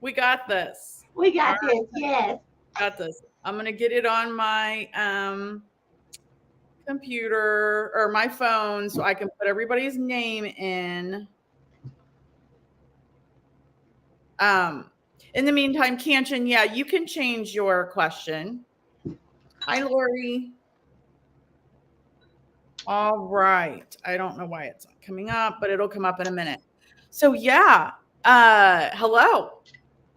We got this. We got this. Yes. Got this. I'm going to get it on my computer or my phone so I can put everybody's name in. In the meantime, Kanchan, yeah, you can change your question. Hi, Lori. All right. I don't know why it's not coming up, but it'll come up in a minute. So yeah, hello.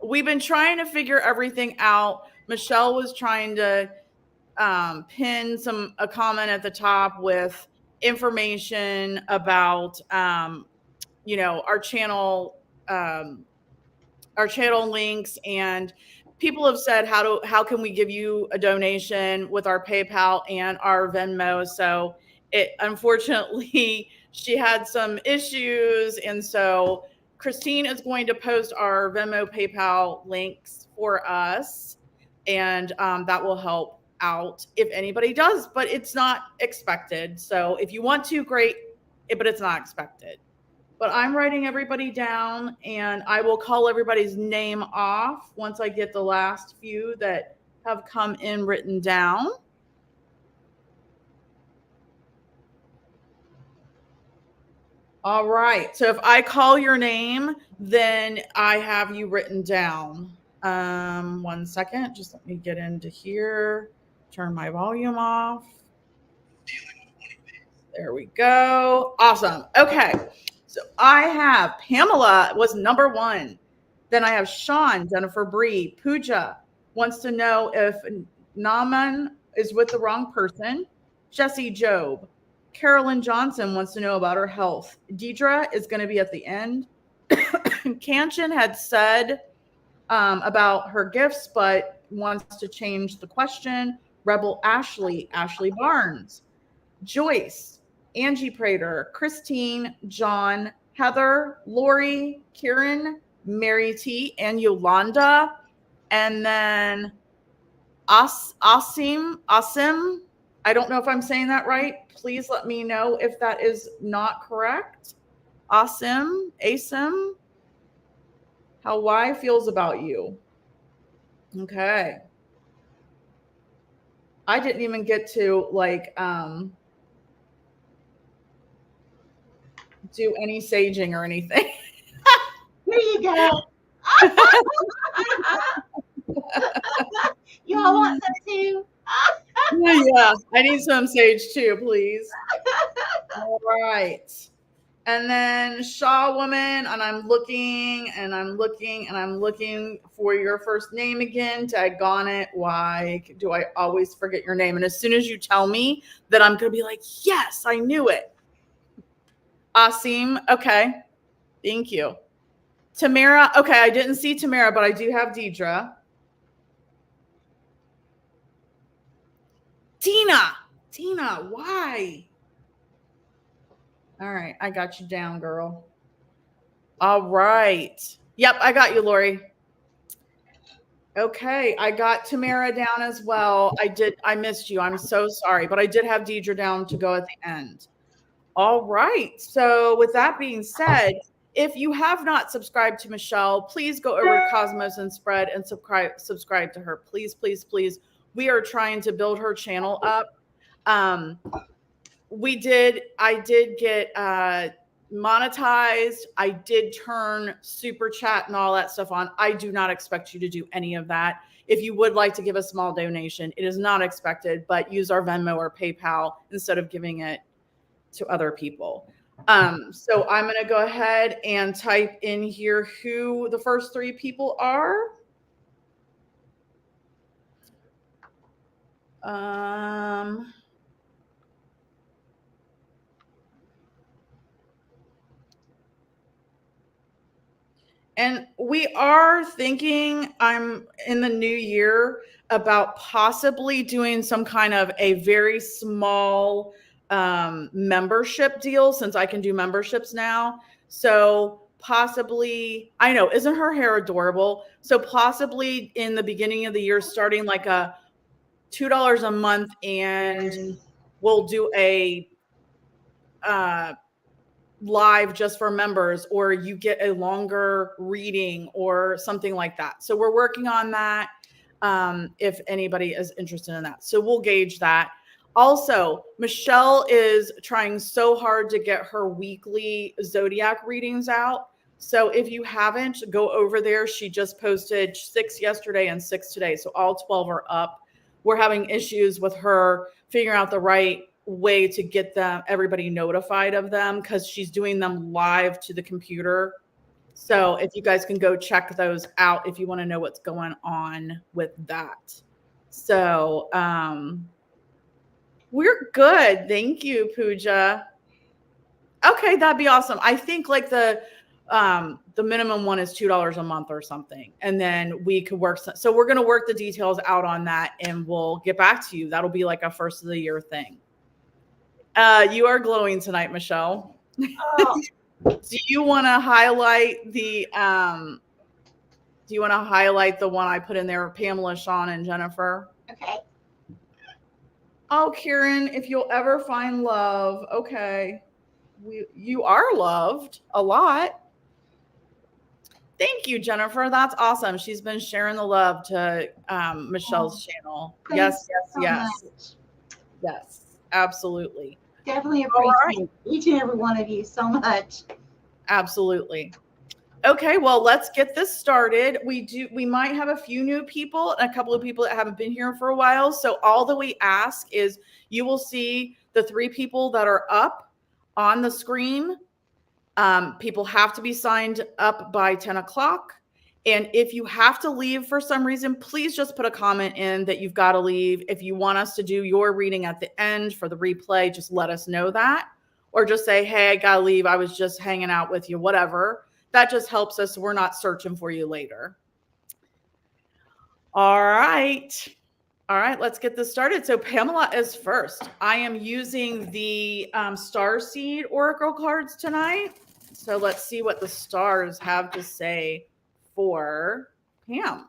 We've been trying to figure everything out. Michelle was trying to pin a comment at the top with information about our channel links, and people have said how can we give you a donation with our PayPal and our Venmo. So it unfortunately she had some issues, and so Christine is going to post our Venmo PayPal links for us, and that will help out if anybody does, but it's not expected. So if you want to, great, but it's not expected. But I'm writing everybody down, and I will call everybody's name off once I get the last few that have come in written down. All right. So if I call your name, then I have you written down. 1 second. Just let me get into here. Turn my volume off. There we go. Awesome. Okay. So I have Pamela was number 1. Then I have Sean, Jennifer Bree, Pooja wants to know if Naman is with the wrong person. Jesse Job. Carolyn Johnson wants to know about her health. Deidre is going to be at the end. Kanchan had said about her gifts, but wants to change the question. Rebel Ashley Barnes. Joyce, Angie Prater, Christine, John, Heather, Lori, Kieran, Mary T, and Yolanda. And then Asim, I don't know if I'm saying that right. Please let me know if that is not correct. Asim, how Y feels about you. Okay. I didn't even get to do any saging or anything. Here you go. You all want some too? Yeah, I need some sage too, please. All right. And then Shaw Woman, and I'm looking for your first name again. Daggone it. Why do I always forget your name? And as soon as you tell me that, I'm going to be like, yes, I knew it. Asim. Okay. Thank you. Tamara. Okay. I didn't see Tamara, but I do have Deidre. Tina, why? All right. I got you down, girl. All right. Yep. I got you, Lori. Okay. I got Tamara down as well. I missed you. I'm so sorry, but I did have Deidre down to go at the end. All right. So with that being said, if you have not subscribed to Michelle, please go over to Cosmos and Spread and subscribe to her. Please, please, please. We are trying to build her channel up. I did get monetized. I did turn super chat and all that stuff on. I do not expect you to do any of that. If you would like to give a small donation, it is not expected, but use our Venmo or PayPal instead of giving it to other people. So I'm going to go ahead and type in here who the first 3 people are. And we are thinking, I'm in the new year, about possibly doing some kind of a very small membership deal, since I can do memberships now. So possibly, I know, isn't her hair adorable? So possibly in the beginning of the year, starting like a $2 a month, and we'll do a live just for members, or you get a longer reading or something like that. So we're working on that. If anybody is interested in that. So we'll gauge that. Also, Michelle is trying so hard to get her weekly zodiac readings out. So if you haven't, go over there. She just posted 6 yesterday and 6 today. So all 12 are up. We're having issues with her figuring out the right way to get them, everybody notified of them, because she's doing them live to the computer. So if you guys can go check those out if you want to know what's going on with that. So we're good. Thank you, Pooja. Okay, that'd be awesome. I think like the minimum one is $2 a month or something. And then we could work. So we're going to work the details out on that and we'll get back to you. That'll be like a first of the year thing. You are glowing tonight, Michelle. Oh, Do you want to highlight the one I put in there, Pamela, Sean, and Jennifer? okay. Oh, Karen, if you'll ever find love, okay. You are loved a lot. Thank you, Jennifer. That's awesome. She's been sharing the love to Michelle's channel. Yes, yes, absolutely. Definitely appreciate each and every one of you so much. Absolutely. Okay, well, let's get this started. We might have a few new people and a couple of people that haven't been here for a while. So all that we ask is you will see the 3 people that are up on the screen. People have to be signed up by 10 o'clock. And if you have to leave for some reason, please just put a comment in that you've got to leave. If you want us to do your reading at the end for the replay, just let us know that. Or just say, hey, I got to leave. I was just hanging out with you, whatever. That just helps us. We're not searching for you later. All right. All right, let's get this started. So Pamela is first. I am using the Starseed Oracle cards tonight. So let's see what the stars have to say for Pam.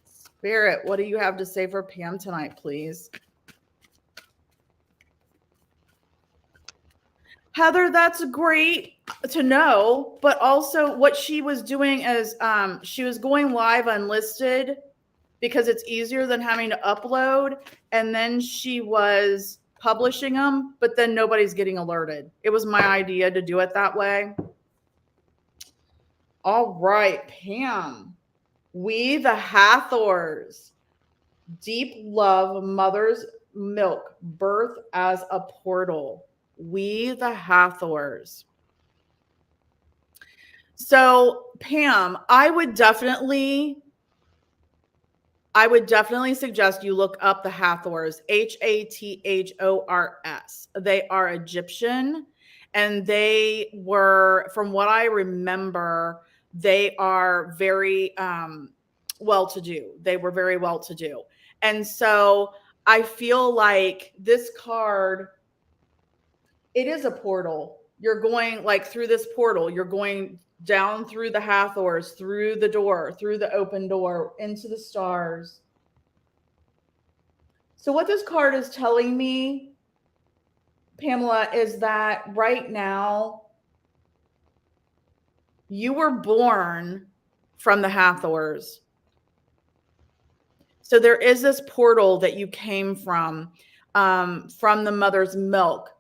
Spirit, what do you have to say for Pam tonight, please? Heather, that's great to know, but also what she was doing is she was going live unlisted because it's easier than having to upload, and then she was publishing them, but then nobody's getting alerted. It was my idea to do it that way. All right, Pam. We the Hathors. Deep love, mother's milk, birth as a portal. We the Hathors. So, Pam, I would definitely suggest you look up the Hathors, Hathors. They are Egyptian, and they were, from what I remember, they are very well-to-do. They were very well-to-do. And so I feel like this card, it is a portal. You're going like through this portal. You're going down through the Hathors, through the door, through the open door, into the stars. So what this card is telling me, Pamela, is that right now you were born from the Hathors. So there is this portal that you came from the mother's milk.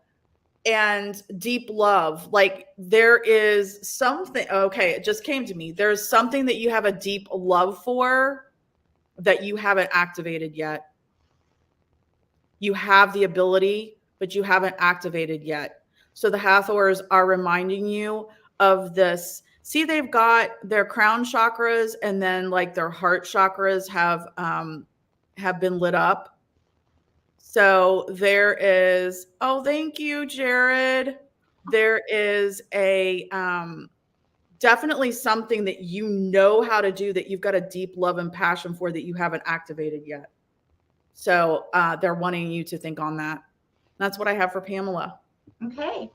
And deep love, like there is something, okay, it just came to me. There's something that you have a deep love for that you haven't activated yet. You have the ability, but you haven't activated yet. So the Hathors are reminding you of this. See, they've got their crown chakras and then like their heart chakras have been lit up. So there is, oh, thank you, Jared. There is a definitely something that you know how to do that you've got a deep love and passion for that you haven't activated yet. So they're wanting you to think on that. That's what I have for Pamela. Okay.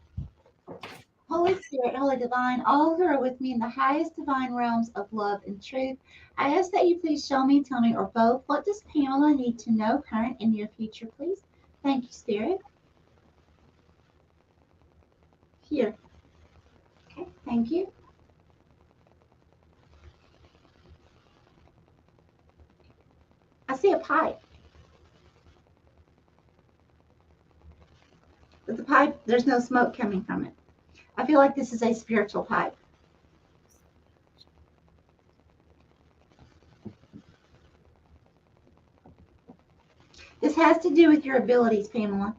Holy Spirit, Holy Divine, all who are with me in the highest divine realms of love and truth, I ask that you please show me, tell me, or both, what does Pamela need to know, current and near future, please? Thank you, Spirit. Here. Okay, thank you. I see a pipe. But the pipe, there's no smoke coming from it. I feel like this is a spiritual pipe. This has to do with your abilities, Pamela.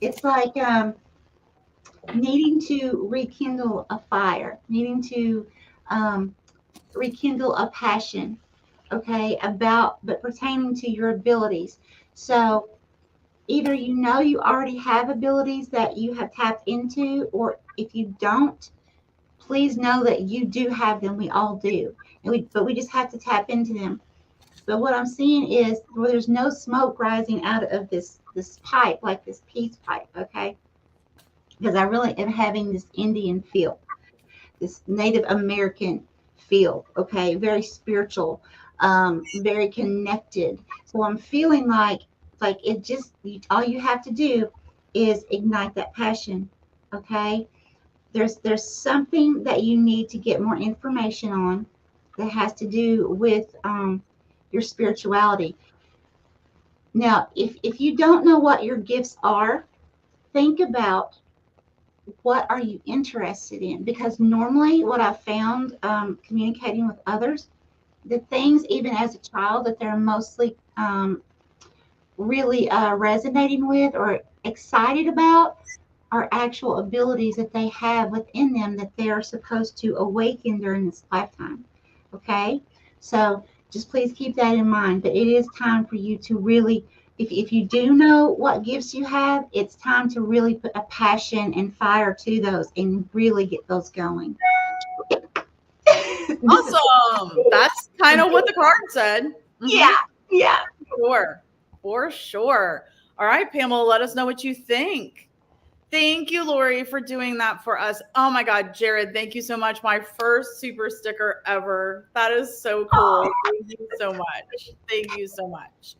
It's like needing to rekindle a fire, needing to rekindle a passion, okay, but pertaining to your abilities. So either you know you already have abilities that you have tapped into, or if you don't, please know that you do have them. We all do, but we just have to tap into them. But what I'm seeing is where there's no smoke rising out of this pipe, like this peace pipe, okay? Because I really am having this Indian feel, this Native American feel, okay? Very spiritual, very connected. So I'm feeling like it just, all you have to do is ignite that passion, okay? There's something that you need to get more information on that has to do with your spirituality. Now, if you don't know what your gifts are, think about what are you interested in, because normally what I've found communicating with others, the things even as a child that they're mostly really resonating with or excited about are actual abilities that they have within them that they are supposed to awaken during this lifetime. Okay, so just please keep that in mind. But it is time for you to really, if you do know what gifts you have, it's time to really put a passion and fire to those and really get those going. Awesome. That's kind of what the card said. Yeah, yeah. Sure. For sure. All right, Pamela, let us know what you think. Thank you, Lori, for doing that for us. Oh my God, Jared, thank you so much. My first super sticker ever. That is so cool. Thank you so much. Thank you so much.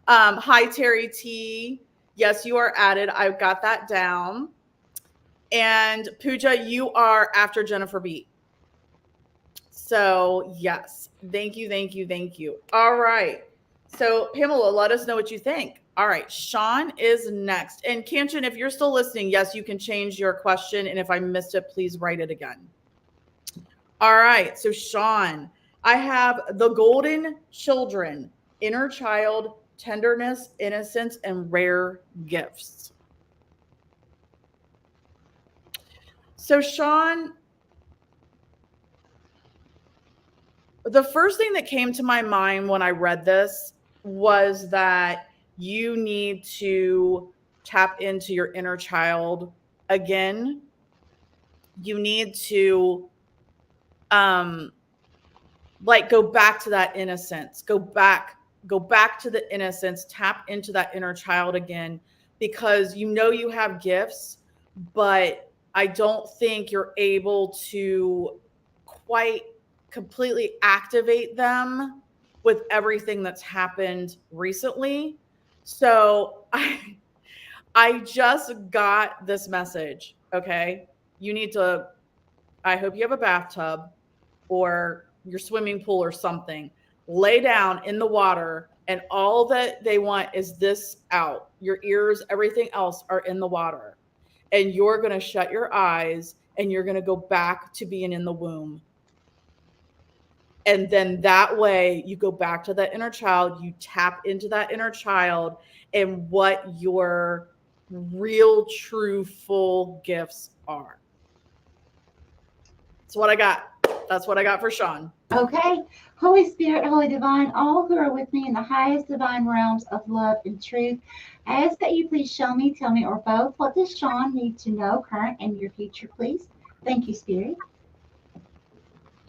Hi, Terry T. Yes, you are added. I've got that down. And Pooja, you are after Jennifer B. So, yes. Thank you, thank you, thank you. All right. So, Pamela, let us know what you think. All right. Sean is next. And Kanchan, if you're still listening, yes, you can change your question. And if I missed it, please write it again. All right. So, Sean, I have the golden children, inner child, tenderness, innocence, and rare gifts. So, Sean, the first thing that came to my mind when I read this was that you need to tap into your inner child again. You need to go back to that innocence. Go back to the innocence, tap into that inner child again, because you know you have gifts, but I don't think you're able to quite completely activate them with everything that's happened recently. So I just got this message. Okay. You need to, I hope you have a bathtub or your swimming pool or something. Lay down in the water, and all that they want is this out. Your ears, everything else are in the water. And you're going to shut your eyes and you're going to go back to being in the womb. And then that way you go back to that inner child, you tap into that inner child and what your real, true, full gifts are. That's what I got. That's what I got for Sean. Okay. Holy Spirit, Holy Divine, all who are with me in the highest divine realms of love and truth, I ask that you please show me, tell me, or both, what does Sean need to know, current and your future, please? Thank you, Spirit.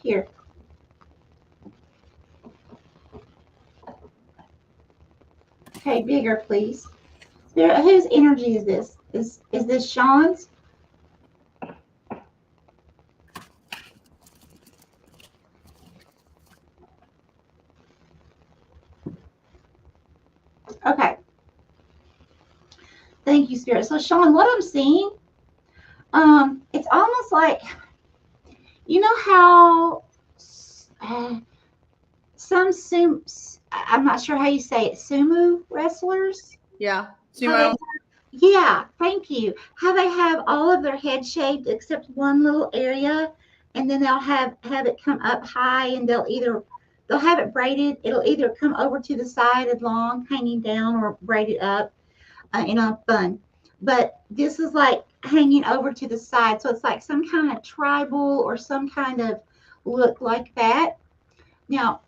Here. Okay, bigger, please. Spirit, whose energy is this? Is this Sean's? Okay. Thank you, Spirit. So, Sean, what I'm seeing, it's almost like, you know how uh, I'm not sure how you say it, sumo wrestlers? Yeah. How they, Sumo. yeah, thank you. How they have all of their head shaved except one little area, and then they'll have it come up high, and they'll have it braided. It'll either come over to the side and long, hanging down, or braided up in a bun. But this is like hanging over to the side, so it's like some kind of tribal or some kind of look like that. Now,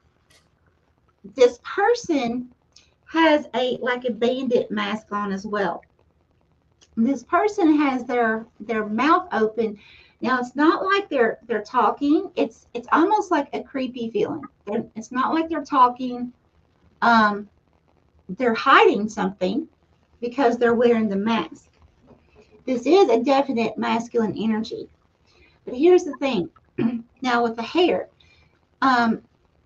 this person has a bandit mask on as well. This person has their mouth open. Now it's not like they're talking. It's almost like a creepy feeling. It's not like they're talking. Um, they're hiding something because they're wearing the mask. This is a definite masculine energy. But here's the thing. Now with the hair, um,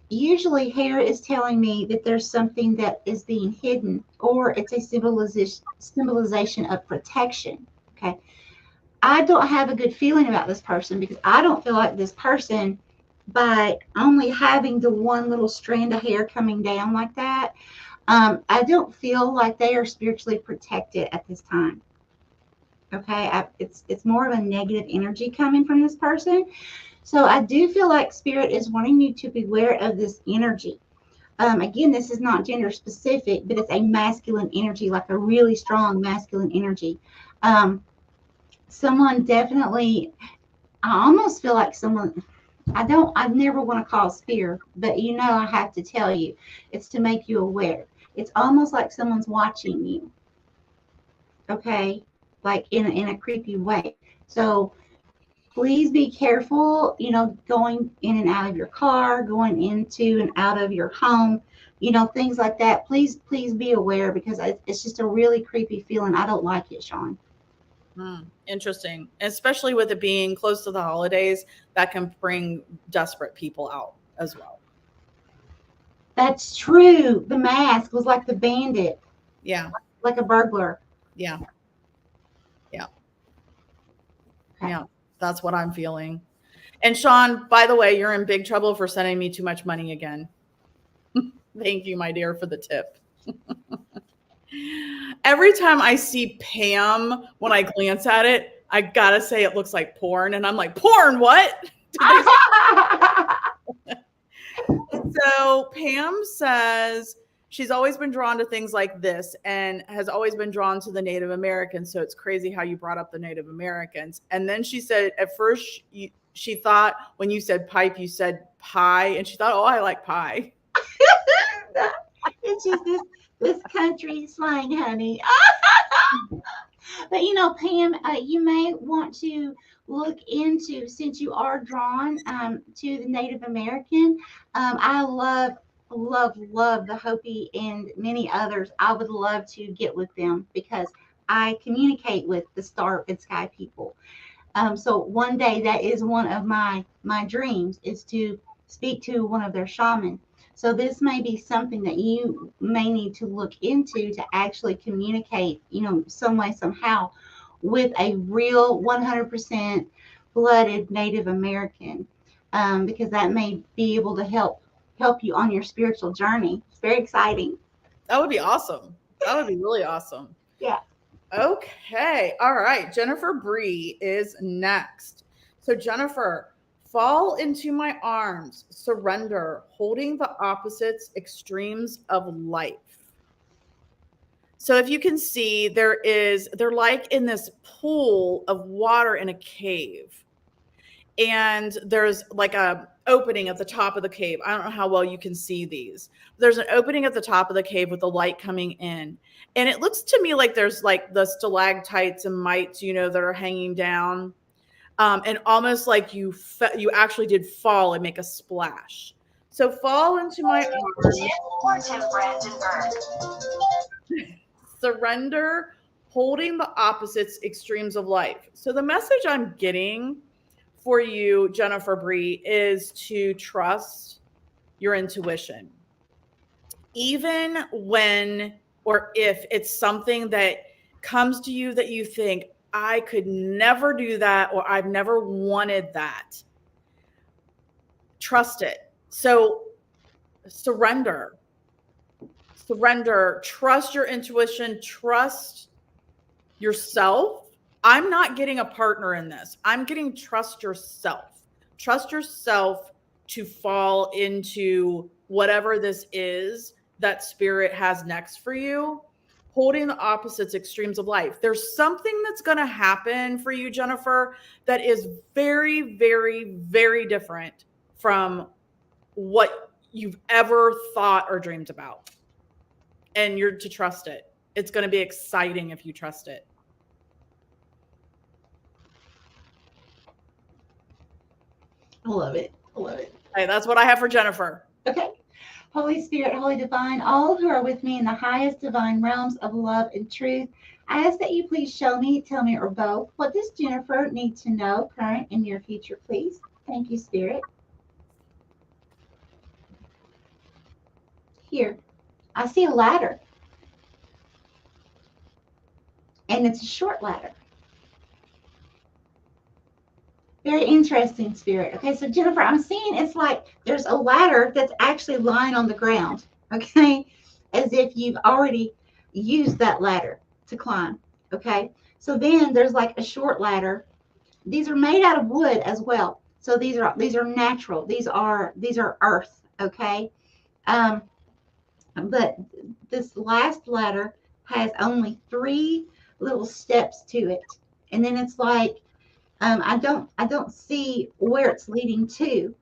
usually hair is telling me that there's something that is being hidden, or it's a symbolization of protection. Okay. I don't have a good feeling about this person because I don't feel like this person, by only having the one little strand of hair coming down like that, I don't feel like they are spiritually protected at this time. Okay, it's more of a negative energy coming from this person. So I do feel like Spirit is wanting you to beware of this energy. Again, this is not gender specific, but it's a masculine energy, like a really strong masculine energy. Someone definitely, I almost feel like someone, I never want to cause fear, but you know, I have to tell you, it's to make you aware. It's almost like someone's watching you. Okay. Like in a creepy way. So please be careful, going in and out of your car, going into and out of your home, things like that. Please be aware because it's just a really creepy feeling. I don't like it, Sean. Interesting. Especially with it being close to the holidays, that can bring desperate people out as well. That's true. The mask was like the bandit. Yeah. Like a burglar. Yeah. Yeah. Okay. Yeah. That's what I'm feeling. And Sean, by the way, you're in big trouble for sending me too much money again. Thank you, my dear, for the tip. Every time I see Pam, when I glance at it, I gotta say it looks like porn. And I'm like, porn, what? So Pam says she's always been drawn to things like this and has always been drawn to the Native Americans. So it's crazy how you brought up the Native Americans. And then she said at first she thought when you said pipe, you said pie. And she thought, oh, I like pie. It's just this country slang, honey. But Pam, you may want to look into, since you are drawn to the Native American. I love the Hopi and many others. I would love to get with them because I communicate with the star and sky people. So one day that is one of my dreams, is to speak to one of their shamans. So this may be something that you may need to look into to actually communicate, some way, somehow, with a real 100% blooded Native American, because that may be able to help you on your spiritual journey. It's very exciting. That would be awesome. That would be really awesome. Yeah. Okay. All right. Jennifer Bree is next. So Jennifer, fall into my arms, surrender, holding the opposites extremes of life. So if you can see, they're like in this pool of water in a cave. And there's like a opening at the top of the cave. I don't know how well you can see these. There's an opening at the top of the cave with the light coming in. And it looks to me like there's like the stalactites and mites, that are hanging down. And almost like you actually did fall and make a splash. So fall into my arms. Surrender, holding the opposites extremes of life. So the message I'm getting for you, Jennifer Bree, is to trust your intuition. Even when or if it's something that comes to you that you think, I could never do that, or I've never wanted that, trust it. So surrender, trust your intuition, trust yourself. I'm not getting a partner in this. I'm getting trust yourself. Trust yourself to fall into whatever this is that spirit has next for you. Holding the opposites extremes of life. There's something that's going to happen for you, Jennifer, that is very, very, very different from what you've ever thought or dreamed about. And you're to trust it. It's going to be exciting if you trust it. I love it. I love it. Okay, that's what I have for Jennifer. Okay. Holy Spirit, Holy Divine, all who are with me in the highest divine realms of love and truth, I ask that you please show me, tell me, or both, what does Jennifer need to know, current and near future, please? Thank you, Spirit. Here, I see a ladder. And it's a short ladder. Very interesting, Spirit. Okay, so Jennifer, I'm seeing it's like there's a ladder that's actually lying on the ground, okay, as if you've already used that ladder to climb, okay? So then there's like a short ladder. These are made out of wood as well. So these are natural. These are earth, okay? But this last ladder has only 3 little steps to it, and then it's like I don't see where it's leading to,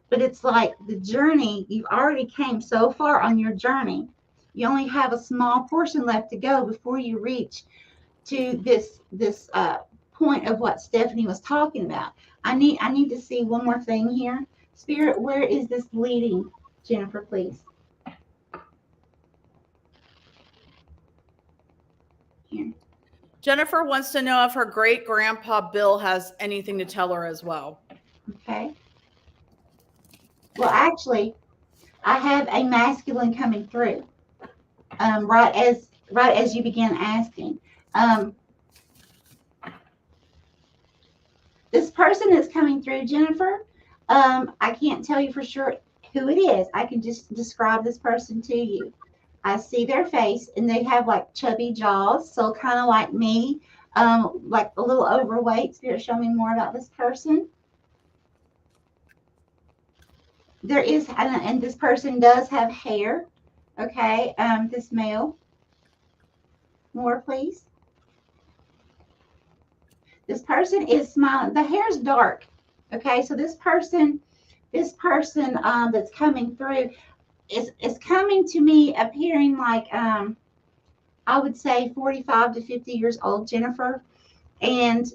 but it's like the journey, you've already came so far on your journey. You only have a small portion left to go before you reach to this point of what Stephanie was talking about. I need to see one more thing here. Spirit, where is this leading, Jennifer, please? Here. Jennifer wants to know if her great grandpa Bill has anything to tell her as well. Okay. Well, actually, I have a masculine coming through. Right as you began asking. This person that's coming through, Jennifer, I can't tell you for sure who it is. I can just describe this person to you. I see their face, and they have like chubby jaws, so kind of like me, like a little overweight. Spirit, show me more about this person. There is, and this person does have hair. Okay, this male. More, please. This person is smiling. The hair's dark. Okay, so this person that's coming through is coming to me appearing like I would say 45 to 50 years old, Jennifer, and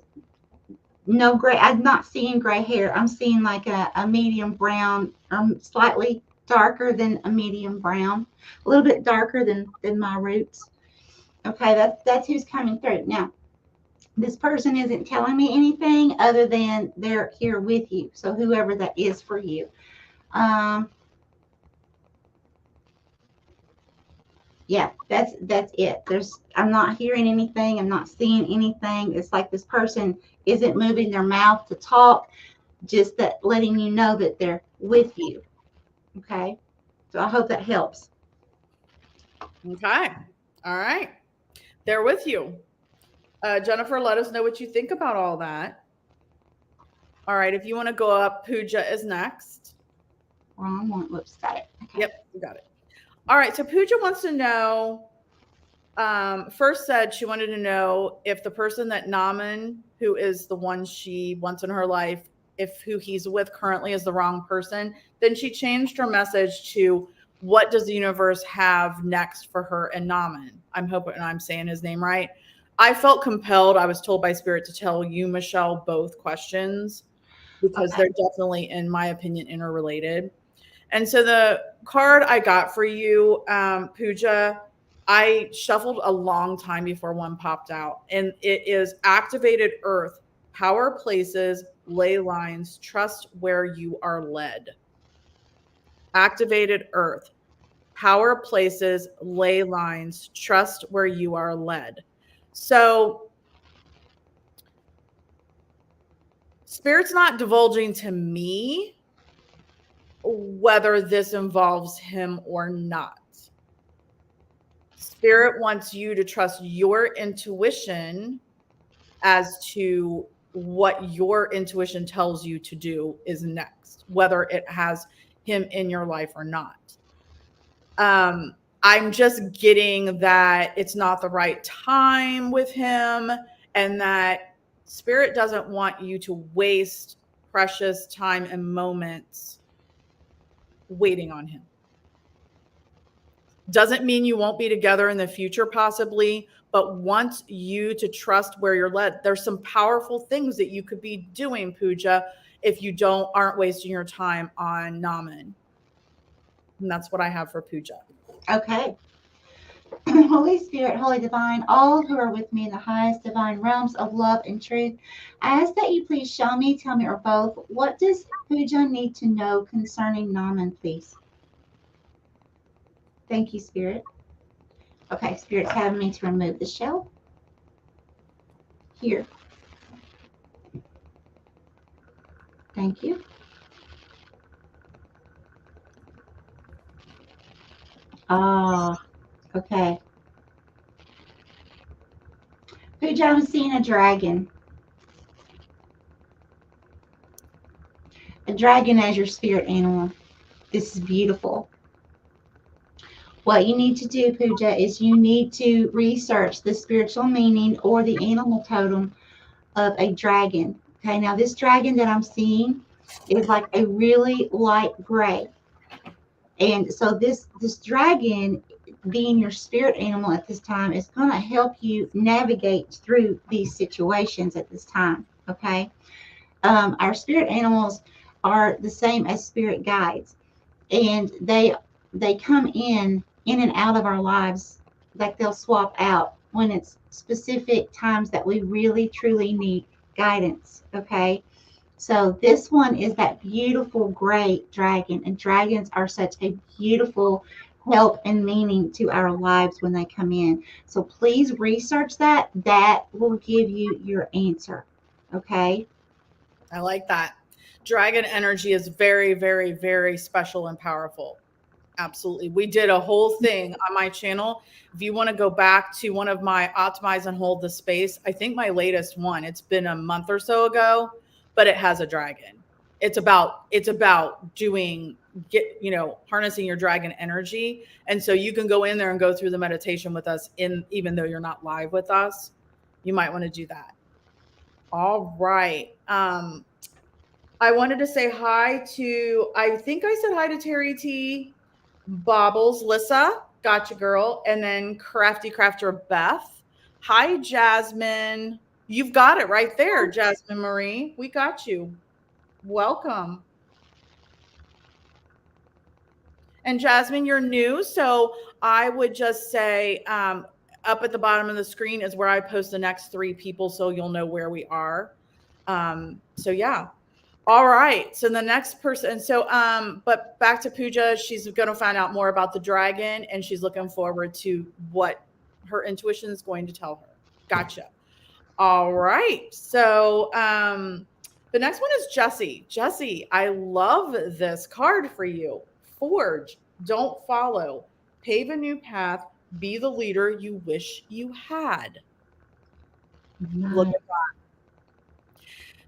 no gray. I'm not seeing gray hair. I'm seeing like a medium brown, slightly darker than a medium brown, a little bit darker than my roots. Okay, that's who's coming through. Now, this person isn't telling me anything other than they're here with you. So whoever that is for you. Yeah, that's it. I'm not hearing anything. I'm not seeing anything. It's like this person isn't moving their mouth to talk, just that letting you know that they're with you. Okay, so I hope that helps. Okay, all right, they're with you. Jennifer, let us know what you think about all that. All right, if you want to go up, Pooja is next. Wrong one. Whoops, got it. Okay. Yep, you got it. All right, so Pooja wants to know, first said she wanted to know if the person that Naman, who is the one she wants in her life, if who he's with currently is the wrong person. Then she changed her message to, what does the universe have next for her and Naman? I'm hoping I'm saying his name right. I felt compelled, I was told by Spirit, to tell you, Michelle, both questions because they're definitely, in my opinion, interrelated. And so the card I got for you, Pooja, I shuffled a long time before one popped out. And it is Activated Earth, Power Places, Ley Lines, Trust Where You Are Led. Activated Earth. power places, ley lines, trust where you are led. So Spirit's not divulging to me whether this involves him or not. Spirit wants you to trust your intuition as to what your intuition tells you to do is next, whether it has him in your life or not. I'm just getting that it's not the right time with him, and that Spirit doesn't want you to waste precious time and moments waiting on him. Doesn't mean you won't be together in the future, possibly, but wants you to trust where you're led. There's some powerful things that you could be doing, Pooja, if you aren't wasting your time on Naman. And that's what I have for Pooja. Okay. Holy Spirit, Holy Divine, all who are with me in the highest divine realms of love and truth, I ask that you please show me, tell me, or both, what does Pooja need to know concerning Naman, please? Thank you, Spirit. Okay, Spirit's having me to remove the shell. Here. Thank you. Ah, okay. Pooja, I'm seeing a dragon. A dragon as your spirit animal. This is beautiful. What you need to do, Pooja, is you need to research the spiritual meaning or the animal totem of a dragon. Okay, now this dragon that I'm seeing is like a really light gray. And so this dragon, being your spirit animal at this time, is going to help you navigate through these situations at this time. Okay, our spirit animals are the same as spirit guides, and they come in and out of our lives, like they'll swap out when it's specific times that we really truly need guidance. Okay, so this one is that beautiful gray dragon, and dragons are such a beautiful help and meaning to our lives when they come in. So please research that. That will give you your answer. Okay. I like that. Dragon energy is very, very, very special and powerful. Absolutely. We did a whole thing on my channel. If you want to go back to one of my Optimize and Hold the Space, I think my latest one, it's been a month or so ago, but it has a dragon. It's about doing, harnessing your dragon energy. And so you can go in there and go through the meditation with us, even though you're not live with us. You might want to do that. All right. I wanted to say hi to, I think I said hi to Terry T, Bobbles, Lissa, gotcha girl, and then Crafty Crafter Beth. Hi, Jasmine. You've got it right there, Jasmine Marie. We got you. Welcome. And Jasmine, you're new, so I would just say up at the bottom of the screen is where I post the next 3 people, so you'll know where we are. So yeah. All right. So the next person. So, but back to Pooja, she's going to find out more about the dragon, and she's looking forward to what her intuition is going to tell her. Gotcha. All right. So, the next one is Jessie. Jessie, I love this card for you. Forge, don't follow, pave a new path, be the leader you wish you had. Nice. Look at that.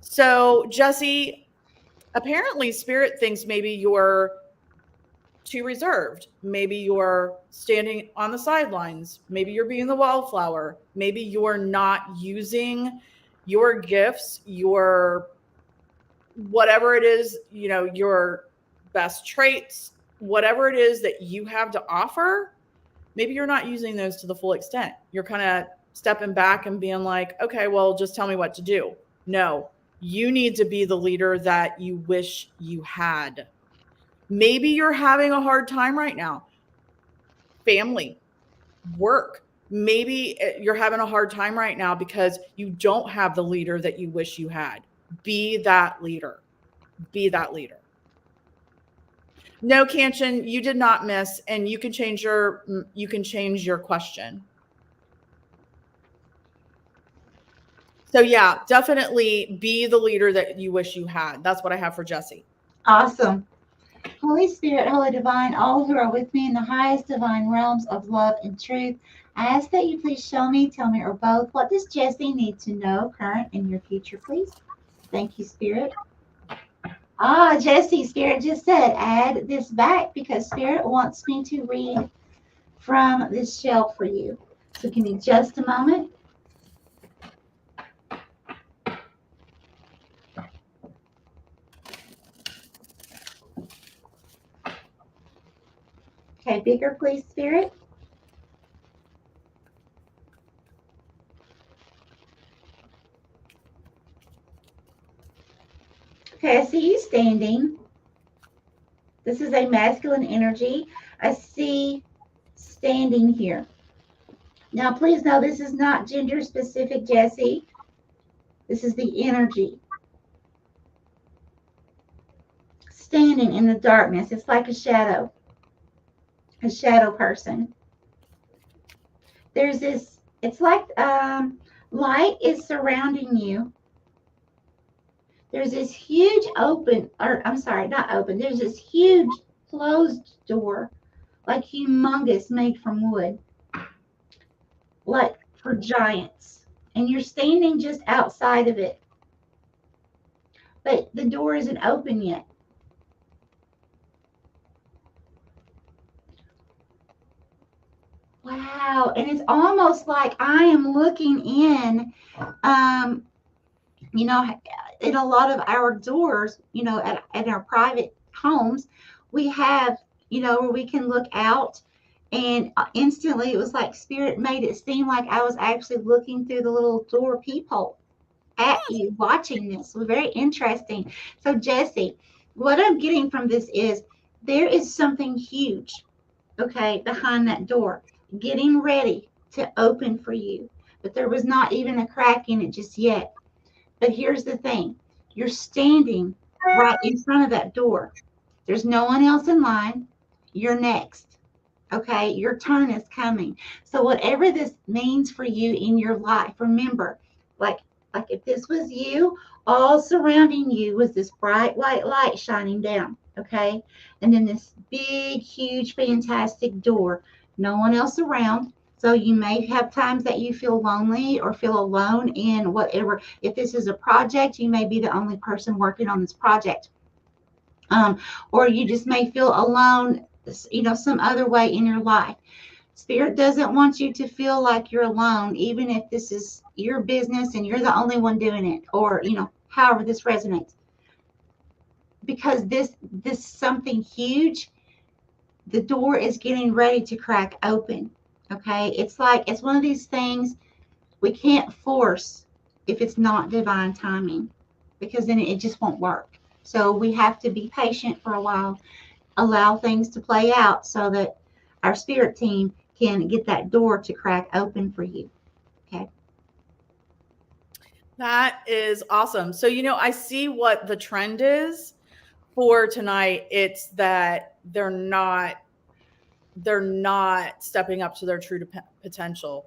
So, Jessie, apparently Spirit thinks maybe you're too reserved. Maybe you're standing on the sidelines. Maybe you're being the wallflower. Maybe you're not using your gifts, your whatever it is, your best traits, whatever it is that you have to offer. Maybe you're not using those to the full extent. You're kind of stepping back and being like, okay, well, just tell me what to do. No, you need to be the leader that you wish you had. Maybe you're having a hard time right now. Family, work. Maybe you're having a hard time right now because you don't have the leader that you wish you had. Be that leader. Be that leader. No, Kanchan, you did not miss, and you can change your question. So yeah, definitely be the leader that you wish you had. That's what I have for Jesse. Awesome. Holy Spirit, Holy Divine, all who are with me in the highest divine realms of love and truth, I ask that you please show me, tell me, or both, what does Jesse need to know, current and your future, please? Thank you, Spirit. Jesse, Spirit just said, add this back because Spirit wants me to read from this shelf for you. So give me just a moment. Okay, bigger, please, Spirit. Okay, I see you standing. This is a masculine energy. I see standing here. Now, please know this is not gender specific, Jesse. This is the energy. Standing in the darkness. It's like a shadow person. There's this, it's like light is surrounding you. There's this huge there's this huge closed door, like humongous, made from wood, like for giants. And you're standing just outside of it. But the door isn't open yet. Wow. And it's almost like I am looking in, in a lot of our doors, at our private homes, we have, where we can look out, and instantly it was like Spirit made it seem like I was actually looking through the little door peephole at you, watching this. It was very interesting. So Jesse, what I'm getting from this is there is something huge, okay, behind that door, getting ready to open for you. But there was not even a crack in it just yet. But here's the thing. You're standing right in front of that door. There's no one else in line. You're next. Okay? Your turn is coming. So whatever this means for you in your life, remember, like if this was you, all surrounding you was this bright white light shining down. Okay? And then this big, huge, fantastic door. No one else around. So you may have times that you feel lonely or feel alone in whatever. If this is a project, you may be the only person working on this project. Or you just may feel alone, some other way in your life. Spirit doesn't want you to feel like you're alone, even if this is your business and you're the only one doing it, or, however this resonates. Because this something huge, the door is getting ready to crack open. Okay, it's one of these things we can't force if it's not divine timing, because then it just won't work. So we have to be patient for a while, allow things to play out so that our spirit team can get that door to crack open for you. Okay. That is awesome. So, I see what the trend is for tonight. It's that they're not stepping up to their true potential.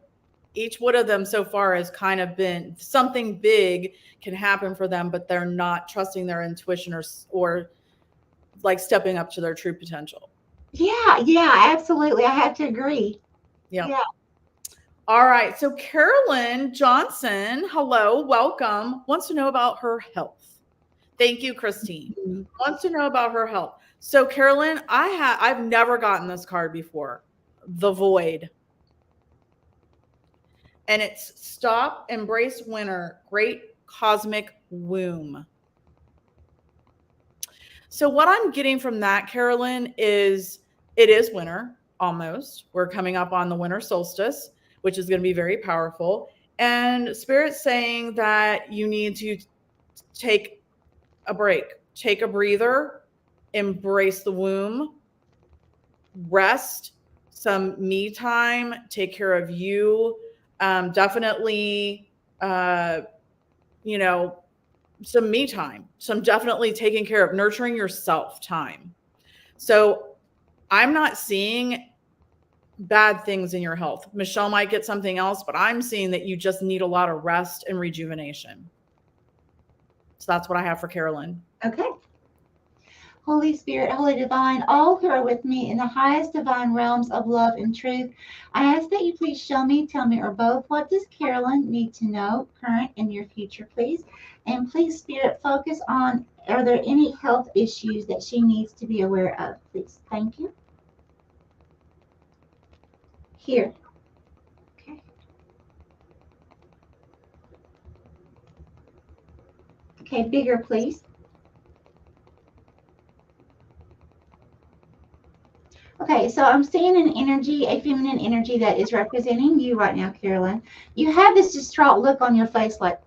Each one of them so far has kind of been something big can happen for them, but they're not trusting their intuition or like stepping up to their true potential. Yeah, absolutely. I have to agree. Yeah. All right. So Carolyn Johnson, hello, welcome, wants to know about her health. Thank you, Christine. Wants to know about her health. So Carolyn, I've never gotten this card before. The Void. And it's stop, embrace winter, great cosmic womb. So what I'm getting from that, Carolyn, is it is winter almost. We're coming up on the winter solstice, which is going to be very powerful. And Spirit's saying that you need to take a break, take a breather, embrace the womb, rest, some me time, take care of you. Definitely, some me time, some definitely taking care of nurturing yourself time. So I'm not seeing bad things in your health. Michelle might get something else, but I'm seeing that you just need a lot of rest and rejuvenation. So that's what I have for Carolyn. Okay. Holy Spirit, Holy Divine, all who are with me in the highest divine realms of love and truth, I ask that you please show me, tell me, or both, what does Carolyn need to know, current and near future, please? And please, Spirit, focus on, are there any health issues that she needs to be aware of, please? Thank you. Here. Okay. Okay, bigger, please. Okay, so I'm seeing an energy, a feminine energy that is representing you right now, Carolyn. You have this distraught look on your face, like,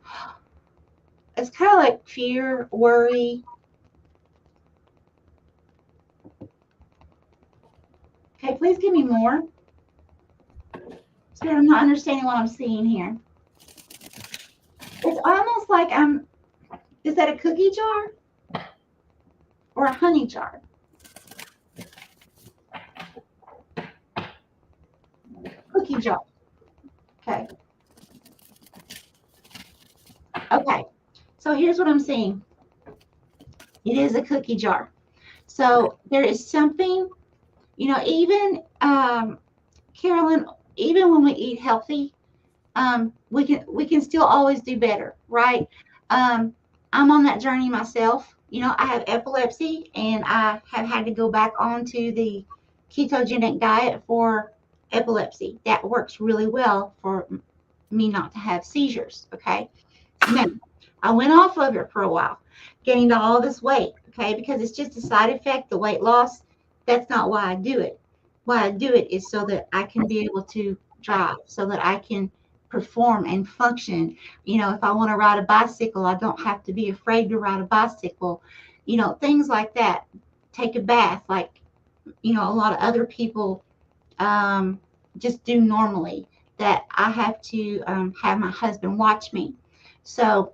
it's kind of like fear, worry. Okay, please give me more. Spirit, I'm not understanding what I'm seeing here. It's almost like is that a cookie jar or a honey jar? Cookie jar. Okay. Okay. So here's what I'm seeing. It is a cookie jar. So there is something, even Carolyn, even when we eat healthy, we can still always do better, right? I'm on that journey myself. I have epilepsy, and I have had to go back onto the ketogenic diet for epilepsy. That works really well for me not to have seizures. Okay. Now, I went off of it for a while, gained all this weight. Okay, because it's just a side effect, the weight loss. That's not why I do it. Why I do it is so that I can be able to drive, so that I can perform and function. If I want to ride a bicycle, I don't have to be afraid to ride a bicycle. Things like that. Take a bath, like a lot of other people just do normally. That I have to have my husband watch me. So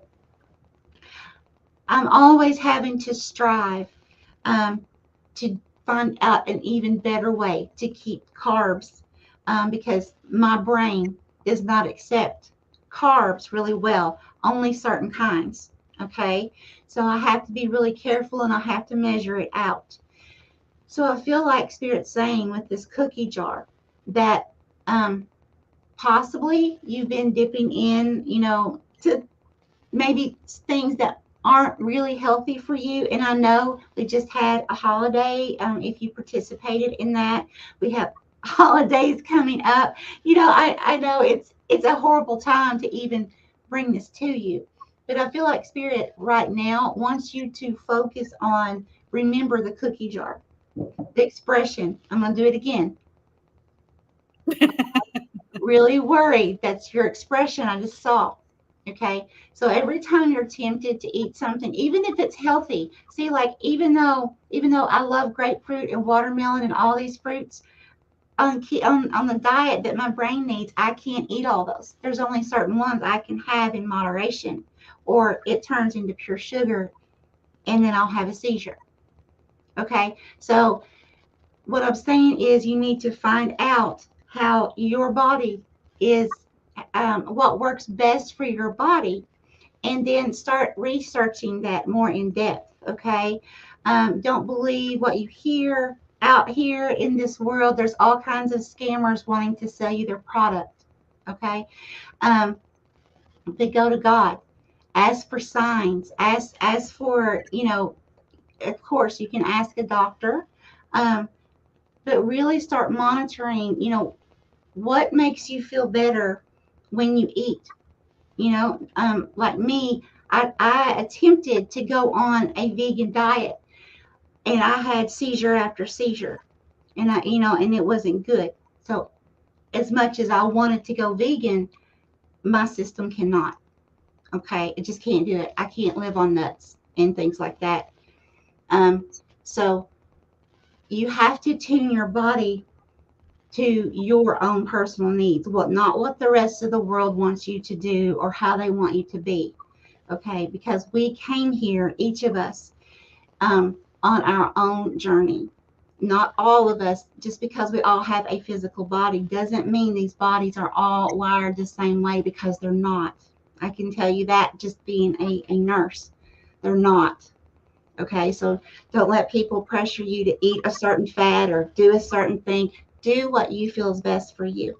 I'm always having to strive to find out an even better way to keep carbs because my brain does not accept carbs really well, only certain kinds. Okay, so I have to be really careful, and I have to measure it out. So I feel like Spirit's saying with this cookie jar that possibly you've been dipping in, to maybe things that aren't really healthy for you. And I know we just had a holiday. If you participated in that, we have holidays coming up. I know it's a horrible time to even bring this to you, but I feel like Spirit right now wants you to focus on, remember the cookie jar, the expression. I'm going to do it again. Really worried. That's your expression I just saw. Okay, so every time you're tempted to eat something, even if it's healthy, see, like even though I love grapefruit and watermelon and all these fruits, on the diet that my brain needs, I can't eat all those. There's only certain ones I can have in moderation, or it turns into pure sugar, and then I'll have a seizure. Okay, so what I'm saying is you need to find out how your body is, what works best for your body, and then start researching that more in depth. Okay, don't believe what you hear out here in this world. There's all kinds of scammers wanting to sell you their product. Okay, they go to God, ask for signs, ask for, of course you can ask a doctor, but really start monitoring, what makes you feel better when you eat. Like me, I attempted to go on a vegan diet, and I had seizure after seizure, and and it wasn't good. So as much as I wanted to go vegan, my system cannot. Okay, it just can't do it. I can't live on nuts and things like that. So you have to tune your body to your own personal needs, not what the rest of the world wants you to do or how they want you to be. Okay, because we came here, each of us, on our own journey. Not all of us, just because we all have a physical body doesn't mean these bodies are all wired the same way, because they're not. I can tell you that, just being a nurse. They're not. Okay, so don't let people pressure you to eat a certain fad or do a certain thing. Do what you feel is best for you.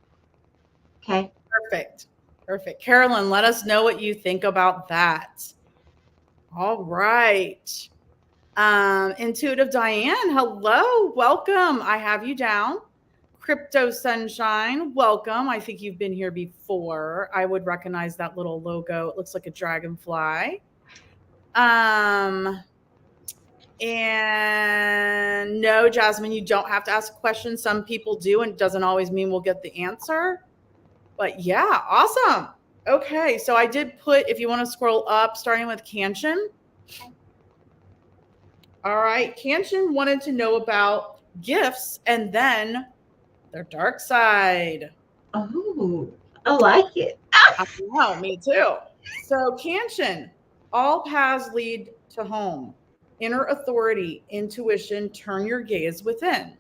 Okay. Perfect. Perfect. Carolyn, let us know what you think about that. All right. Intuitive Diane, hello, welcome. I have you down. Crypto Sunshine, welcome. I think you've been here before. I would recognize that little logo. It looks like a dragonfly. And no, Jasmine, you don't have to ask a question. Some people do, and it doesn't always mean we'll get the answer. But yeah, awesome. Okay, so I did put, if you want to scroll up, starting with Kanchan. All right, Kanchan wanted to know about gifts and then their dark side. Oh, I like it. I know, me too. So Kanchan, all paths lead to home. Inner authority, intuition, turn your gaze within.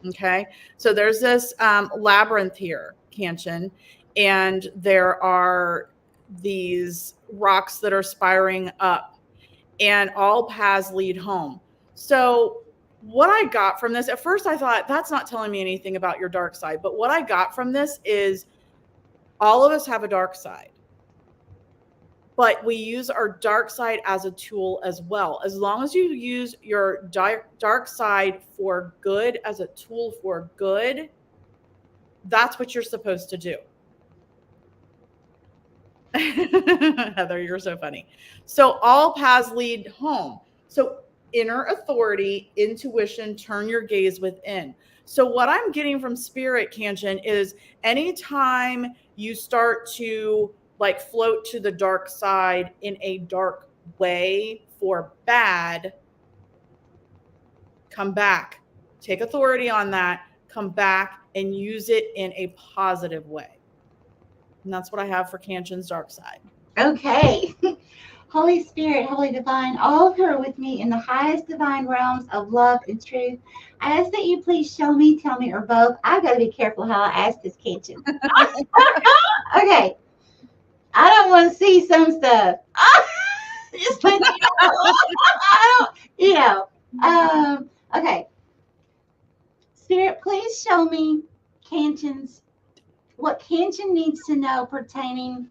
Okay, so there's this labyrinth here, Kanchan, and there are these rocks that are spiring up, and all paths lead home. So what I got from this, at first I thought that's not telling me anything about your dark side, but what I got from this is all of us have a dark side, but we use our dark side as a tool as well. As long as you use your dark side for good, as a tool for good, that's what you're supposed to do. Heather, you're so funny. So all paths lead home. So inner authority, intuition, turn your gaze within. So what I'm getting from Spirit, Kanchan, is anytime you start to like float to the dark side in a dark way for bad, come back, take authority on that, come back and use it in a positive way. And that's what I have for Kanchan's dark side. Okay. Holy Spirit, Holy Divine, all who are with me in the highest divine realms of love and truth, I ask that you please show me, tell me, or both. I've got to be careful how I ask this, Kanchan. Okay. I don't want to see some stuff. Just let you know. I don't, okay. Spirit, please show me what Kanchan needs to know pertaining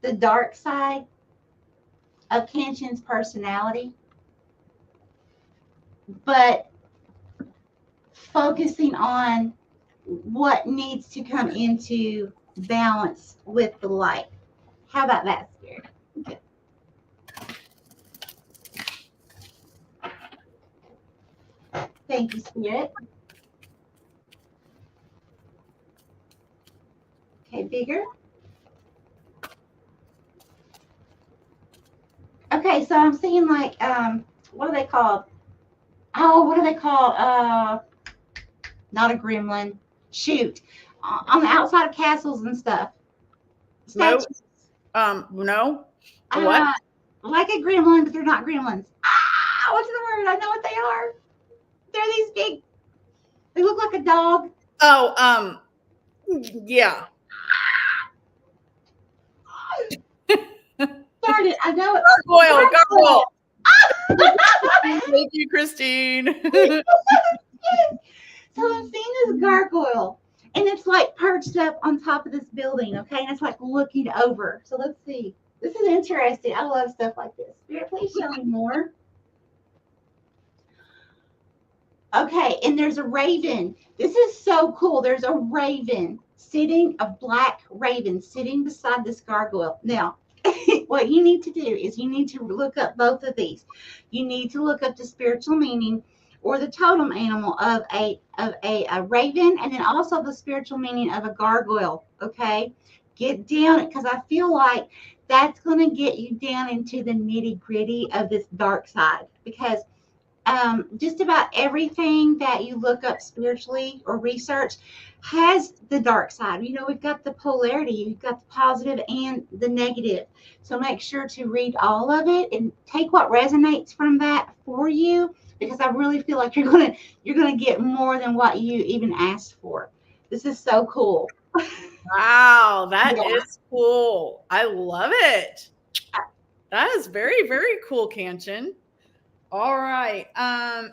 the dark side of Kanchan's personality, but focusing on what needs to come into balance with the light. How about that, Spirit? Okay. Thank you, Spirit. Okay, bigger. Okay, so I'm seeing like, what are they called? Oh, what are they called? Not a gremlin. Shoot. On the outside of castles and stuff. Statues. No. What? Like a gremlin, but they're not gremlins. What's the word? I know what they are. They're these big. They look like a dog. Oh, yeah. Darn it! I know it. Gargoyle. Thank you, Christine. So I'm seeing this gargoyle, and it's like perched up on top of this building, okay? And it's like looking over. So let's see. This is interesting. I love stuff like this. Spirit, please show me more. Okay, and there's a raven. This is so cool. There's a raven a black raven sitting beside this gargoyle. Now, what you need to do is you need to look up both of these. You need to look up the spiritual meaning or the totem animal of a raven, and then also the spiritual meaning of a gargoyle. Okay, get down, because I feel like that's going to get you down into the nitty gritty of this dark side, because just about everything that you look up spiritually or research has the dark side. You know, we've got the polarity, you've got the positive and the negative. So make sure to read all of it and take what resonates from that for you, because I really feel like you're gonna get more than what you even asked for. This is so cool. Wow, that Yeah. is cool. I love it. That is very, very cool, Kanchan. All right.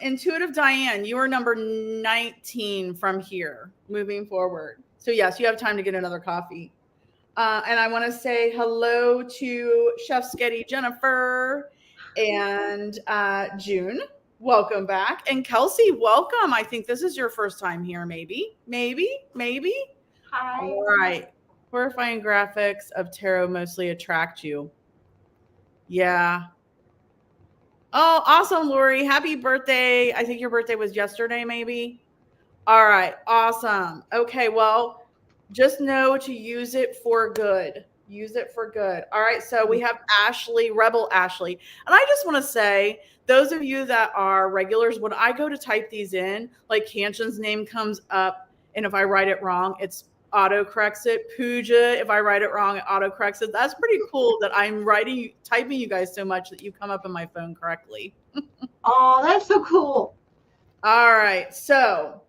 Intuitive Diane, you are number 19 from here, moving forward. So yes, you have time to get another coffee. And I want to say hello to Chef Sketty Jennifer and June. Welcome back. And Kelsey, welcome. I think this is your first time here, maybe. Hi. All right. Horrifying graphics of tarot mostly attract you. Yeah. Oh, awesome, Lori. Happy birthday. I think your birthday was yesterday, maybe. All right. Awesome. Okay. Well, just know to use it for good. Use it for good. All right. So we have Ashley, Rebel Ashley. And I just want to say, those of you that are regulars, when I go to type these in, like Kanchan's name comes up. And if I write it wrong, it's auto corrects it. Pooja, if I write it wrong, it auto corrects it. That's pretty cool that I'm typing you guys so much that you come up in my phone correctly. Oh, that's so cool. All right. So,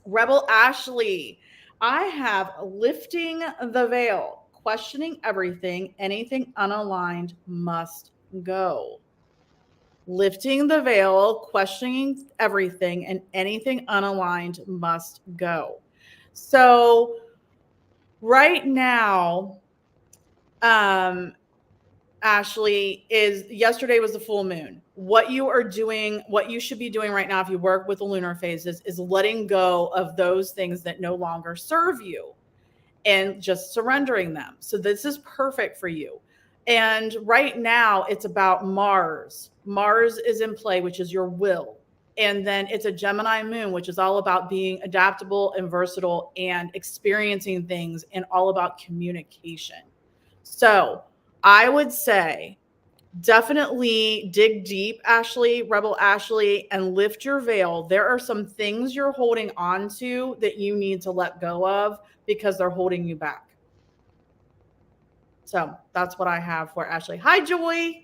Rebel Ashley, I have lifting the veil, questioning everything, anything unaligned must go. Lifting the veil, questioning everything, and anything unaligned must go. So, right now, Ashley, is yesterday was the full moon. What you are doing, what you should be doing right now if you work with the lunar phases is letting go of those things that no longer serve you and just surrendering them. So this is perfect for you. And right now it's about Mars. Mars is in play, which is your will. And then it's a Gemini moon, which is all about being adaptable and versatile and experiencing things and all about communication. So I would say definitely dig deep, Ashley, Rebel Ashley, and lift your veil. There are some things you're holding on to that you need to let go of because they're holding you back. So that's what I have for Ashley. Hi, Joy.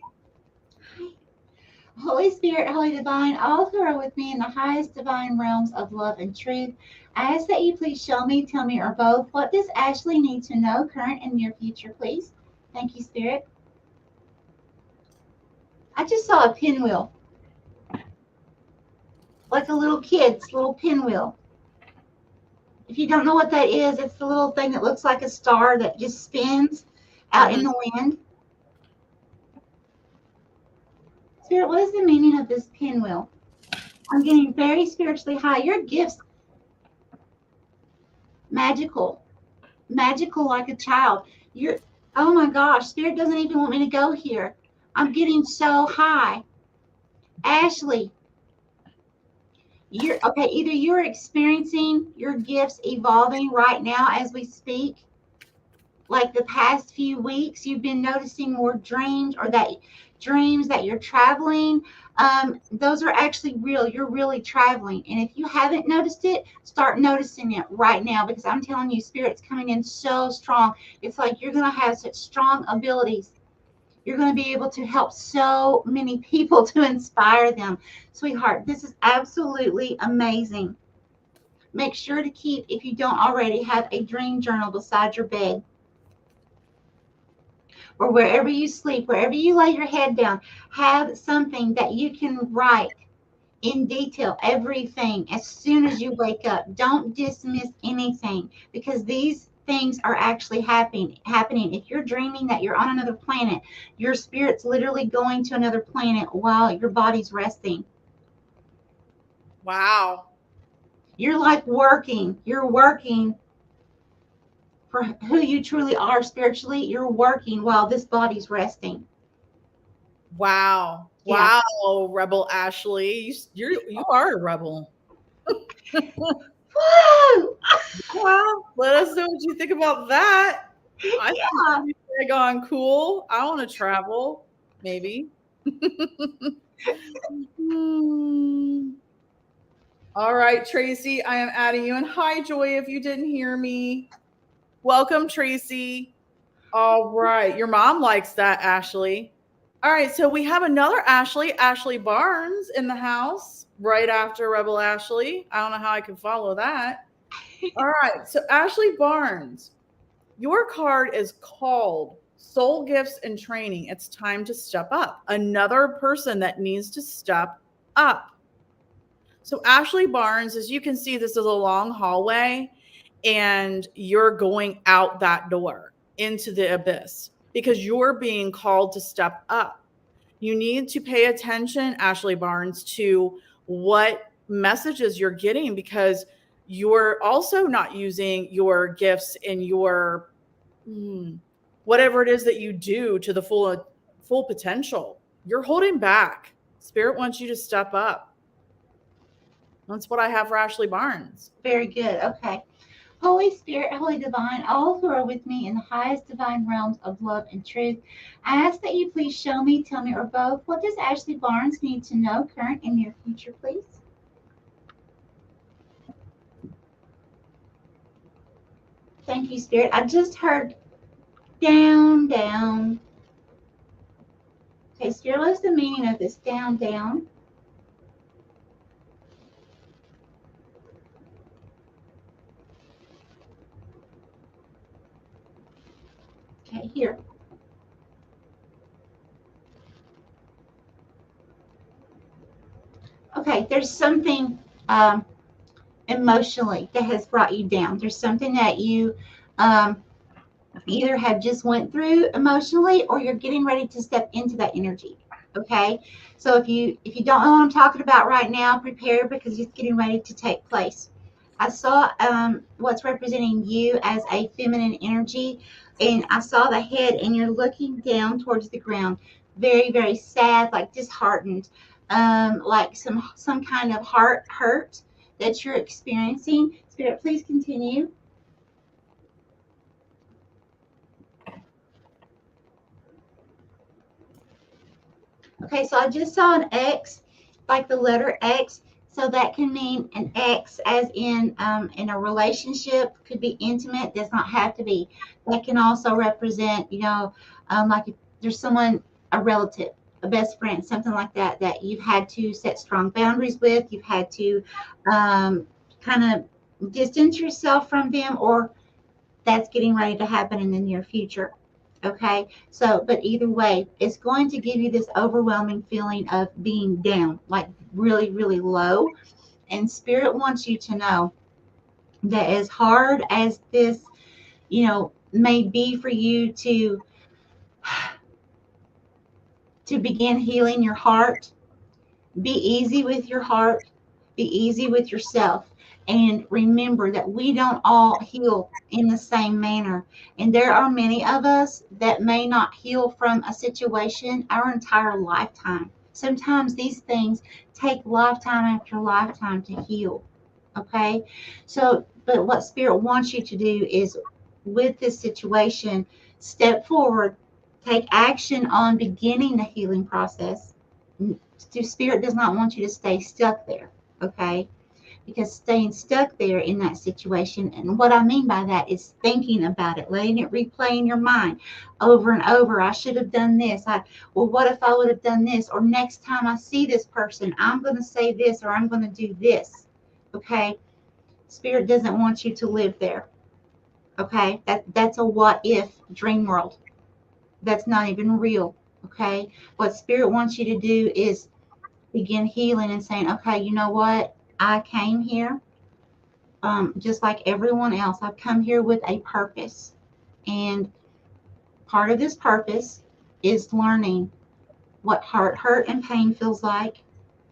Holy Spirit, Holy Divine, all who are with me in the highest divine realms of love and truth, I ask that you please show me, tell me, or both, what does Ashley need to know, current and near future, please? Thank you, Spirit. I just saw a pinwheel, like a little kid's little pinwheel. If you don't know what that is, it's the little thing that looks like a star that just spins out in the wind. Spirit, what is the meaning of this pinwheel? I'm getting very spiritually high. Your gifts, magical like a child. You're, oh my gosh, Spirit doesn't even want me to go here. I'm getting so high. Ashley, you're okay. Either you're experiencing your gifts evolving right now as we speak, like the past few weeks, you've been noticing more dreams, or that dreams that you're traveling. Those are actually real. You're really traveling. And if you haven't noticed it, start noticing it right now, because I'm telling you, Spirit's coming in so strong. It's like you're going to have such strong abilities. You're going to be able to help so many people to inspire them. Sweetheart, this is absolutely amazing. Make sure to keep, if you don't already, have a dream journal beside your bed, or wherever you sleep, wherever you lay your head down. Have something that you can write in detail everything as soon as you wake up. Don't dismiss anything, because these things are actually happening. If you're dreaming that you're on another planet, your spirit's literally going to another planet while your body's resting. Wow. You're like working. You're working for who you truly are spiritually. You're working while this body's resting. Wow. Yeah. Wow, Rebel Ashley. You are a rebel. Woo! Well, let us know what you think about that. I Yeah. think you're gone cool. I want to travel, maybe. Hmm. All right, Tracy, I am adding you. And hi, Joy, if you didn't hear me. Welcome, Tracy. All right. Your mom likes that, Ashley. All right. So we have another Ashley, Ashley Barnes, in the house right after Rebel Ashley. I don't know how I can follow that. All right. So, Ashley Barnes, your card is called Soul Gifts and Training. It's time to step up. Another person that needs to step up. So, Ashley Barnes, as you can see, this is a long hallway, and you're going out that door into the abyss because you're being called to step up. You need to pay attention, Ashley Barnes, to what messages you're getting because you're also not using your gifts in your whatever it is that you do to the full potential. You're holding back. Spirit wants you to step up. That's what I have for Ashley Barnes. Very good. Okay. Holy Spirit, Holy Divine, all who are with me in the highest divine realms of love and truth, I ask that you please show me, tell me, or both, what does Ashley Barnes need to know, current and near future, please? Thank you, Spirit. I just heard down, down. Okay, Spirit, what's the meaning of this down, down? Okay, here. Okay, there's something emotionally that has brought you down. There's something that you either have just went through emotionally or you're getting ready to step into that energy. Okay, so if you don't know what I'm talking about right now, prepare because it's getting ready to take place. I saw what's representing you as a feminine energy, and I saw the head, and you're looking down towards the ground, very, very sad, like disheartened, like some kind of heart hurt that you're experiencing. Spirit, please continue. Okay, so I just saw an X, like the letter X. So that can mean an X as in a relationship, could be intimate, does not have to be. That can also represent, like if there's someone, a relative, a best friend, something like that, that you've had to set strong boundaries with, you've had to kind of distance yourself from them, or that's getting ready to happen in the near future. Okay, so but either way, it's going to give you this overwhelming feeling of being down, like really, really low. And Spirit wants you to know that as hard as this, may be for you to begin healing your heart, be easy with your heart, be easy with yourself. And remember that we don't all heal in the same manner. And there are many of us that may not heal from a situation our entire lifetime. Sometimes these things take lifetime after lifetime to heal. Okay? So, but what Spirit wants you to do is with this situation, step forward, take action on beginning the healing process. Spirit does not want you to stay stuck there, okay? Because staying stuck there in that situation, and what I mean by that is thinking about it, letting it replay in your mind over and over. I should have done this. Well, what if I would have done this? Or next time I see this person, I'm going to say this, or I'm going to do this, okay? Spirit doesn't want you to live there, okay? That's a what if dream world. That's not even real, okay? What Spirit wants you to do is begin healing and saying, okay, you know what? I came here just like everyone else. I've come here with a purpose. And part of this purpose is learning what hurt and pain feels like.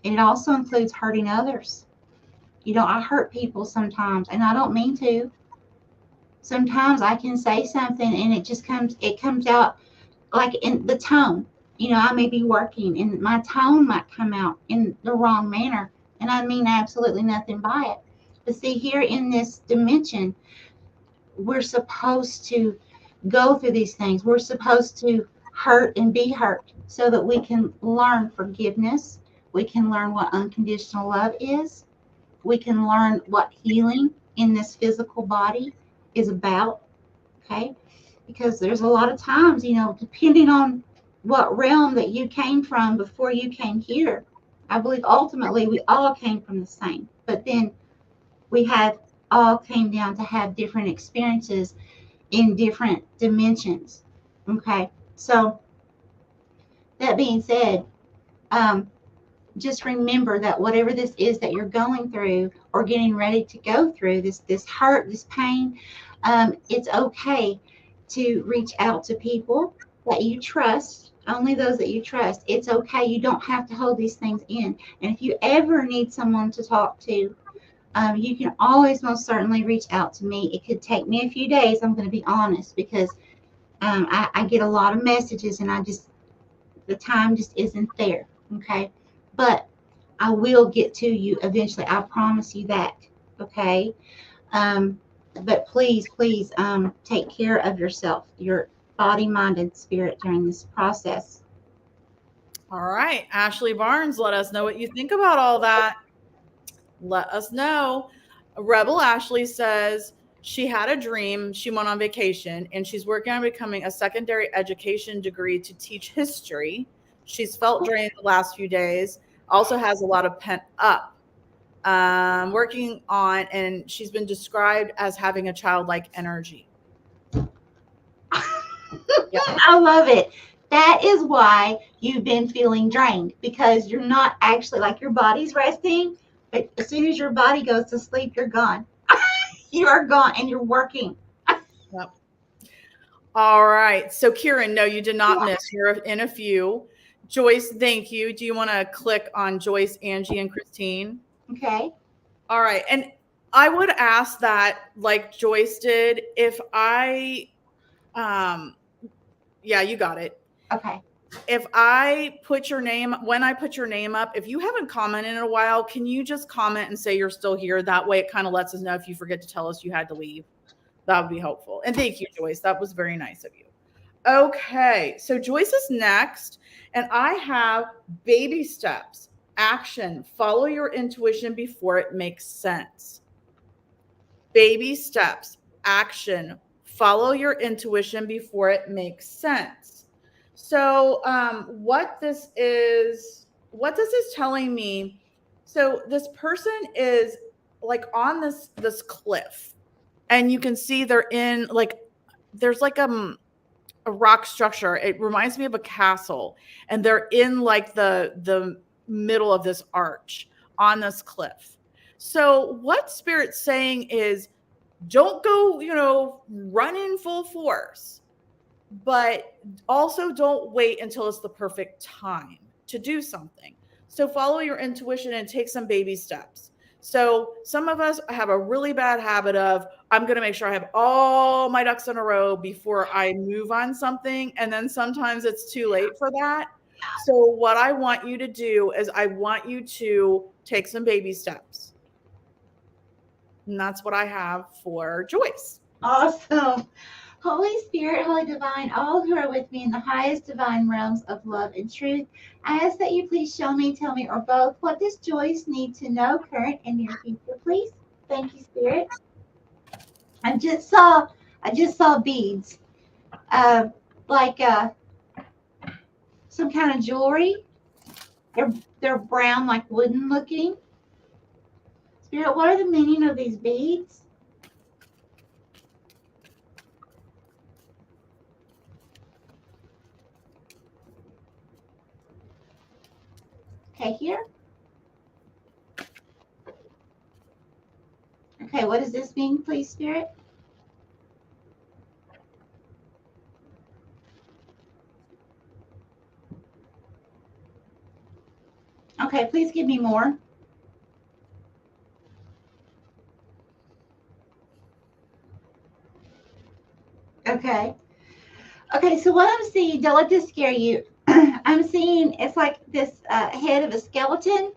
And it also includes hurting others. I hurt people sometimes, and I don't mean to. Sometimes I can say something and it comes out like in the tone. I may be working and my tone might come out in the wrong manner, and I mean absolutely nothing by it. But see, here in this dimension, we're supposed to go through these things. We're supposed to hurt and be hurt so that we can learn forgiveness. We can learn what unconditional love is. We can learn what healing in this physical body is about. Okay. Because there's a lot of times, depending on what realm that you came from before you came here, I believe ultimately we all came from the same. But then we had all came down to have different experiences in different dimensions. Okay. So that being said, just remember that whatever this is that you're going through or getting ready to go through, this hurt, this pain, it's okay to reach out to people that you trust, only those that you trust. It's okay. You don't have to hold these things in. And if you ever need someone to talk to, you can always most certainly reach out to me. It could take me a few days, I'm going to be honest, because I get a lot of messages and the time just isn't there. Okay. But I will get to you eventually. I promise you that. Okay. But please, take care of yourself, your body, mind, and spirit during this process. All right. Ashley Barnes, let us know what you think about all that. Let us know. Rebel Ashley says she had a dream. She went on vacation and she's working on becoming a secondary education degree to teach history. She's felt drained the last few days. Also has a lot of pent up working on, and she's been described as having a childlike energy. Yep. I love it. That is why you've been feeling drained, because you're not actually, like, your body's resting, but as soon as your body goes to sleep, you're gone. You are gone and you're working. Yep. All right. So Kieran, no, you did not miss. You're in a few. Joyce, thank you. Do you want to click on Joyce, Angie, and Christine? Okay. All right. And I would ask that, like Joyce did, if I, yeah, you got it. Okay. If I put your name, when I put your name up, if you haven't commented in a while, can you just comment and say you're still here? That way it kind of lets us know if you forget to tell us you had to leave. That would be helpful. And thank you, Joyce. That was very nice of you. Okay. So Joyce is next. And I have baby steps, action, follow your intuition before it makes sense. Baby steps, action, follow your intuition before it makes sense. So what this is telling me, so this person is like on this cliff, and you can see they're in, like, there's like a rock structure. It reminds me of a castle, and they're in like the middle of this arch on this cliff. So what Spirit's saying is, don't go, run in full force, but also don't wait until it's the perfect time to do something. So follow your intuition and take some baby steps. So some of us have a really bad habit of, I'm going to make sure I have all my ducks in a row before I move on something. And then sometimes it's too late for that. So what I want you to do is I want you to take some baby steps. And that's what I have for Joyce. Awesome. Holy Spirit, Holy Divine, all who are with me in the highest divine realms of love and truth, I ask that you please show me, tell me, or both, what does Joyce need to know, current and near future, please? Thank you, Spirit. I just saw beads, like some kind of jewelry. They're brown, like wooden looking. Spirit, what are the meaning of these beads? Okay, here. Okay, what does this mean, please, Spirit? Okay, please give me more. Okay. Okay, so what I'm seeing, don't let this scare you. I'm seeing it's like this head of a skeleton.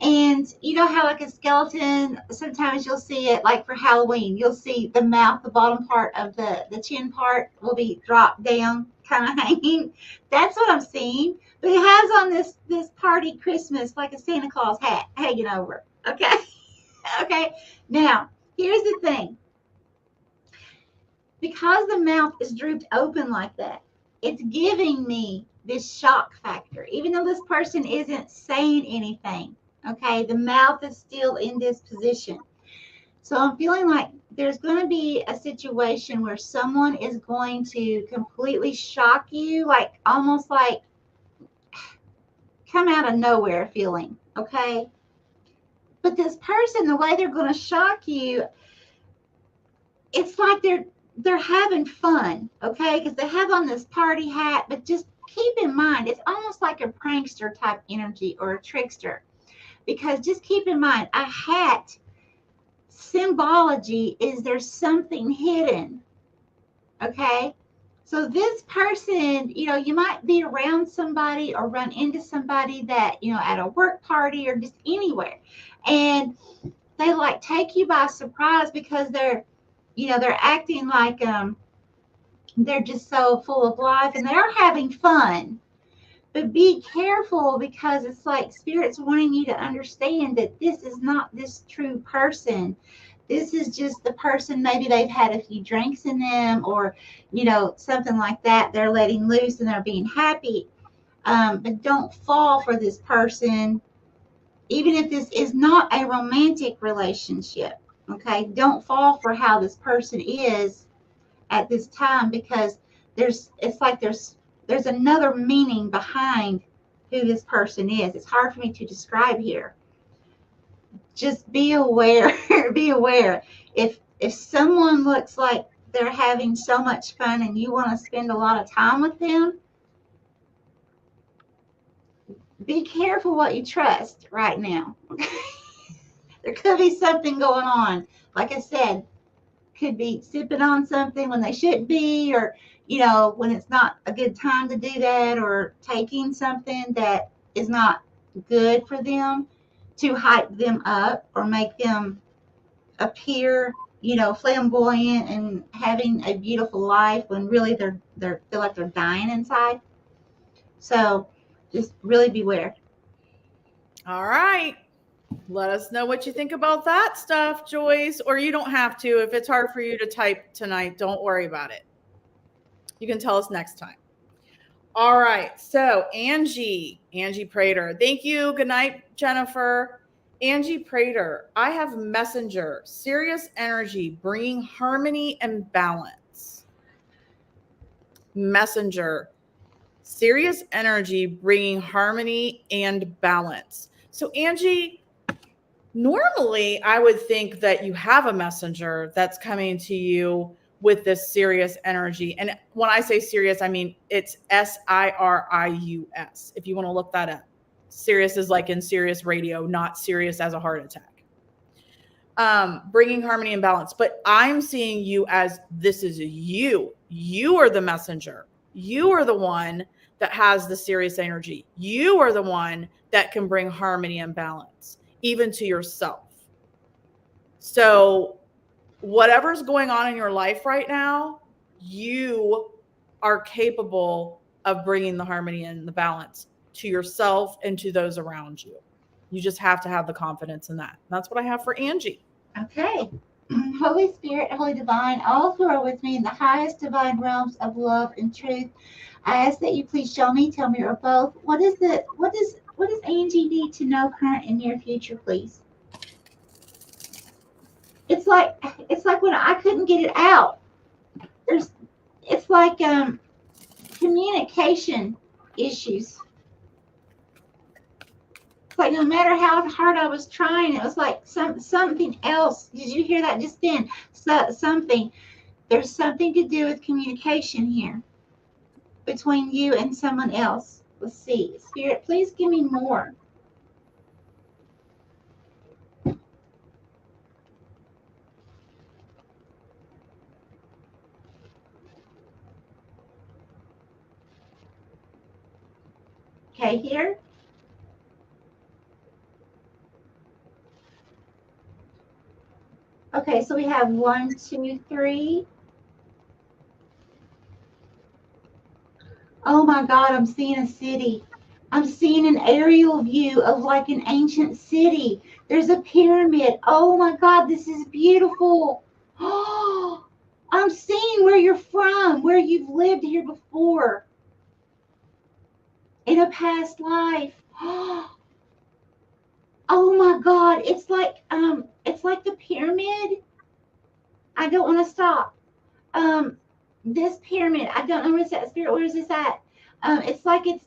And you know how, like, a skeleton, sometimes you'll see it, like for Halloween, you'll see the mouth, the bottom part of the chin part will be dropped down, kind of hanging. That's what I'm seeing. But he has on this party Christmas, like a Santa Claus hat hanging over. Okay. Okay. Now, here's the thing. Because the mouth is drooped open like that, it's giving me this shock factor. Even though this person isn't saying anything, okay, the mouth is still in this position. So I'm feeling like there's going to be a situation where someone is going to completely shock you, like almost like come out of nowhere feeling, okay? But this person, the way they're going to shock you, it's like they're having fun, okay? Because they have on this party hat, but just keep in mind, it's almost like a prankster type energy or a trickster. Because just keep in mind, a hat symbology is there's something hidden, okay? So this person, you might be around somebody or run into somebody that, at a work party or just anywhere. And they like take you by surprise because they're acting like they're just so full of life and they're having fun. But be careful because it's like Spirit's wanting you to understand that this is not this true person. This is just the person, maybe they've had a few drinks in them or, something like that. They're letting loose and they're being happy. But don't fall for this person, even if this is not a romantic relationship. Okay, don't fall for how this person is at this time because it's like there's another meaning behind who this person is. It's hard for me to describe here. Just be aware. Be aware. If someone looks like they're having so much fun and you want to spend a lot of time with them, be careful what you trust right now. There could be something going on. Like I said, could be sipping on something when they shouldn't be, or when it's not a good time to do that, or taking something that is not good for them to hype them up or make them appear flamboyant and having a beautiful life when really they're feel like they're dying inside. So just really beware. All right. Let us know what you think about that stuff, Joyce. Or you don't have to. If it's hard for you to type tonight, don't worry about it. You can tell us next time. All right. So Angie Prater. Thank you. Good night, Jennifer. Angie Prater. I have messenger, serious energy, bringing harmony and balance. Messenger, serious energy, bringing harmony and balance. So Angie, normally I would think that you have a messenger that's coming to you with this serious energy. And when I say serious, I mean it's Sirius. If you want to look that up. Sirius is like in Sirius radio, not serious as a heart attack. Bringing harmony and balance. But I'm seeing you as this is you. You are the messenger. You are the one that has the serious energy. You are the one that can bring harmony and balance, even to yourself. So whatever's going on in your life right now, you are capable of bringing the harmony and the balance to yourself and to those around you. You just have to have the confidence in that. That's what I have for Angie. Okay. Holy Spirit, Holy Divine, all who are with me in the highest divine realms of love and truth, I ask that you please show me, tell me, or both, what does Angie need to know current and near future, please? It's like when I couldn't get it out. It's like communication issues. It's like no matter how hard I was trying, it was like something else. Did you hear that just then? Something. There's something to do with communication here between you and someone else. Let's see. Spirit, please give me more. Okay, here. Okay, so we have 1, 2, 3. Oh my God, I'm seeing a city. I'm seeing an aerial view of like an ancient city. There's a pyramid. Oh my God, this is beautiful. Oh, I'm seeing where you're from, where you've lived here before in a past life. Oh my God, it's like the pyramid. I don't want to stop. Um, this pyramid, I don't know where's that spirit. Where is this at? It's like it's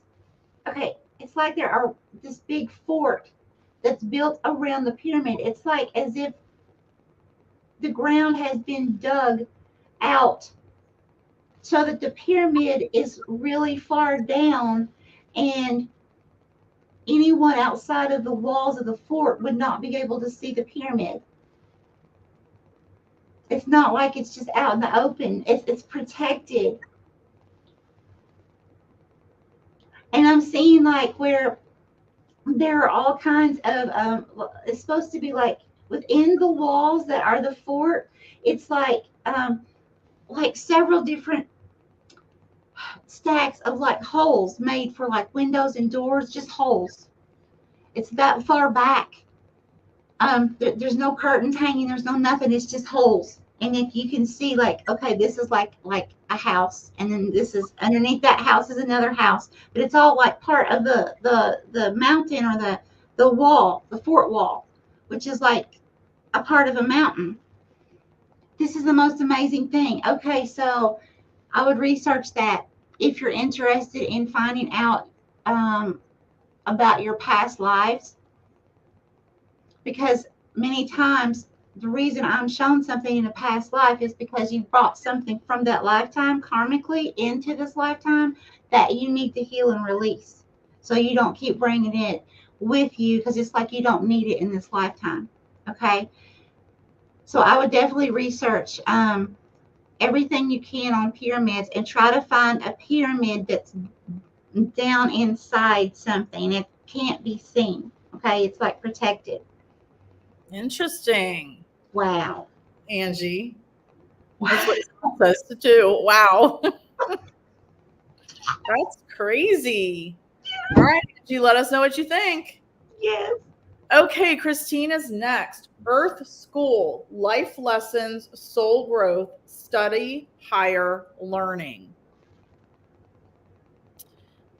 okay. It's like there are this big fort that's built around the pyramid. It's like as if the ground has been dug out so that the pyramid is really far down, and anyone outside of the walls of the fort would not be able to see the pyramid. It's not like it's just out in the open. It's protected. And I'm seeing like where there are all kinds of it's supposed to be like within the walls that are the fort. It's like several different stacks of like holes made for like windows and doors, just holes. It's that far back. There's no curtains hanging. There's no nothing. It's just holes. And if you can see, like, okay, this is like a house, and then this is underneath that house is another house, but it's all like part of the mountain or the wall, the fort wall, which is like a part of a mountain. This is the most amazing thing. Okay, so I would research that if you're interested in finding out um, about your past lives, because many times the reason I'm shown something in a past life is because you brought something from that lifetime karmically into this lifetime that you need to heal and release. So you don't keep bringing it with you because it's like you don't need it in this lifetime. Okay. So I would definitely research everything you can on pyramids and try to find a pyramid that's down inside something. It can't be seen. Okay. It's like protected. Interesting, Wow. Angie. That's what it says to do. Wow. That's crazy. All right, Angie, let us know what you think. Yes. Okay, Christina's next. Earth School, Life Lessons, Soul Growth, Study, Higher Learning.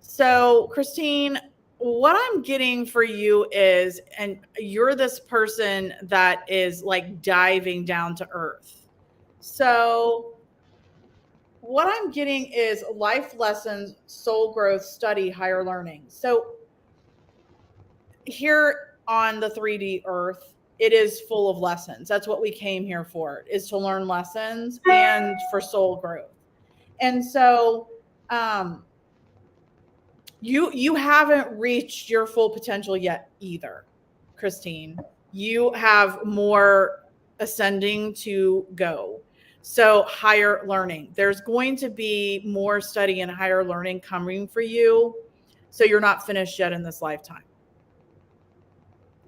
So, Christine, what I'm getting for you is, and you're this person that is like diving down to earth. So, what I'm getting is life lessons, soul growth, study, higher learning. So, here on the 3D earth, it is full of lessons. That's what we came here for, is to learn lessons and for soul growth. And so, um, you haven't reached your full potential yet either, Christine. You have more ascending to go. So higher learning. There's going to be more study and higher learning coming for you. So you're not finished yet in this lifetime.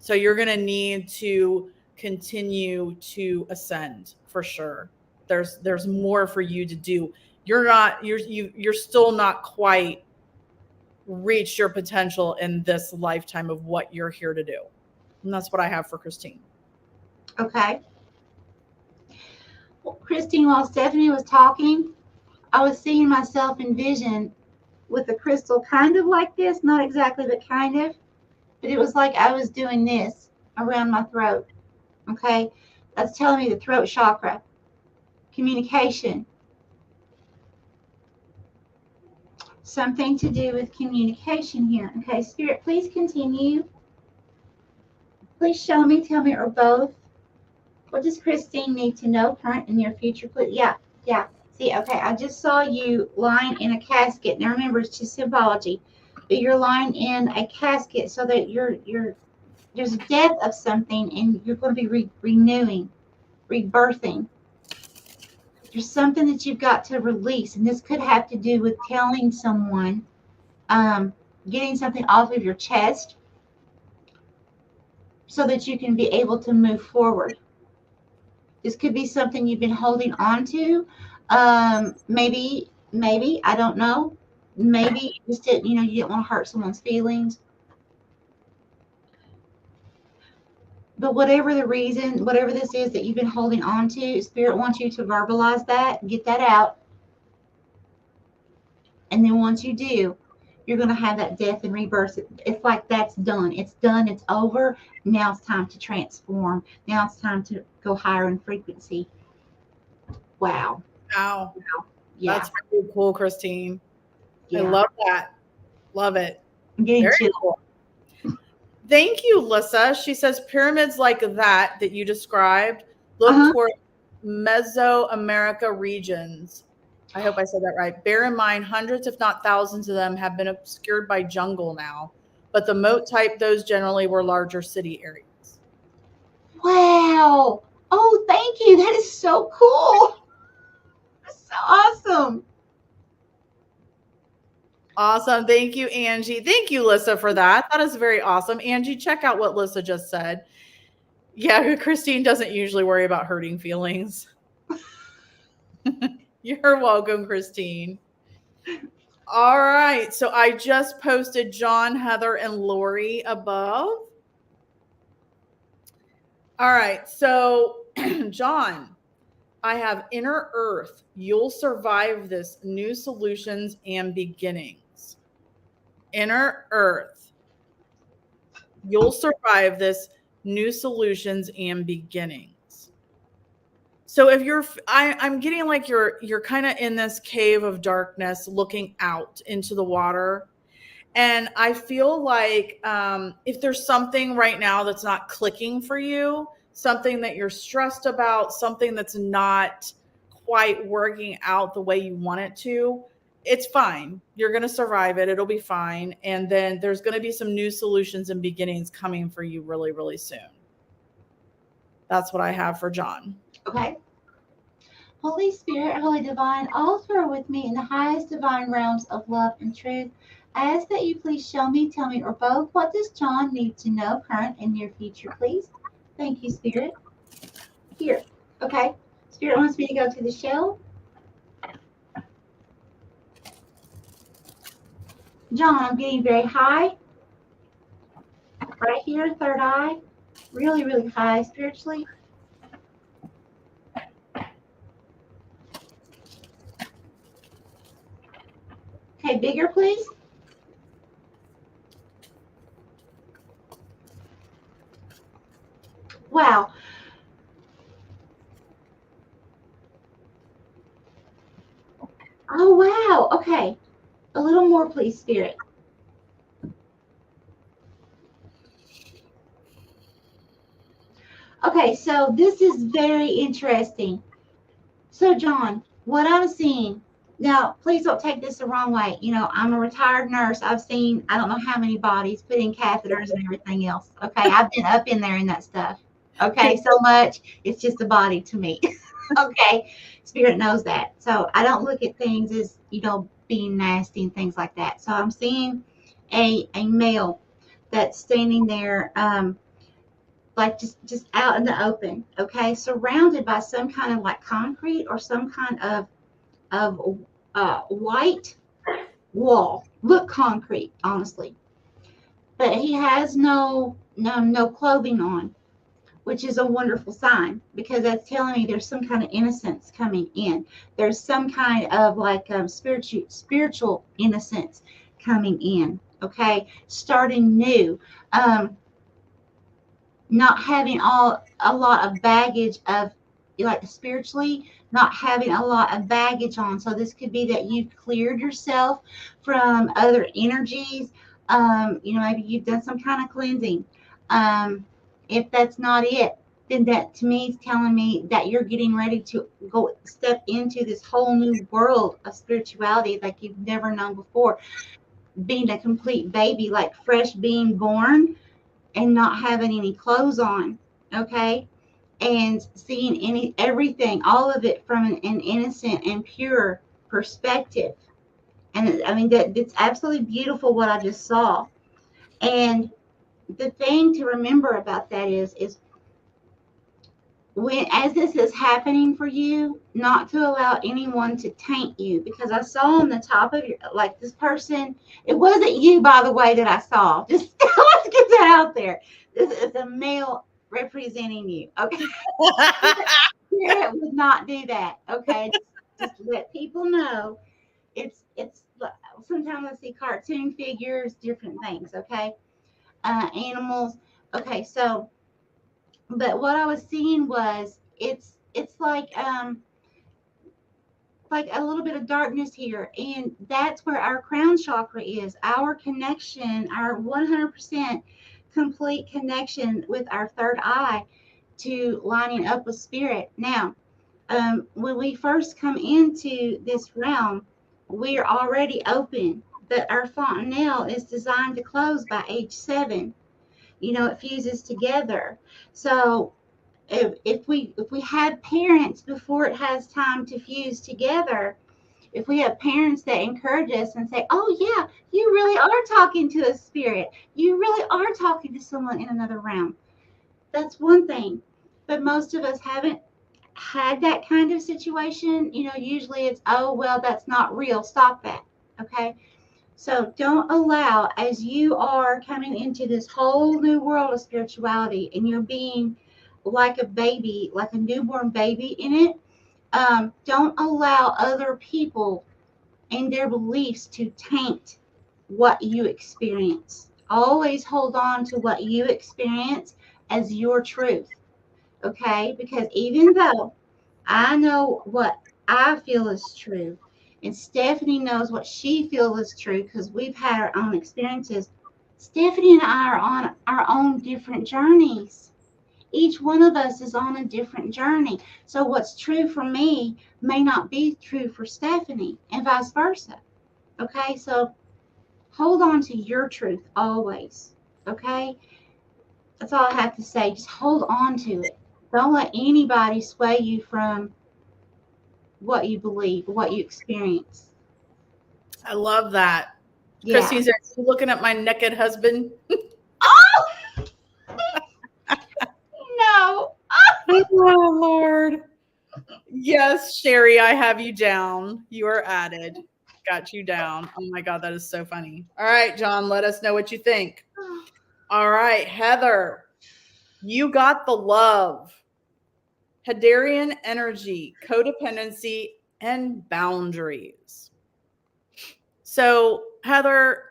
So you're going to need to continue to ascend for sure. There's more for you to do. You're still not quite reach your potential in this lifetime of what you're here to do. And that's what I have for Christine. Okay. Well, Christine, while Stephanie was talking, I was seeing myself in vision with a crystal kind of like this, not exactly, but kind of. But it was like I was doing this around my throat. Okay. That's telling me the throat chakra, communication, something to do with communication here. Okay, Spirit, please continue. Please show me, tell me, or both. What does Christine need to know, current and near future? Please. Yeah. See, okay, I just saw you lying in a casket. Now remember, it's just symbology. But you're lying in a casket so that there's a death of something and you're going to be renewing, rebirthing. There's something that you've got to release, and this could have to do with telling someone, getting something off of your chest so that you can be able to move forward. This could be something you've been holding on to. Maybe, I don't know. maybe you just didn't, you didn't want to hurt someone's feelings. But whatever the reason, whatever this is that you've been holding on to, Spirit wants you to verbalize that, get that out. And then once you do, you're going to have that death and rebirth. It's like that's done. It's done. It's over. Now it's time to transform. Now it's time to go higher in frequency. Wow. Wow. Yeah. That's really cool, Christine. Yeah. I love that. Love it. I'm getting Very chills. cool. Thank you, Lissa. She says pyramids like that you described look toward Mesoamerica regions. I hope I said that right. Bear in mind, hundreds, if not thousands of them have been obscured by jungle now. But the moat type, those generally were larger city areas. Wow. Oh, thank you. That is so cool. That's so awesome. Awesome. Thank you, Angie. Thank you, Lissa, for that. That is very awesome. Angie, check out what Lissa just said. Yeah, Christine doesn't usually worry about hurting feelings. You're welcome, Christine. All right. So I just posted John, Heather, and Lori above. All right. So, John, I have inner earth. You'll survive this. New solutions and beginnings. Inner earth. You'll survive this. New solutions and beginnings. So if I'm getting like you're kind of in this cave of darkness, looking out into the water. And I feel like if there's something right now that's not clicking for you, something that you're stressed about, something that's not quite working out the way you want it to, it's fine. You're going to survive it. It'll be fine. And then there's going to be some new solutions and beginnings coming for you really, really soon. That's what I have for John. Okay. Holy Spirit, Holy Divine, all who are with me in the highest divine realms of love and truth, I ask that you please show me, tell me, or both, what does John need to know, current and near future, please? Thank you, Spirit. Here. Okay. Spirit wants me to go to the shell. John, I'm getting very high. Right here, third eye. Really, really high spiritually. Okay, bigger, please. Wow. Oh, wow. Okay. A little more, please, Spirit. Okay, so this is very interesting. So, John, what I'm seeing, now, please don't take this the wrong way. I'm a retired nurse. I've seen, I don't know how many bodies put in catheters and everything else. Okay, I've been up in there in that stuff. Okay, so much, it's just a body to me. Okay, Spirit knows that. So I don't look at things as, being nasty and things like that. So I'm seeing a male that's standing there, like just out in the open, okay, surrounded by some kind of like concrete or some kind of white wall. Look concrete, honestly. But he has no clothing on, which is a wonderful sign, because that's telling me there's some kind of innocence coming in. There's some kind of like spiritual innocence coming in, okay? Starting new. Not having a lot of baggage of, like, spiritually, not having a lot of baggage on. So this could be that you've cleared yourself from other energies. Maybe you've done some kind of cleansing. If that's not it, then that to me is telling me that you're getting ready to go step into this whole new world of spirituality like you've never known before. Being a complete baby, like fresh being born, and not having any clothes on, okay? And seeing everything, all of it from an innocent and pure perspective. And I mean, that's absolutely beautiful what I just saw. And the thing to remember about that is when, as this is happening for you, not to allow anyone to taint you, because I saw on the top of your, like, this person, it wasn't you, by the way, that I saw. Just let's get that out there. This is a male representing you. Okay. Spirit would not do that. Okay. Just let people know. It's sometimes I see cartoon figures, different things. Okay. Animals. Okay. So, but what I was seeing was it's like a little bit of darkness here, and that's where our crown chakra is, our connection, our 100% complete connection with our third eye to lining up with spirit. Now, when we first come into this realm, we're already open, but our fontanelle is designed to close by age 7. It fuses together. So if we have parents before it has time to fuse together, if we have parents that encourage us and say, oh yeah, you really are talking to a spirit, you really are talking to someone in another realm, that's one thing. But most of us haven't had that kind of situation. Usually it's, oh well, that's not real, stop that. Okay. So don't allow, as you are coming into this whole new world of spirituality and you're being like a baby, like a newborn baby in it, don't allow other people and their beliefs to taint what you experience. Always hold on to what you experience as your truth, okay? Because even though I know what I feel is true, and Stephanie knows what she feels is true because we've had our own experiences. Stephanie and I are on our own different journeys. Each one of us is on a different journey. So what's true for me may not be true for Stephanie, and vice versa. Okay, so hold on to your truth always. Okay, that's all I have to say. Just hold on to it. Don't let anybody sway you from what you believe, what you experience. I love that. Yeah. Christy's looking at my naked husband. Oh no. Oh, Lord. Yes, Sherry, I have you down. You are added. Got you down. Oh my God, that is so funny. All right, John, let us know what you think. All right, Heather, you got the love. Hadarian energy, codependency, and boundaries. So, Heather,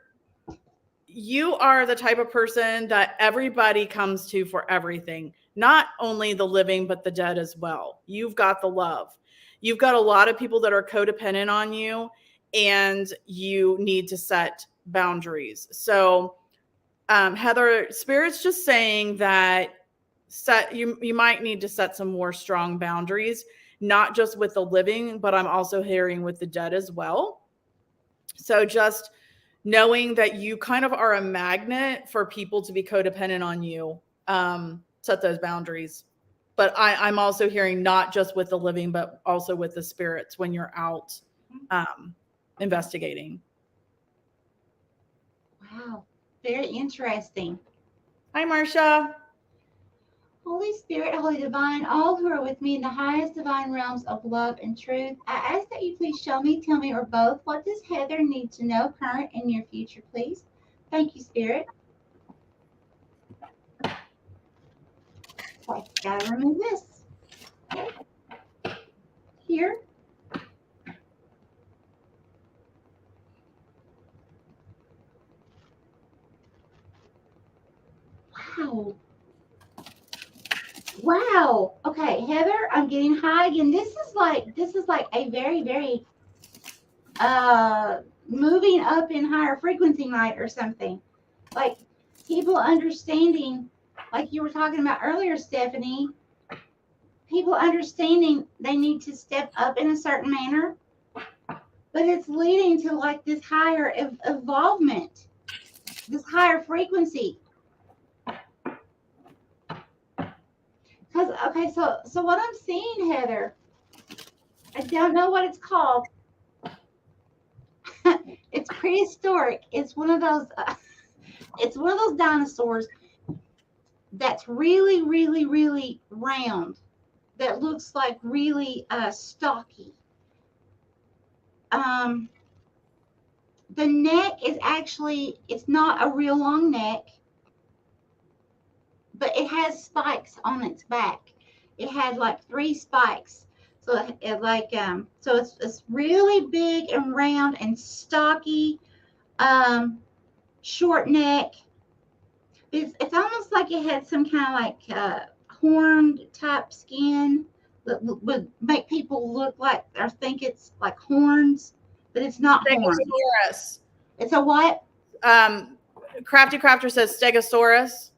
you are the type of person that everybody comes to for everything, not only the living, but the dead as well. You've got the love. You've got a lot of people that are codependent on you, and you need to set boundaries. So, Heather, Spirit's just saying that you might need to set some more strong boundaries, not just with the living, but I'm also hearing with the dead as well. So just knowing that you kind of are a magnet for people to be codependent on you, set those boundaries. But I'm also hearing not just with the living, but also with the spirits when you're out investigating. Wow. Very interesting. Hi, Marcia. Holy Spirit, Holy Divine, all who are with me in the highest divine realms of love and truth, I ask that you please show me, tell me, or both, what does Heather need to know, current and near future, please? Thank you, Spirit. Okay, gotta remove this. Okay. Here. Wow. Wow. Okay, Heather, I'm getting high again. This is like a very, very moving up in higher frequency night or something. Like people understanding, like you were talking about earlier, Stephanie, people understanding they need to step up in a certain manner, but it's leading to like this higher involvement, this higher frequency. Because okay, so what I'm seeing, Heather, I don't know what it's called. It's prehistoric. It's one of those. It's one of those dinosaurs that's really, really, really round. that looks like really stocky. The neck is actually, it's not a real long neck, but it has spikes on its back. It had like 3 spikes. So so it's really big and round and stocky, short neck. It's almost like it had some kind of like horned type skin that would make people look like or think it's like horns, but it's not horns. Stegosaurus. It's a what? Crafty Crafter says Stegosaurus.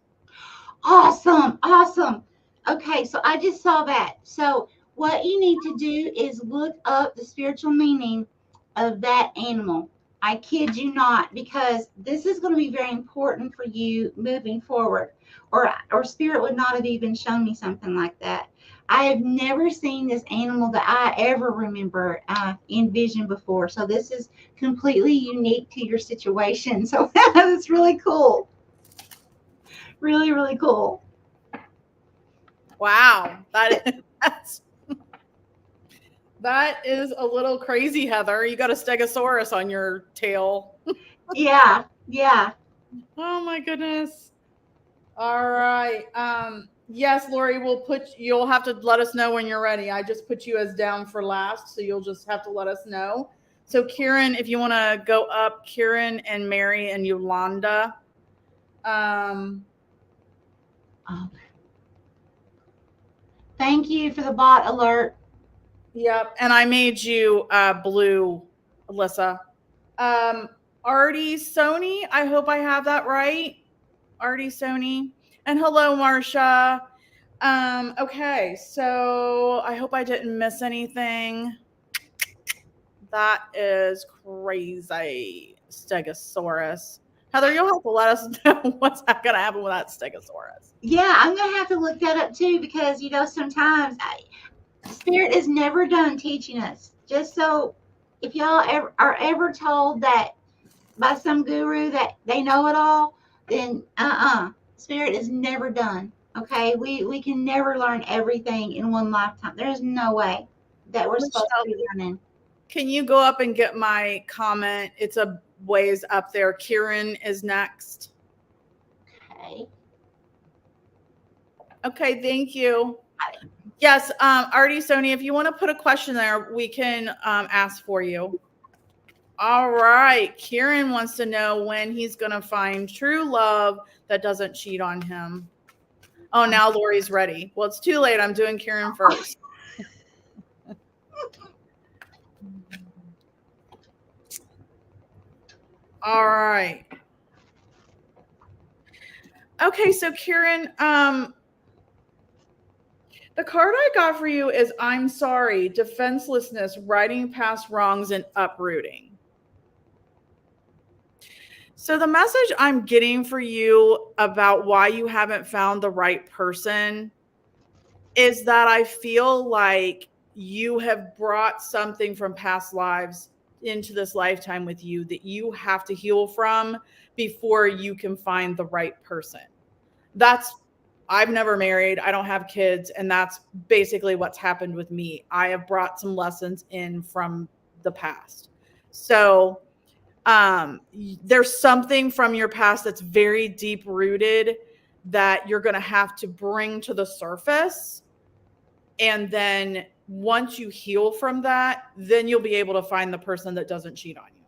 Awesome, awesome. Okay, so I just saw that. So what you need to do is look up the spiritual meaning of that animal. I kid you not, because this is going to be very important for you moving forward. Or Spirit would not have even shown me something like that. I have never seen this animal that I ever remember in vision before. So this is completely unique to your situation. So that's really cool. Really, really cool. Wow, that is a little crazy, Heather. You got a Stegosaurus on your tail. Yeah, yeah. Oh my goodness. All right. Yes, Lori, you'll have to let us know when you're ready. I just put you as down for last, so you'll just have to let us know. So Kieran, if you want to go up, Kieran and Mary and Yolanda. Thank you for the bot alert. Yep, and I made you blue, Alyssa. Artie Sony, I hope I have that right. Artie Sony. And hello, Marsha. Okay, so I hope I didn't miss anything. That is crazy. Stegosaurus. Heather, you'll have to let us know what's going to happen with that Stegosaurus. Yeah, I'm going to have to look that up too, because, sometimes Spirit is never done teaching us. Just so if y'all are ever told that by some guru that they know it all, then Spirit is never done. Okay, we can never learn everything in one lifetime. There's no way that we're supposed to be learning. Can you go up and get my comment? It's a ways up there. Kieran is next. Okay, thank you. Yes, Artie, Sony, if you want to put a question there, we can ask for you. All right. Kieran wants to know when he's going to find true love that doesn't cheat on him. Oh, now Lori's ready. Well, it's too late. I'm doing Kieran first. All right. Okay, so Kieran, the card I got for you is I'm sorry, defenselessness, riding past wrongs, and uprooting. So the message I'm getting for you about why you haven't found the right person is that I feel like you have brought something from past lives into this lifetime with you that you have to heal from before you can find the right person. I've never married, I don't have kids, and that's basically what's happened with me. I have brought some lessons in from the past. So there's something from your past that's very deep rooted that you're going to have to bring to the surface. And then once you heal from that, then you'll be able to find the person that doesn't cheat on you.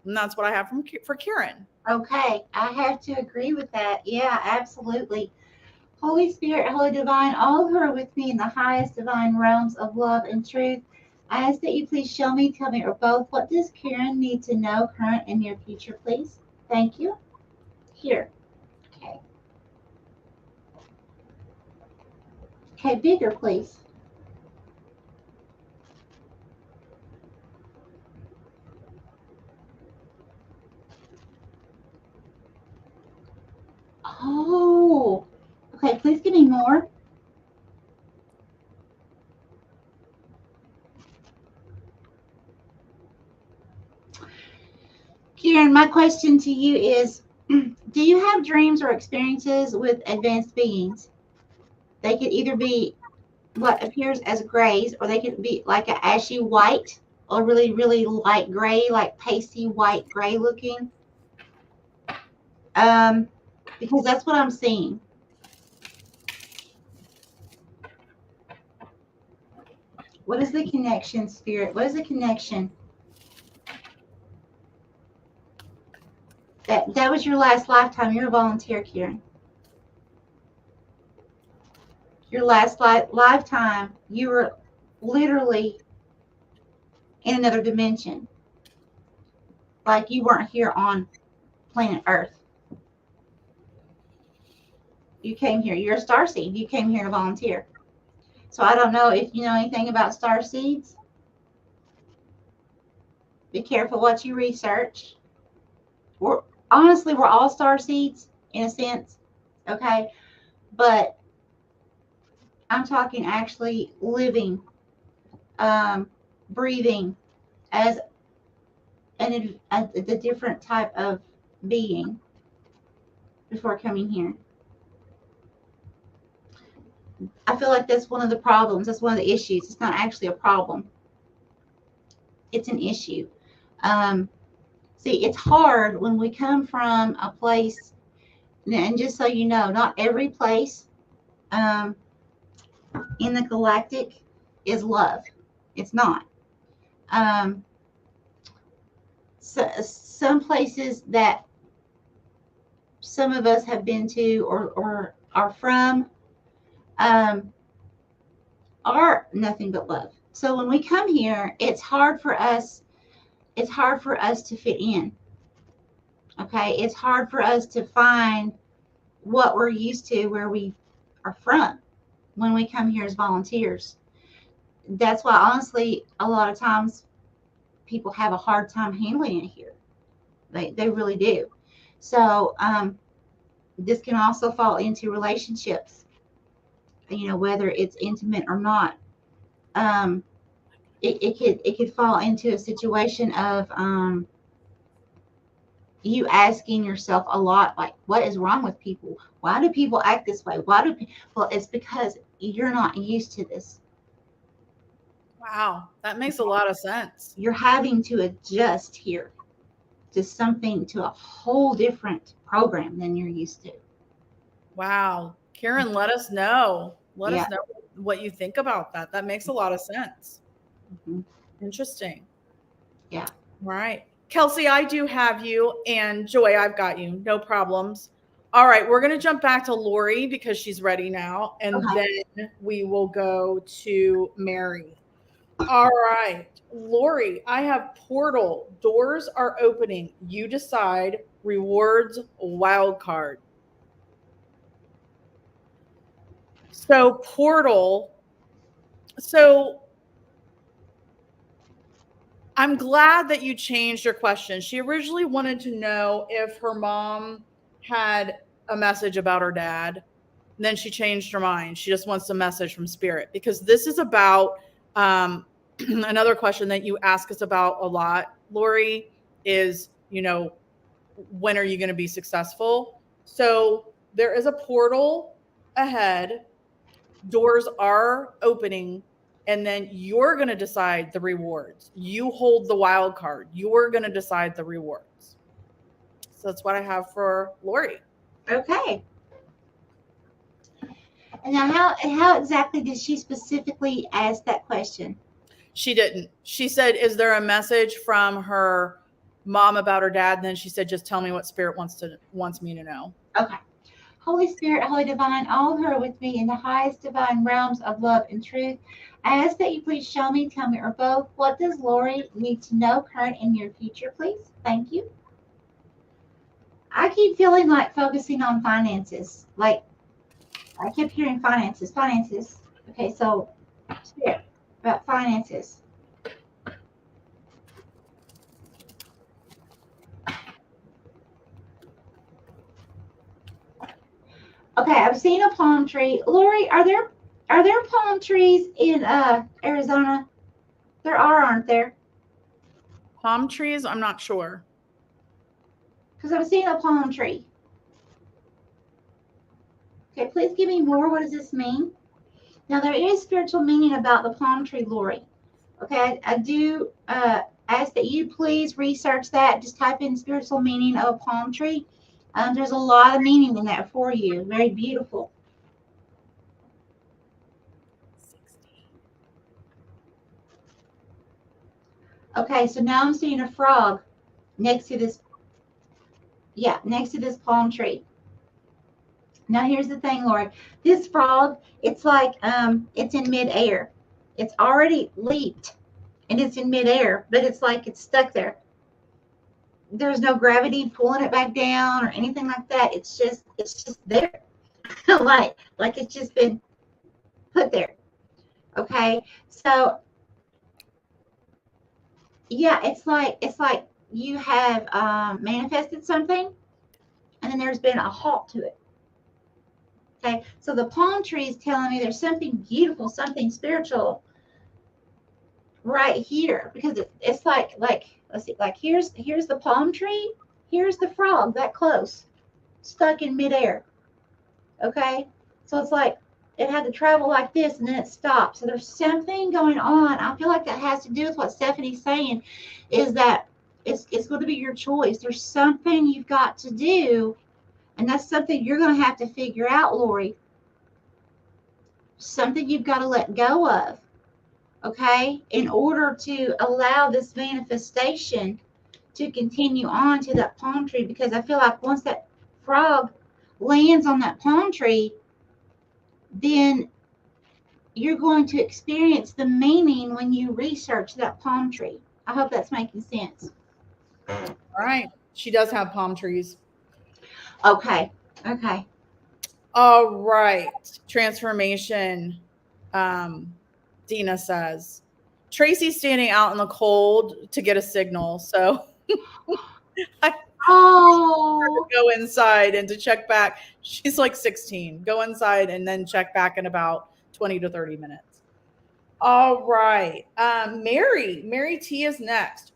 And that's what I have for Kieran. Okay, I have to agree with that. Yeah, absolutely. Holy Spirit, Holy Divine, all who are with me in the highest divine realms of love and truth, I ask that you please show me, tell me, or both, what does Kieran need to know, current and near future, please? Thank you. Here. Okay. Okay, bigger, please. Oh, okay, please give me more. Kieran, my question to you is, do you have dreams or experiences with advanced beings? They could either be what appears as grays, or they could be like an ashy white, or really, really light gray, like pasty white gray looking. Because that's what I'm seeing. What is the connection, Spirit? What is the connection? That was your last lifetime. You're a volunteer, Kieran. Your last lifetime, you were literally in another dimension. Like you weren't here on planet Earth. You came here. You're a starseed. You came here to volunteer. So I don't know if you know anything about star seeds. Be careful what you research. Honestly, we're all star seeds in a sense, okay? But I'm talking actually living, breathing as a different type of being before coming here. I feel like that's one of the problems. That's one of the issues. It's not actually a problem. It's an issue. See, it's hard when we come from a place, and just so you know, not every place in the galactic is love. It's not. So, some places that some of us have been to or are from are nothing but love. So when we come here, it's hard for us. It's hard for us to fit in. Okay, it's hard for us to find what we're used to where we are from when we come here as volunteers. That's why, honestly, a lot of times people have a hard time handling it here. They really do. So this can also fall into relationships, you know, whether it's intimate or not. It could fall into a situation of you asking yourself a lot, like, what is wrong with people? Why do people act this way? Well, it's because you're not used to this. Wow, that makes a lot of sense. You're having to adjust here to something, to a whole different program than you're used to. Wow. Karen, let us know. Let Yeah. us know what you think about that. That makes a lot of sense. Mm-hmm. Interesting. Yeah. Right. Kelsey, I do have you, and Joy, I've got you. No problems. All right, we're going to jump back to Lori because she's ready now, and Okay. then we will go to Mary. All right, Lori, I have portal. Doors are opening. You decide. Rewards, wild card. So, portal. So, I'm glad that you changed your question. She originally wanted to know if her mom had a message about her dad. And then she changed her mind. She just wants a message from spirit, because this is about another question that you ask us about a lot, Lori, is, you know, when are you going to be successful? So there is a portal ahead. Doors are opening, and then you're going to decide the rewards. You hold the wild card. You're going to decide the rewards. So that's what I have for Lori. Okay. And now, how exactly did she specifically ask that question? She didn't. She said, "Is there a message from her mom about her dad?" And then she said, "Just tell me what spirit wants me to know." Okay. Holy Spirit, Holy Divine, all who are with me in the highest divine realms of love and truth, I ask that you please show me, tell me, or both, what does Lori need to know, current and near future, please? Thank you. I keep feeling like focusing on finances. Like, I kept hearing finances, finances. Okay, so, Spirit, about finances. Okay, I've seen a palm tree. Lori, are there palm trees in Arizona? There are, aren't there? Palm trees? I'm not sure. Because I've seen a palm tree. Okay, please give me more. What does this mean? Now, there is spiritual meaning about the palm tree, Lori. Okay, I do ask that you please research that. Just type in spiritual meaning of a palm tree. There's a lot of meaning in that for you. Very beautiful. Okay, so now I'm seeing a frog next to this, yeah, next to this palm tree. Now here's the thing, Lori. This frog, it's like it's in midair. It's already leaped and it's in midair, but it's like it's stuck there. There's no gravity pulling it back down or anything like that. It's just there. like it's just been put there. Okay. So yeah, it's like you have manifested something and then there's been a halt to it. Okay. So the palm tree is telling me there's something beautiful, something spiritual right here, because it's like let's see, like here's the palm tree, here's the frog that close, stuck in midair. Okay, so it's like it had to travel like this and then it stopped. So there's something going on. I feel like that has to do with what Stephanie's saying, is that it's going to be your choice. There's something you've got to do, and that's something you're going to have to figure out, Lori. Something you've got to let go of, okay, in order to allow this manifestation to continue on to that palm tree. Because I feel like once that frog lands on that palm tree, then you're going to experience the meaning when you research that palm tree. I hope that's making sense. All right. She does have palm trees. Okay. All right. Transformation. Dina says Tracy's standing out in the cold to get a signal. So I go inside and to check back. She's like 16. Go inside and then check back in about 20 to 30 minutes. All right. Mary T is next.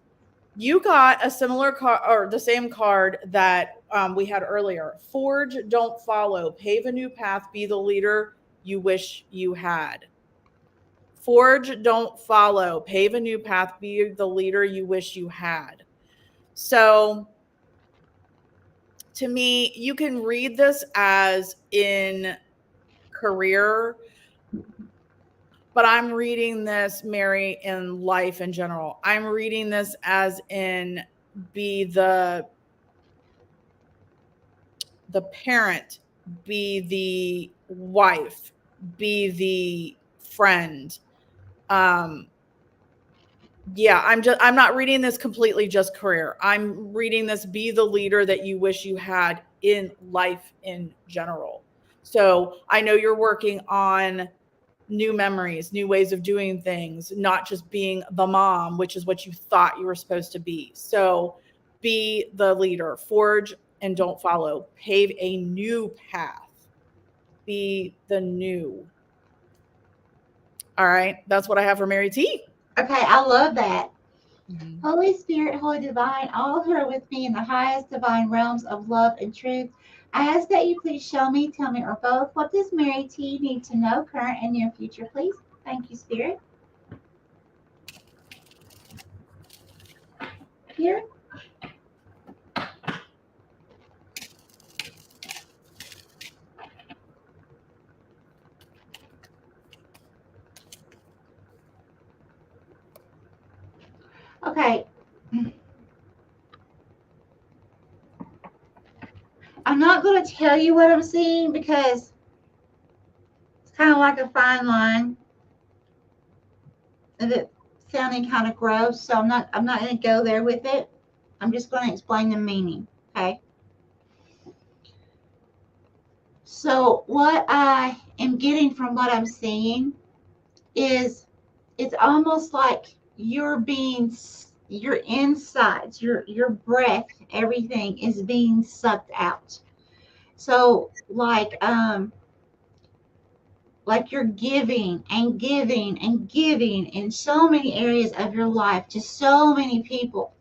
You got a similar card or the same card that we had earlier. Forge, don't follow. Pave a new path. Be the leader you wish you had. Forge, don't follow. Pave a new path. Be the leader you wish you had. So, to me, you can read this as in career, but I'm reading this, Mary, in life in general. I'm reading this as in be the parent, be the wife, be the friend. Yeah, I'm not reading this completely just career. I'm reading this be the leader that you wish you had in life in general. So I know you're working on new memories, new ways of doing things, not just being the mom, which is what you thought you were supposed to be. So be the leader, forge and don't follow, pave a new path, be the new. All right, that's what I have for Mary T. Okay, I love that. Mm-hmm. Holy Spirit, Holy Divine, all who are with me in the highest divine realms of love and truth, I ask that you please show me, tell me, or both, what does Mary T need to know, current and near future, please? Thank you, Spirit. Here. Okay. I'm not going to tell you what I'm seeing because it's kind of like a fine line of it sounding kind of gross. So I'm not going to go there with it. I'm just going to explain the meaning. Okay. So what I am getting from what I'm seeing is it's almost like your insides, your breath, everything is being sucked out. So like you're giving and giving and giving in so many areas of your life to so many people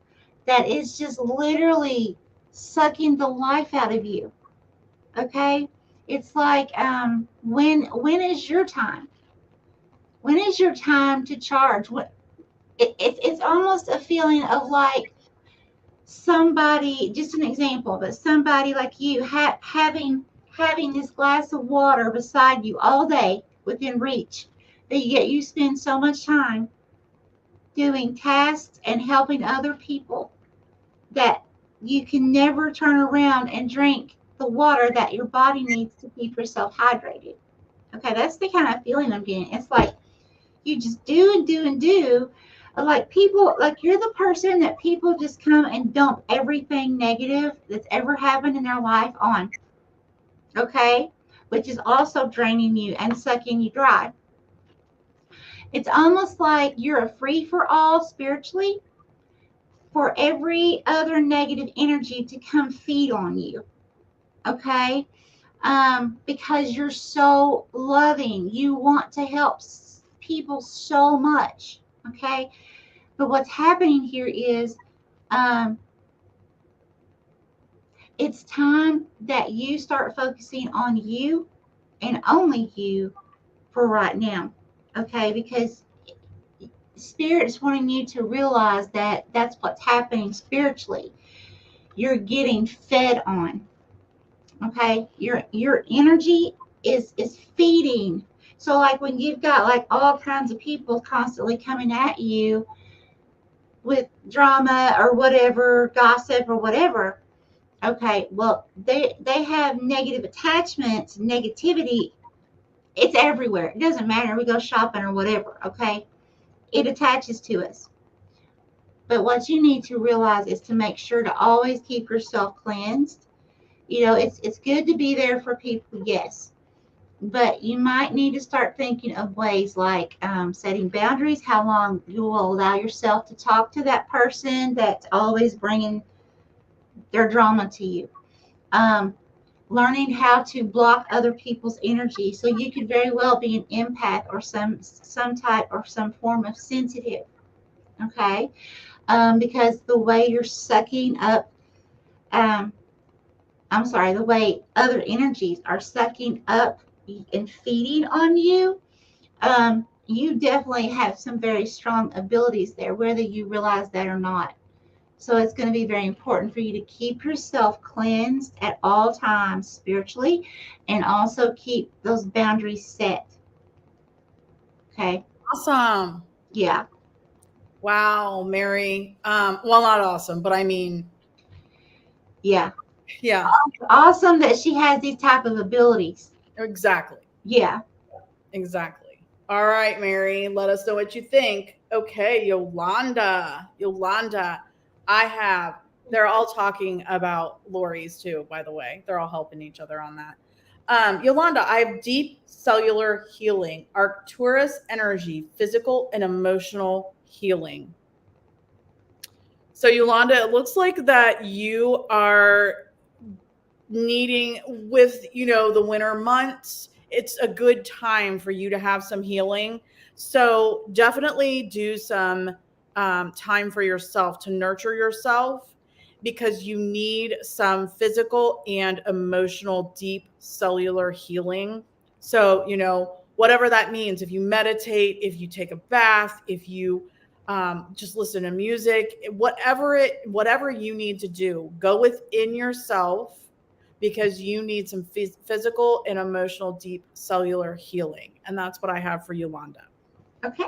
that it's just literally sucking the life out of you. Okay? It's like when is your time? when is your time to charge? It's almost a feeling of like somebody, just an example, but somebody like you having this glass of water beside you all day within reach, that yet you spend so much time doing tasks and helping other people that you can never turn around and drink the water that your body needs to keep yourself hydrated. Okay, that's the kind of feeling I'm getting. It's like you just do and do and do. Like people, like you're the person that people just come and dump everything negative that's ever happened in their life on. Okay, which is also draining you and sucking you dry. It's almost like you're a free for all spiritually for every other negative energy to come feed on you. Okay, because you're so loving, you want to help people so much. Okay, but what's happening here is it's time that you start focusing on you and only you for right now. Okay, because Spirit is wanting you to realize that that's what's happening spiritually. You're getting fed on. Okay, your energy is feeding. So like when you've got like all kinds of people constantly coming at you with drama or whatever, gossip or whatever, okay, well they have negative attachments, negativity. It's everywhere. It doesn't matter. We go shopping or whatever, okay? It attaches to us. But what you need to realize is to make sure to always keep yourself cleansed. You know, it's good to be there for people, yes. But you might need to start thinking of ways like setting boundaries, how long you will allow yourself to talk to that person that's always bringing their drama to you. Learning how to block other people's energy. So you could very well be an empath or some type or some form of sensitive. Okay, because the way you're sucking up, the way other energies are sucking up and feeding on you, you definitely have some very strong abilities there, whether you realize that or not. So it's going to be very important for you to keep yourself cleansed at all times spiritually and also keep those boundaries set. Okay. Awesome. Yeah. Wow, Mary. Well, not awesome, but I mean, Yeah. yeah, Awesome that she has these type of abilities. exactly. Yeah. Exactly. All right, Mary, let us know what you think. Okay, Yolanda. Yolanda, they're all talking about Lori's too, by the way. They're all helping each other on that. Yolanda, I have deep cellular healing, Arcturus energy, physical and emotional healing. So, Yolanda, it looks like that you are needing with, the winter months, it's a good time for you to have some healing. So definitely do some time for yourself to nurture yourself, because you need some physical and emotional deep cellular healing. So, whatever that means, if you meditate, if you take a bath, if you just listen to music, whatever you need to do, go within yourself, because you need some physical and emotional deep cellular healing. And that's what I have for Yolanda. Okay.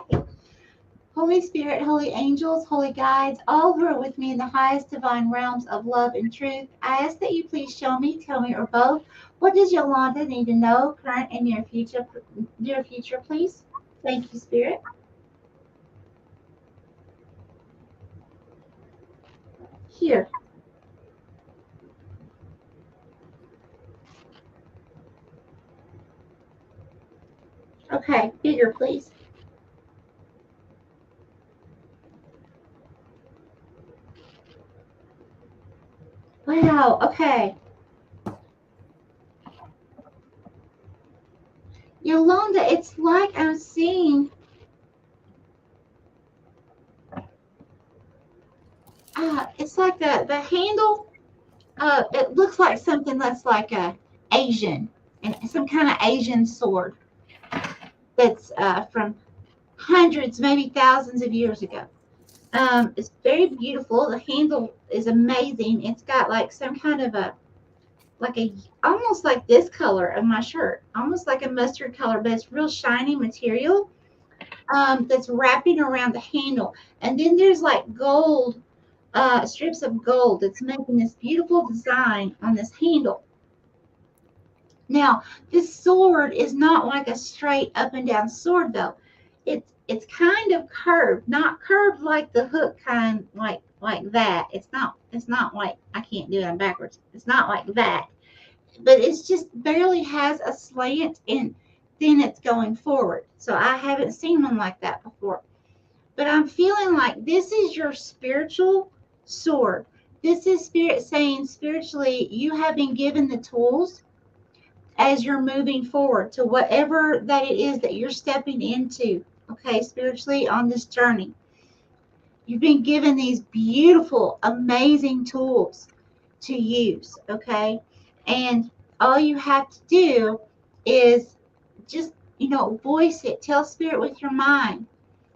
Holy Spirit, holy angels, holy guides, all who are with me in the highest divine realms of love and truth, I ask that you please show me, tell me, or both, what does Yolanda need to know, current and near future, please? Thank you, Spirit. Here. Okay, bigger, please. Wow, okay. Yolanda, it's like I'm seeing it's like the handle, it looks like something that's like a Asian, and some kind of Asian sword that's from hundreds, maybe thousands of years ago. It's very beautiful. The handle is amazing. It's got like some kind of almost like this color of my shirt, almost like a mustard color, but it's real shiny material that's wrapping around the handle. And then there's like gold, strips of gold that's making this beautiful design on this handle. Now, this sword is not like a straight up and down sword though. It's kind of curved, not curved like the hook kind, like that. It's not like, I can't do it backwards. It's not like that. But it's just barely has a slant, and then it's going forward. So I haven't seen one like that before. But I'm feeling like this is your spiritual sword. This is spirit saying spiritually you have been given the tools as you're moving forward to whatever that it is that you're stepping into, okay, spiritually on this journey. You've been given these beautiful, amazing tools to use, okay? And all you have to do is just, voice it. Tell spirit with your mind.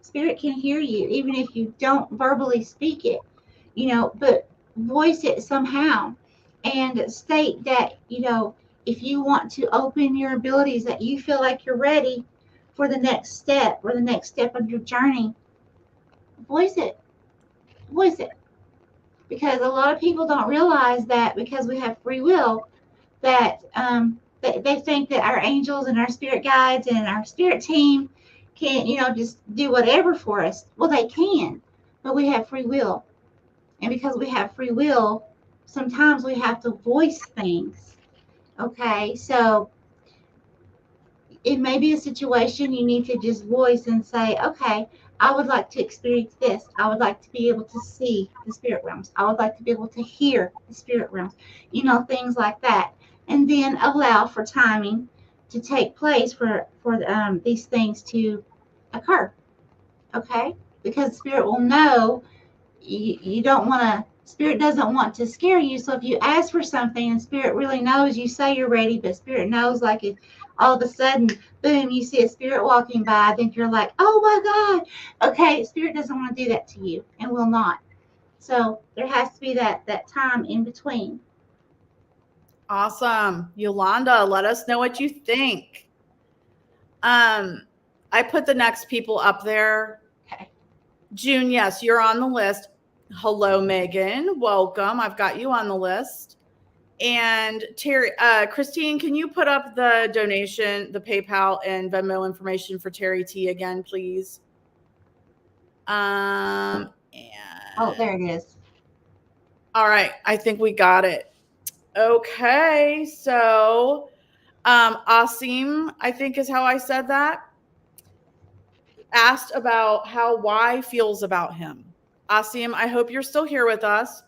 Spirit can hear you, even if you don't verbally speak it, but voice it somehow and state that, if you want to open your abilities, that you feel like you're ready for the next step or the next step of your journey, voice it. Voice it. Because a lot of people don't realize that because we have free will, that they think that our angels and our spirit guides and our spirit team can, just do whatever for us. Well, they can, but we have free will. And because we have free will, sometimes we have to voice things. Okay, so it may be a situation you need to just voice and say, okay, I would like to experience this. I would like to be able to see the spirit realms. I would like to be able to hear the spirit realms, things like that. And then allow for timing to take place for these things to occur. Okay, because spirit will know you don't want to. Spirit doesn't want to scare you. So if you ask for something and spirit really knows, you say you're ready, but spirit knows, like, if all of a sudden, boom, you see a spirit walking by, then you're like, oh my God. Okay, spirit doesn't want to do that to you and will not. So there has to be that time in between. Awesome. Yolanda, let us know what you think. I put the next people up there. Okay. June, yes, you're on the list. Hello, Megan. Welcome. I've got you on the list. And Terry, Christine, can you put up the donation, the PayPal and Venmo information for Terry T again, please? And oh, there it is. All right. I think we got it. Okay. So, Asim, I think is how I said that, asked about how Y feels about him. Asim, I hope you're still here with us.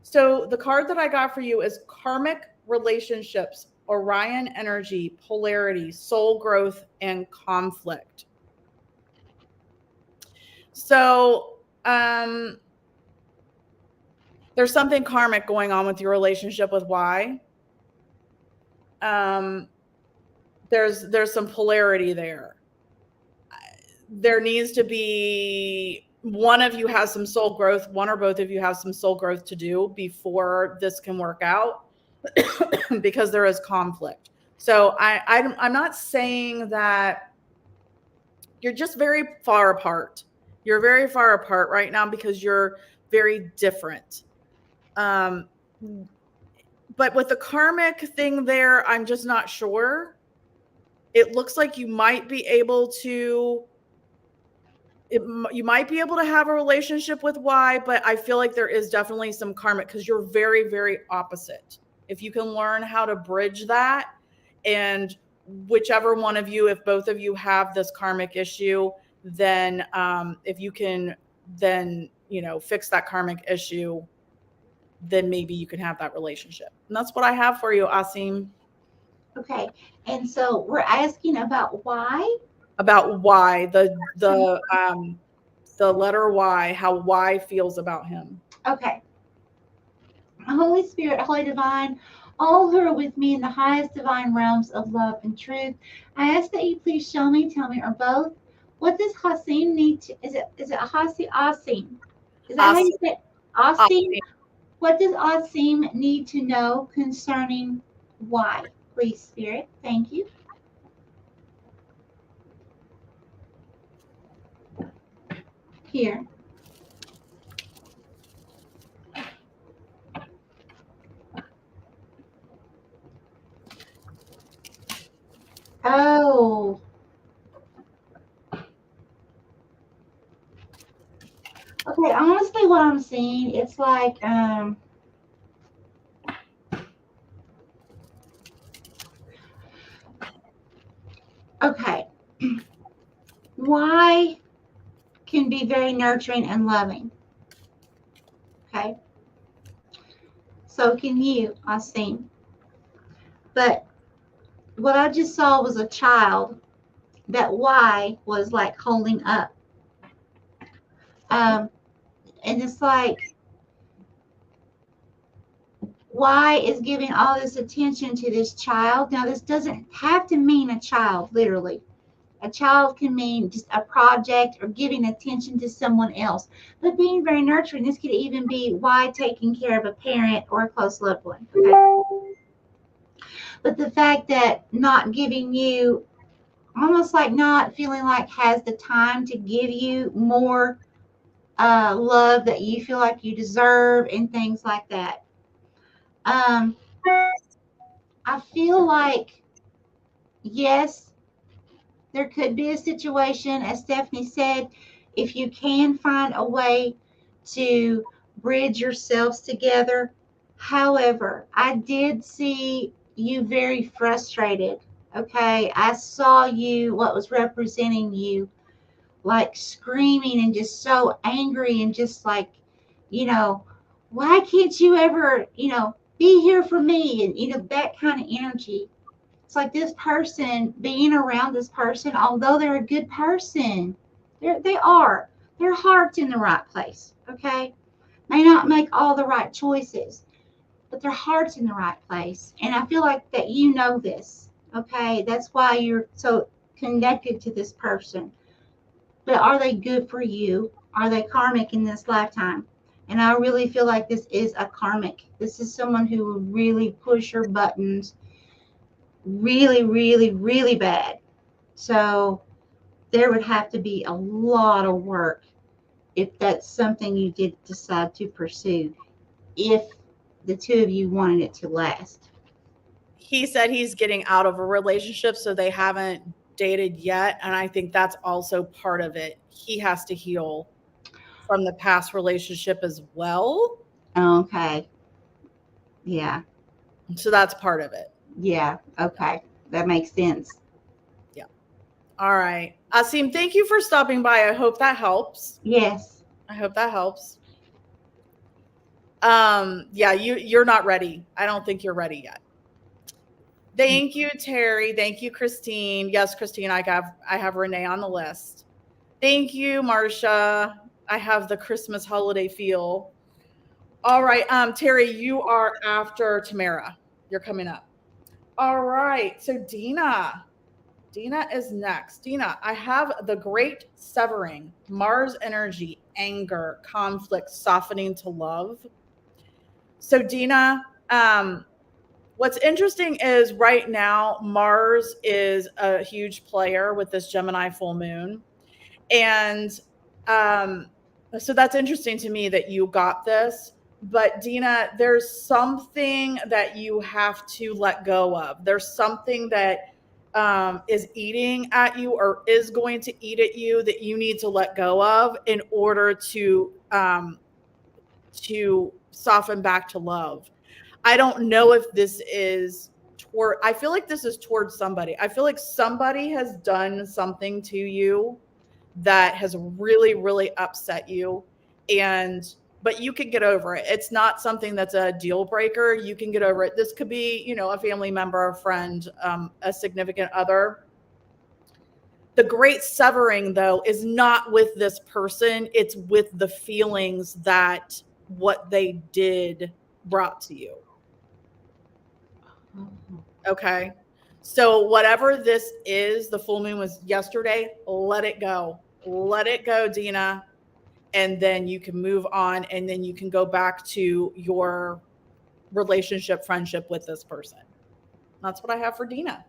So the card that I got for you is Karmic Relationships, Orion Energy, Polarity, Soul Growth, and Conflict. So there's something karmic going on with your relationship with Y. There's some polarity there. There needs to be one of you has some soul growth, one or both of you have some soul growth to do before this can work out because there is conflict. So I'm not saying that you're just very far apart. You're very far apart right now because you're very different. But with the karmic thing there, I'm just not sure. It looks like you might be able to have a relationship with Y, but I feel like there is definitely some karmic because you're very, very opposite. If you can learn how to bridge that, and whichever one of you, if both of you have this karmic issue, then if you can then, fix that karmic issue, then maybe you can have that relationship. And that's what I have for you, Asim. Okay. And so we're asking about why? About Y, the letter Y, how Y feels about him. Okay. Holy Spirit, Holy Divine, all who are with me in the highest divine realms of love and truth, I ask that you please show me, tell me, or both, What does Hasim need to? Is it Asim? Is that how Awesome. you say it? Asim? What does Asim need to know concerning why? Please, Spirit. Thank you. Here. Oh. Okay, honestly, what I'm seeing, it's like, okay, why can be very nurturing and loving. Okay, so can you, Asim. But what I just saw was a child that Y was like holding up. Um, and it's like Y is giving all this attention to this child. Now, this doesn't have to mean a child, literally. A child can mean just a project or giving attention to someone else. But being very nurturing, this could even be Y taking care of a parent or a close loved one. Okay. But the fact that not giving you, almost like not feeling like has the time to give you more love that you feel like you deserve and things like that. Um, I feel like, yes, there could be a situation, as Stephanie said, if you can find a way to bridge yourselves together. However, I did see you very frustrated. Okay, I saw you, what was representing you, like screaming and just so angry and just like, you know, why can't you ever, be here for me? And, that kind of energy. It's like this person, being around this person, although they're a good person, they are. Their heart's in the right place, okay? May not make all the right choices, but their heart's in the right place. And I feel like that you know this, okay? That's why you're so connected to this person. But are they good for you? Are they karmic in this lifetime? And I really feel like this is a karmic. This is someone who will really push your buttons really, really, really bad. So there would have to be a lot of work if that's something you did decide to pursue, if the two of you wanted it to last. He said he's getting out of a relationship, so they haven't dated yet. And I think that's also part of it. He has to heal from the past relationship as well. Okay. Yeah. So that's part of it. Yeah. Okay. That makes sense. Yeah. All right. Asim, thank you for stopping by. I hope that helps. Yes. I hope that helps. Yeah, you're not ready. I don't think you're ready yet. Thank you, Terry. Thank you, Christine. Yes, Christine, I have Renee on the list. Thank you, Marcia. I have the Christmas holiday feel. All right, Terry, you are after Tamara. You're coming up. All right, so Dina. Dina is next. Dina, I have the great severing, Mars energy, anger, conflict, softening to love. So Dina, what's interesting is right now Mars is a huge player with this Gemini full moon. And um, so that's interesting to me that you got this. But Dina, there's something that you have to let go of. There's something that is eating at you or is going to eat at you that you need to let go of in order to soften back to love. I don't know if this is toward, I feel like this is towards somebody. I feel like somebody has done something to you that has really, really upset you. But you can get over it. It's not something that's a deal breaker. You can get over it. This could be, a family member, a friend, a significant other. The great severing, though, is not with this person. It's with the feelings that what they did brought to you. Okay. So whatever this is, the full moon was yesterday, let it go. Let it go, Dina. And then you can move on, and then you can go back to your relationship, friendship with this person. That's what I have for Dina.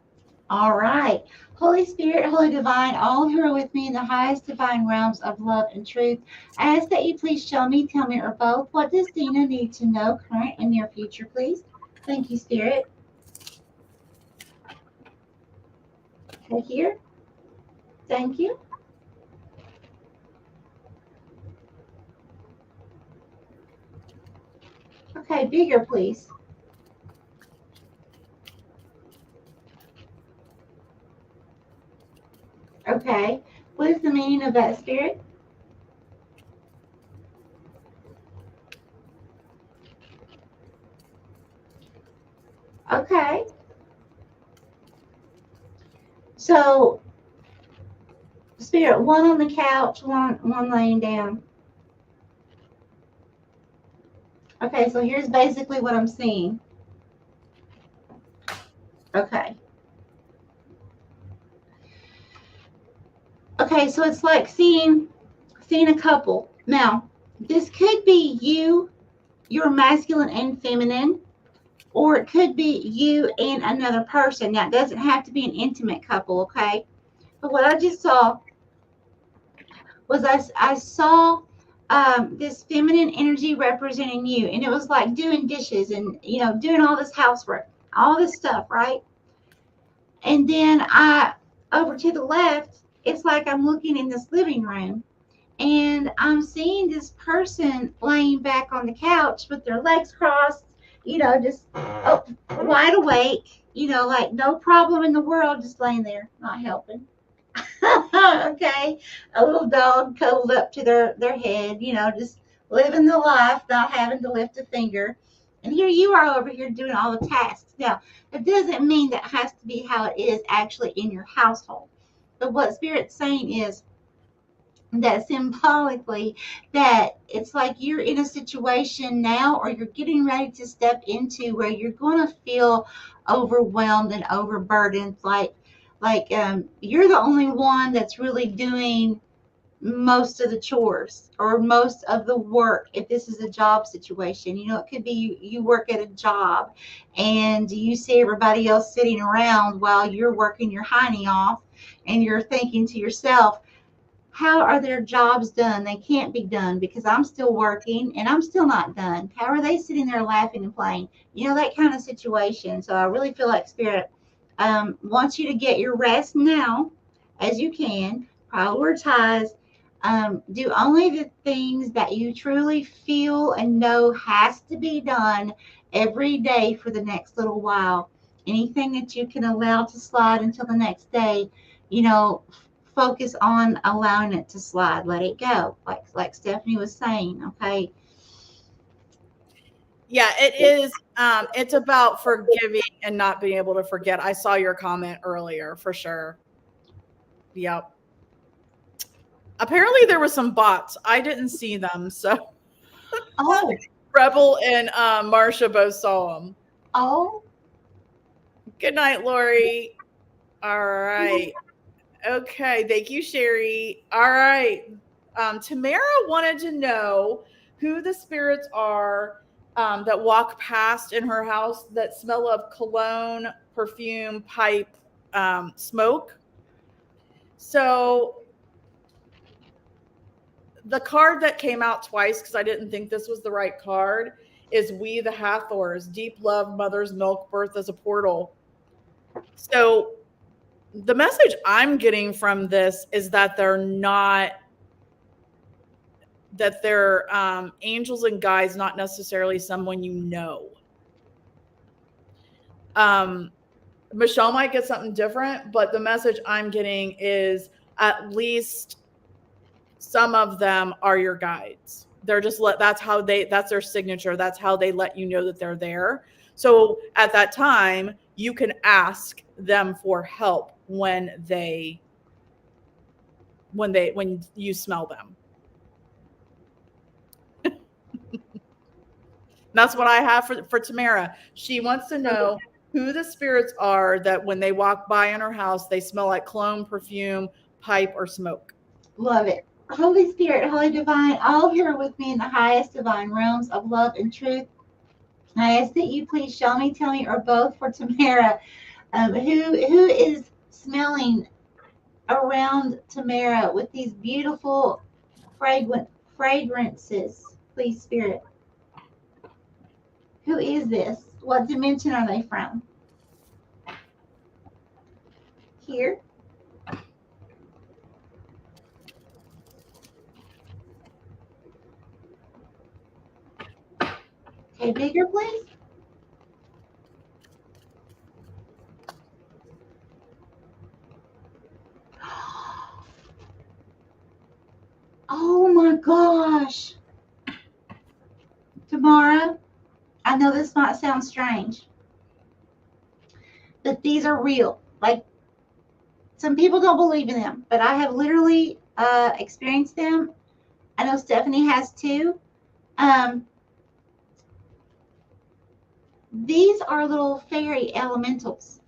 All right. Holy Spirit, Holy Divine, all who are with me in the highest divine realms of love and truth, I ask that you please show me, tell me, or both, what does Dina need to know, current and near future, please? Thank you, Spirit. Okay, here. Thank you. Okay, bigger, please. Okay. What is the meaning of that, Spirit? Okay. So, Spirit, one on the couch, one laying down. Okay, so here's basically what I'm seeing. Okay. Okay, so it's like seeing a couple. Now, this could be you, you're masculine and feminine, or it could be you and another person. Now, it doesn't have to be an intimate couple, okay? But what I just saw was I saw this feminine energy representing you, and it was like doing dishes and, you know, doing all this housework, all this stuff, right? And then over to the left, it's like I'm looking in this living room, and I'm seeing this person laying back on the couch with their legs crossed, you know, just wide awake, you know, like no problem in the world, just laying there, not helping. Okay, a little dog cuddled up to their head, you know, just living the life, not having to lift a finger. And here you are over here doing all the tasks. Now, it doesn't mean that has to be how it is actually in your household. But what Spirit's saying is that symbolically, that it's like you're in a situation now, or you're getting ready to step into, where you're going to feel overwhelmed and overburdened, like you're the only one that's really doing most of the chores or most of the work. If this is a job situation, you know, it could be you work at a job and you see everybody else sitting around while you're working your hiney off, and you're thinking to yourself, how are their jobs done? They can't be done because I'm still working and I'm still not done. How are they sitting there laughing and playing? You know, that kind of situation. So I really feel like Spirit wants you to get your rest now as you can. Prioritize. Do only the things that you truly feel and know has to be done every day for the next little while. Anything that you can allow to slide until the next day, you know, focus on allowing it to slide. Let it go, like Stephanie was saying. Okay. Yeah, it is. It's about forgiving and not being able to forget. I saw your comment earlier for sure. Yep. Apparently there were some bots. I didn't see them, so Oh. Rebel and Marsha both saw them. Oh. Good night, Lori. All right. Okay. Thank you, Sherry. All right. Tamara wanted to know who the spirits are that walk past in her house that smell of cologne, perfume, pipe, smoke. So the card that came out twice, because I didn't think this was the right card, is We the Hathors, Deep Love, Mother's Milk, Birth as a Portal. So the message I'm getting from this is that they're angels and guides, not necessarily someone you know. Michelle might get something different, but the message I'm getting is at least some of them are your guides. They're just that's their signature. That's how they let you know that they're there. So at that time, you can ask them for help when you smell them. That's what I have for Tamara. She wants to know who the spirits are that when they walk by in her house, they smell like cologne, perfume, pipe, or smoke. Love it. Holy Spirit, Holy Divine, all here with me in the highest divine realms of love and truth. I ask that you please show me, tell me, or both for Tamara, who is smelling around Tamara with these beautiful fragrances. Please, Spirit. Who is this? What dimension are they from? Here. Okay, bigger, please. Oh my gosh. Tamara, I know this might sound strange, but these are real. Like, some people don't believe in them, but I have literally experienced them. I know Stephanie has too. These are little fairy elementals.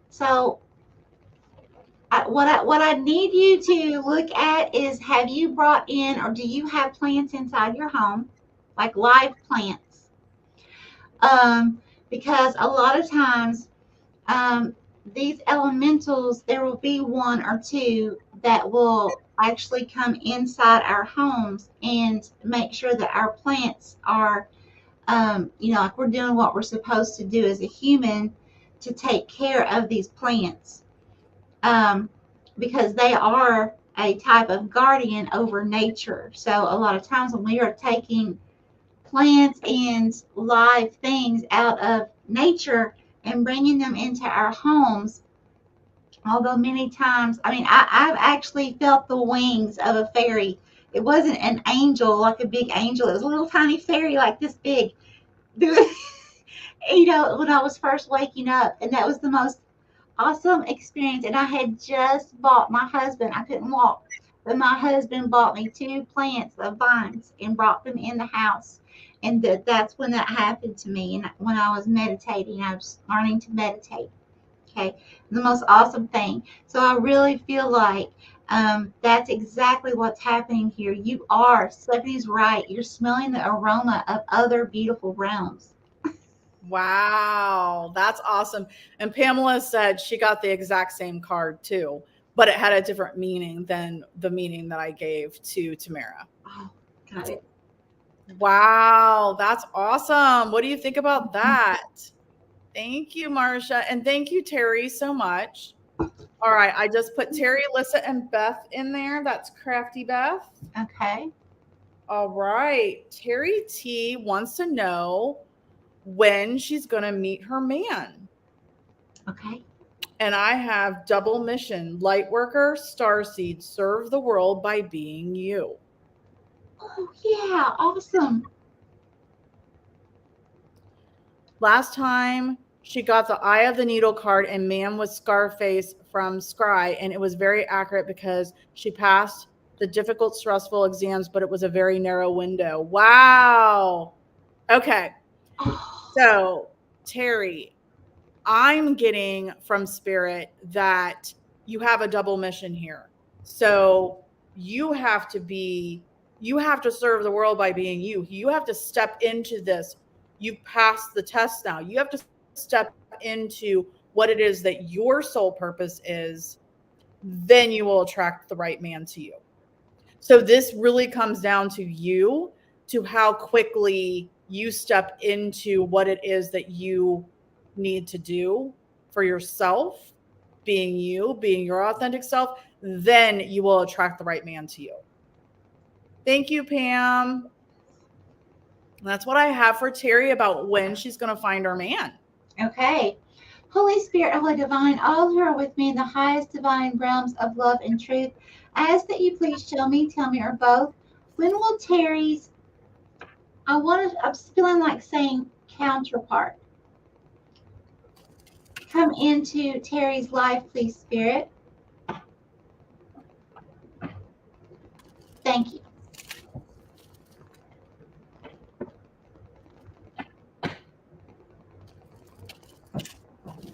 So what I need you to look at is, have you brought in, or do you have plants inside your home, like live plants? Because a lot of times these elementals, there will be one or two that will actually come inside our homes and make sure that our plants are, like we're doing what we're supposed to do as a human to take care of these plants, because they are a type of guardian over nature. So a lot of times when we are taking plants and live things out of nature and bringing them into our homes, although many times, I've actually felt the wings of a fairy. It wasn't an angel, like a big angel. It was a little tiny fairy like this big. When I was first waking up, and that was the most awesome experience. And I had just bought my husband, I couldn't walk, but my husband bought me 2 plants of vines and brought them in the house. And that's when that happened to me. And when I was meditating, I was learning to meditate. Okay, the most awesome thing. So I really feel like that's exactly what's happening here. Stephanie's right. You're smelling the aroma of other beautiful realms. Wow, that's awesome. And Pamela said she got the exact same card too, but it had a different meaning than the meaning that I gave to Tamara. Oh, got it. Wow, that's awesome. What do you think about that? Thank you, Marcia. And thank you, Terry, so much. All right, I just put Terry, Alyssa, and Beth in there. That's Crafty Beth. Okay. All right. Terry T wants to know when she's going to meet her man. Okay. And I have double mission, light worker, starseed, serve the world by being you. Oh, yeah. Awesome. Last time she got the Eye of the Needle card, and man was Scarface from Scry, and it was very accurate because she passed the difficult, stressful exams, but it was a very narrow window. Wow. Okay. Oh. So, Terry, I'm getting from Spirit that you have a double mission here. So you have to serve the world by being you. You have to step into this. You've passed the test now. You have to step into what it is that your sole purpose is. Then you will attract the right man to you. So this really comes down to you, to how quickly you step into what it is that you need to do for yourself, being you, being your authentic self, then you will attract the right man to you. Thank you, Pam. That's what I have for Terry about when she's going to find her man. Okay. Holy Spirit, Holy Divine, all who are with me in the highest divine realms of love and truth, I ask that you please show me, tell me, or both, when will Terry's, I'm feeling like saying counterpart, come into Terry's life, please, Spirit. Thank you.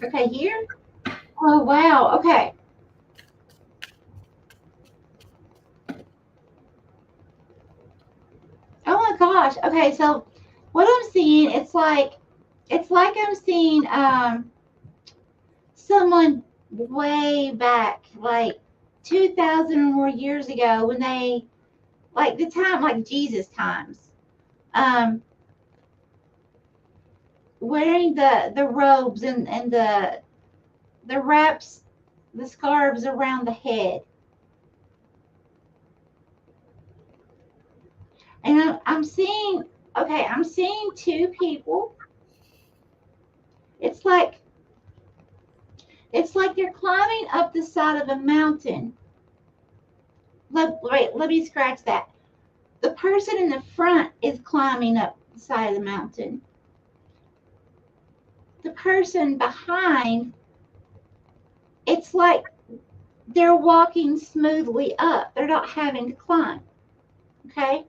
Okay, here. Oh, wow. Okay. Oh my gosh. Okay, so what I'm seeing, it's like I'm seeing someone way back, like 2,000 or more years ago, when they, like the time, like Jesus times, um, wearing the robes and the wraps, the scarves around the head. And I'm seeing, okay, I'm seeing two people. It's like they're climbing up the side of a mountain. Wait, let me scratch that. The person in the front is climbing up the side of the mountain. The person behind, it's like they're walking smoothly up. They're not having to climb. Okay?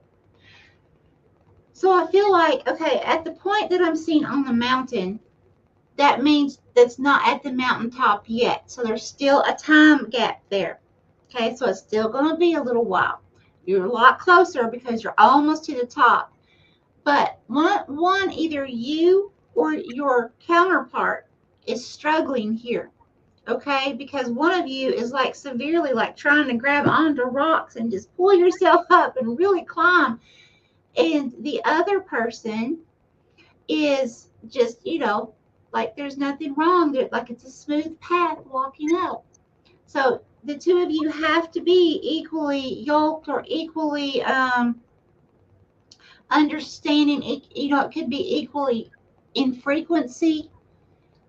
So I feel like, okay, at the point that I'm seeing on the mountain, that means that's not at the mountaintop yet. So there's still a time gap there. Okay, so it's still going to be a little while. You're a lot closer because you're almost to the top. But one either you or your counterpart is struggling here. Okay, because one of you is like severely like trying to grab onto rocks and just pull yourself up and really climb. And the other person is just, like there's nothing wrong. Like it's a smooth path walking up. So the two of you have to be equally yoked or equally understanding. It could be equally in frequency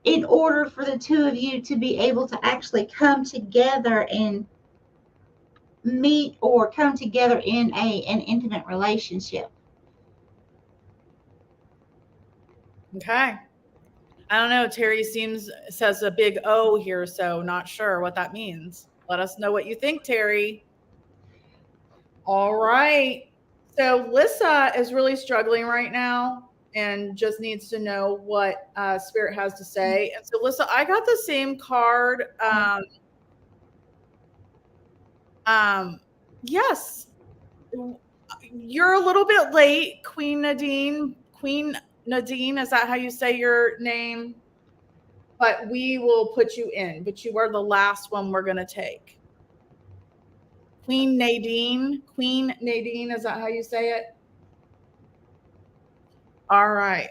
in order for the two of you to be able to actually come together and meet or come together in an intimate relationship. Okay. I don't know. Terry says a big O here, so not sure what that means. Let us know what you think, Terry. All right. So Lissa is really struggling right now and just needs to know what Spirit has to say. And so, Lissa, I got the same card. Yes, you're a little bit late, Queen Nadine. Queen Nadine, is that how you say your name? But we will put you in. But you are the last one we're going to take. Queen Nadine. Queen Nadine, is that how you say it? All right.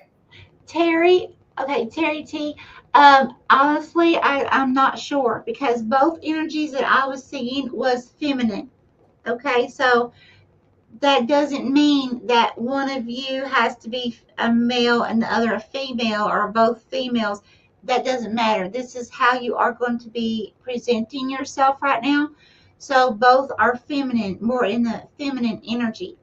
Terry, okay, Terry T. Honestly, I'm not sure because both energies that I was seeing was feminine. Okay, so that doesn't mean that one of you has to be a male and the other a female or both females. That doesn't matter. This is how you are going to be presenting yourself right now. So both are feminine, more in the feminine energy.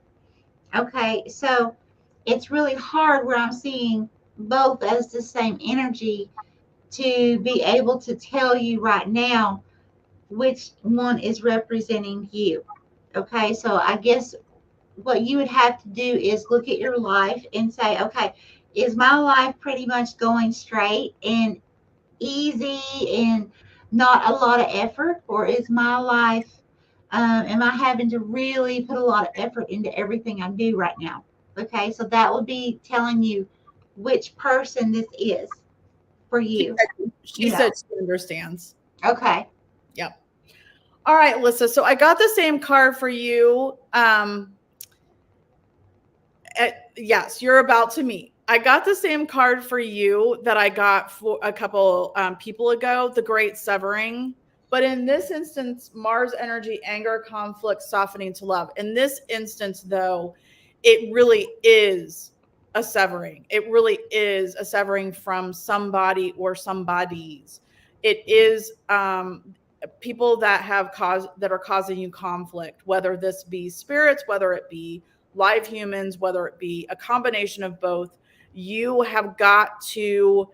Okay, so it's really hard where I'm seeing both as the same energy to be able to tell you right now which one is representing you. Okay, so I guess what you would have to do is look at your life and say, okay, is my life pretty much going straight and easy and not a lot of effort, or is my life, am I having to really put a lot of effort into everything I do right now? Okay, so that would be telling you which person this is for you. She said she understands. Okay. Yep. All right, Alyssa. So I got the same card for you. Yes, you're about to meet. I got the same card for you that I got for a couple people ago, the Great Severing. But in this instance, Mars energy, anger, conflict, softening to love. In this instance, though, it really is a severing. It really is a severing from somebody or somebodies. It is people that are causing you conflict, whether this be spirits, whether it be live humans, whether it be a combination of both. You have got to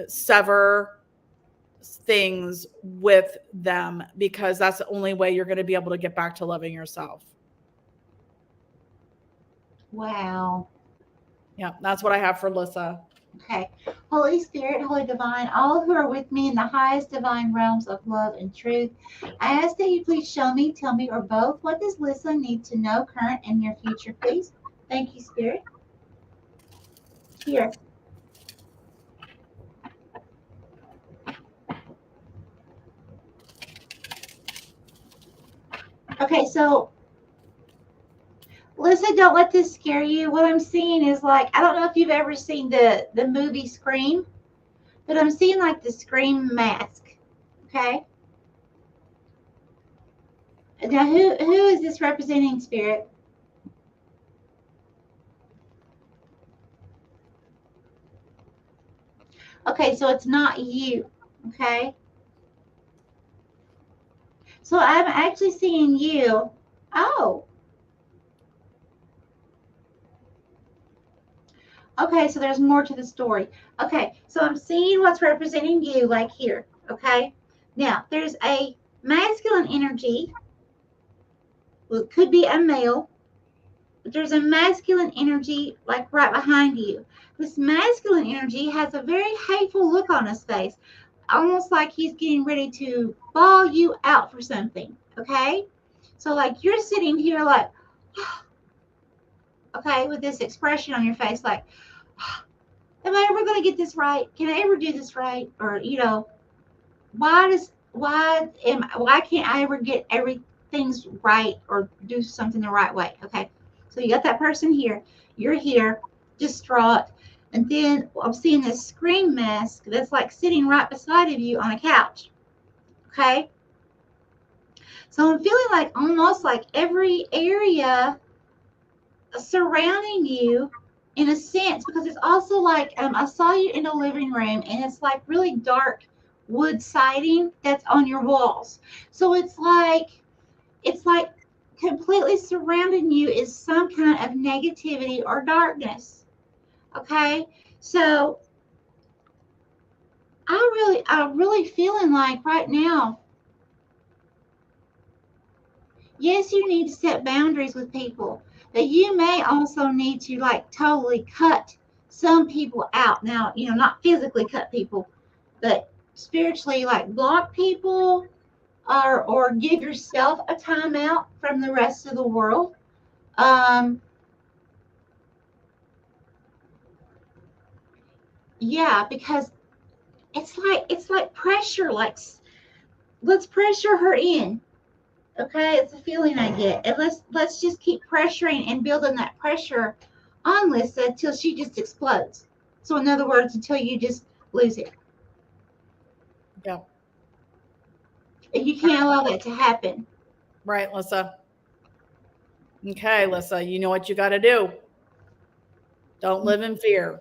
sever things with them because that's the only way you're going to be able to get back to loving yourself. Wow. Yeah, that's what I have for Lissa. Okay. Holy Spirit, Holy Divine, all who are with me in the highest divine realms of love and truth, I ask that you please show me, tell me, or both, what does Lissa need to know, current and near future, please? Thank you, Spirit. Here. Okay, so Lissa, don't let this scare you. What I'm seeing is like, I don't know if you've ever seen the movie Scream, but I'm seeing like the Scream mask. Okay. Now, who is this representing, Spirit? Okay, so it's not you. Okay. So I'm actually seeing you. Oh, okay. So there's more to the story. Okay. So I'm seeing what's representing you, like here. Okay. Now, there's a masculine energy. Well, it could be a male, but there's a masculine energy like right behind you. This masculine energy has a very hateful look on his face, almost like he's getting ready to ball you out for something. Okay. So, like, you're sitting here, like, okay, with this expression on your face, like, am I ever going to get this right? Can I ever do this right? Or, why can't I ever get everything's right or do something the right way? Okay, so you got that person here. You're here, distraught, and then I'm seeing this scream mask that's like sitting right beside of you on a couch. Okay, so I'm feeling like almost like every area surrounding you in a sense, because it's also like I saw you in a living room and it's like really dark wood siding that's on your walls. So it's like completely surrounding you is some kind of negativity or darkness. Okay? So I'm really feeling like right now, yes, you need to set boundaries with people, but you may also need to like totally cut some people out. Now, not physically cut people, but spiritually like block people, or give yourself a timeout from the rest of the world. Um, yeah, because it's like pressure, like let's pressure her in. Okay, it's a feeling I get, and let's just keep pressuring and building that pressure on Lissa till she just explodes. So in other words, until you just lose it. Yeah. And you can't allow that to happen. Right, Lissa. Okay, Lissa, you know what you got to do. Don't live in fear.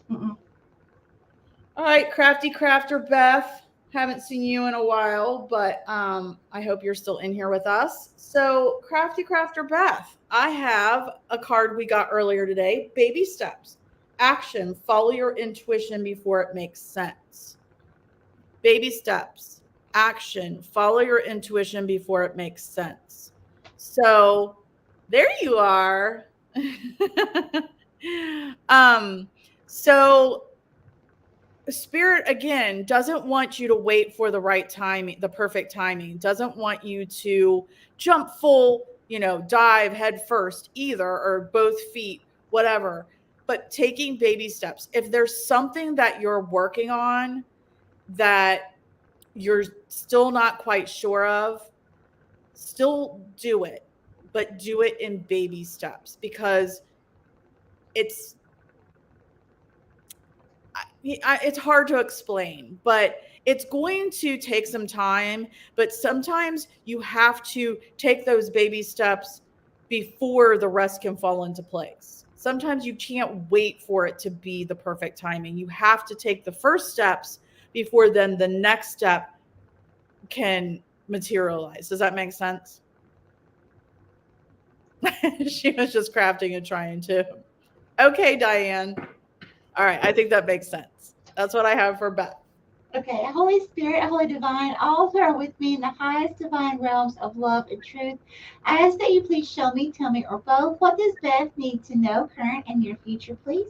Mm-mm. All right, Crafty Crafter Beth. Haven't seen you in a while, but I hope you're still in here with us. So, Crafty Crafter Beth, I have a card we got earlier today, Baby Steps. Action, follow your intuition before it makes sense. Baby steps. Action, follow your intuition before it makes sense. So, there you are. um so Spirit again doesn't want you to wait for the right timing, the perfect timing, doesn't want you to jump full, dive head first either, or both feet, whatever, but taking baby steps. If there's something that you're working on that you're still not quite sure of, still do it, but do it in baby steps, because it's it's hard to explain, but it's going to take some time. But sometimes you have to take those baby steps before the rest can fall into place. Sometimes you can't wait for it to be the perfect timing. You have to take the first steps before then the next step can materialize. Does that make sense? She was just crafting and trying to. Okay, Diane. All right, I think that makes sense. That's what I have for Beth. Okay, Holy Spirit, Holy Divine, all who are with me in the highest divine realms of love and truth, I ask that you please show me, tell me, or both, what does Beth need to know, current and near future, please?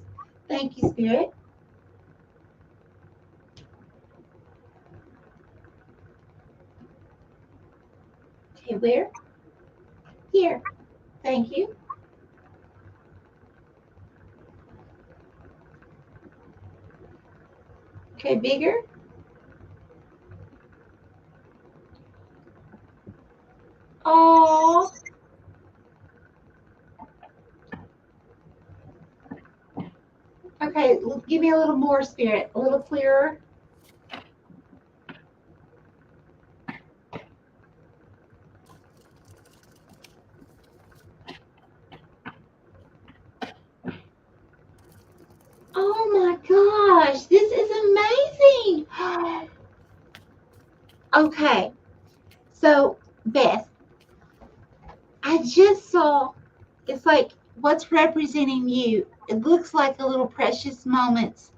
Thank you, Spirit. Okay, where? Here. Thank you. Okay, bigger. Oh. Okay, give me a little more, Spirit. A little clearer. Oh my gosh, this is amazing. Okay, so Beth, I just saw, it's like what's representing you. It looks like a little precious moments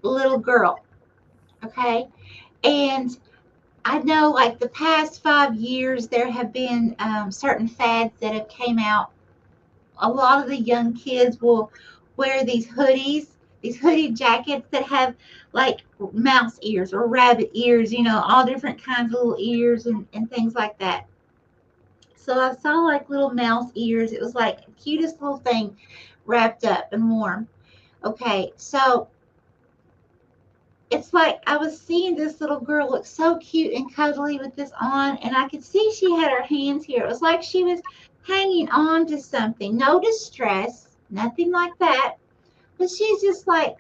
little girl. Okay, and I know like the past 5 years there have been certain fads that have came out. A lot of the young kids will wear these hoodie jackets that have like mouse ears or rabbit ears, all different kinds of little ears and things like that. So I saw like little mouse ears. It was like the cutest little thing wrapped up and warm. Okay, so it's like I was seeing this little girl look so cute and cuddly with this on, and I could see she had her hands here. It was like she was hanging on to something. No distress, nothing like that. But she's just like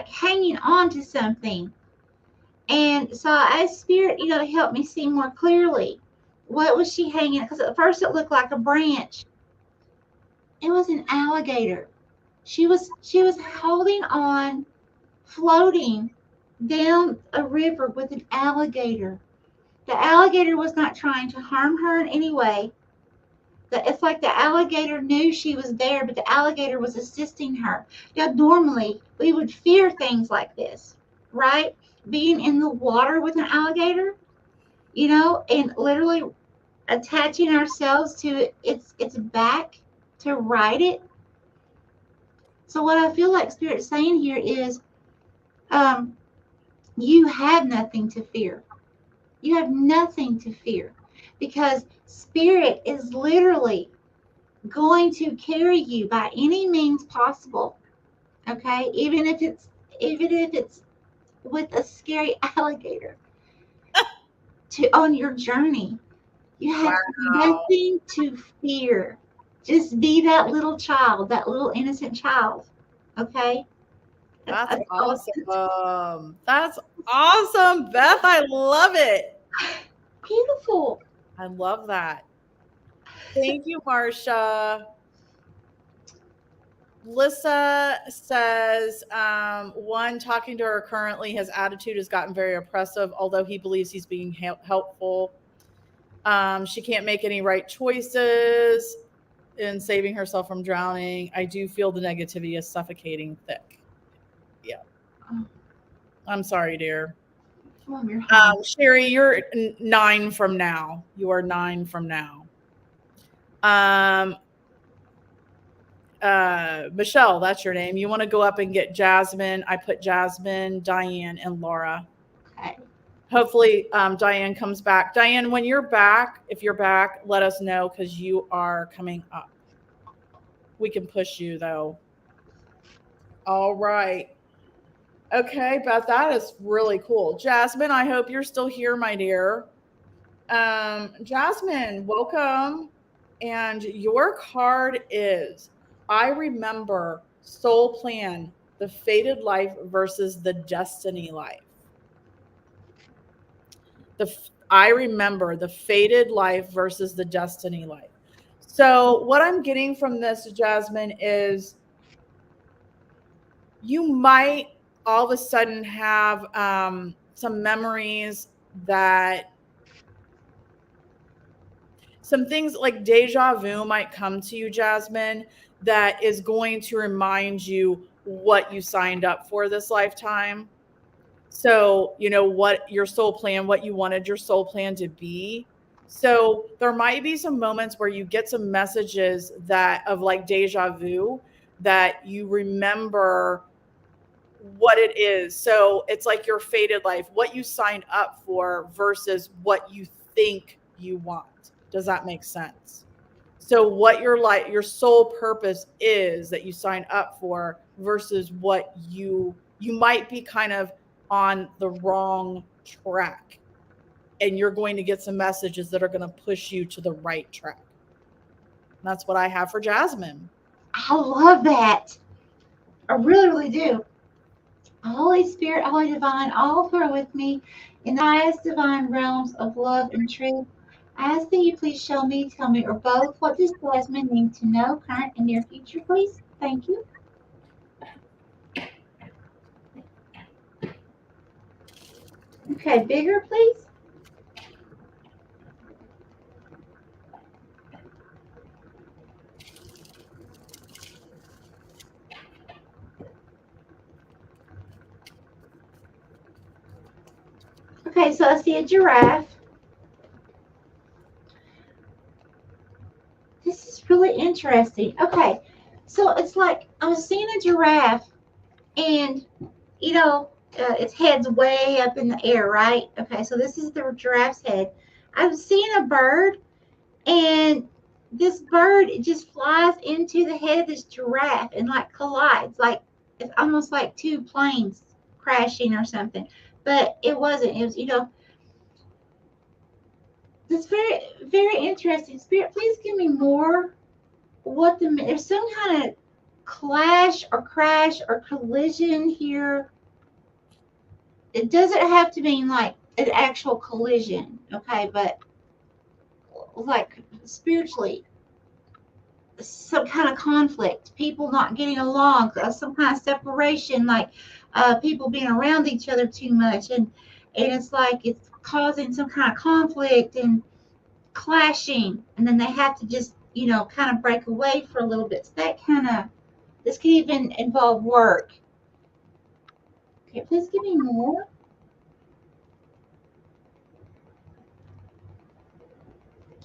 hanging on to something. And so I asked Spirit, to help me see more clearly. What was she hanging? Because at first it looked like a branch. It was an alligator. She was holding on, floating down a river with an alligator. The alligator was not trying to harm her in any way. It's like the alligator knew she was there, but the alligator was assisting her. Now, normally we would fear things like this, right? Being in the water with an alligator, and literally attaching ourselves to its back to ride it. So what I feel like Spirit's saying here is, you have nothing to fear. You have nothing to fear because Spirit is literally going to carry you by any means possible. Okay, even if it's with a scary alligator on your journey. You have Wow. nothing to fear. Just be that little child, that little innocent child. Okay? That's That's all. awesome. That's awesome, Beth. I love it. Beautiful. I love that. Thank you, Marcia. Lissa says, one, talking to her currently, his attitude has gotten very oppressive, although he believes he's being helpful. She can't make any right choices in saving herself from drowning. I do feel the negativity is suffocating thick. Yeah. I'm sorry, dear. Oh, you're home. Sherry, you're 9 from now. You are 9 from now. Michelle, that's your name. You want to go up and get Jasmine. I put Jasmine, Diane, and Laura. Okay. Hopefully, Diane comes back. Diane, when you're back, if you're back, let us know because you are coming up. We can push you though. All right. Okay, Beth, that is really cool. Jasmine, I hope you're still here, my dear. Jasmine, welcome. And your card is I remember soul plan, the fated life versus the destiny life. I remember the fated life versus the destiny life. So, what I'm getting from this, Jasmine, is you might all of a sudden have some memories that some things like deja vu might come to you, Jasmine, that is going to remind you what you signed up for this lifetime. So, what your soul plan, what you wanted your soul plan to be. So, there might be some moments where you get some messages that of like deja vu that you remember what it is. So, it's like your fated life, what you signed up for versus what you think you want. Does that make sense? So what your sole purpose is that you sign up for versus what you might be kind of on the wrong track, and you're going to get some messages that are going to push you to the right track. And that's what I have for Jasmine. I love that. I really, really do. Holy Spirit, Holy Divine, all who are with me in the highest divine realms of love and truth, I ask that you please show me, tell me, or both, what does Jasmine need to know, current and near future, please? Thank you. Okay, bigger, please. Okay, so I see a giraffe. This is really interesting. Okay, so it's like I was seeing a giraffe, and its head's way up in the air, right? Okay, so this is the giraffe's head. I'm seeing a bird, and this bird just flies into the head of this giraffe and like collides, like it's almost like two planes crashing or something. But it wasn't. It was, it's very, very interesting. Spirit, please give me more. There's some kind of clash or crash or collision here. It doesn't have to mean like an actual collision, okay? But like spiritually, some kind of conflict, people not getting along, some kind of separation, like people being around each other too much, and it's like it's causing some kind of conflict and clashing, and then they have to just kind of break away for a little bit. So this can even involve work. Okay, please give me more.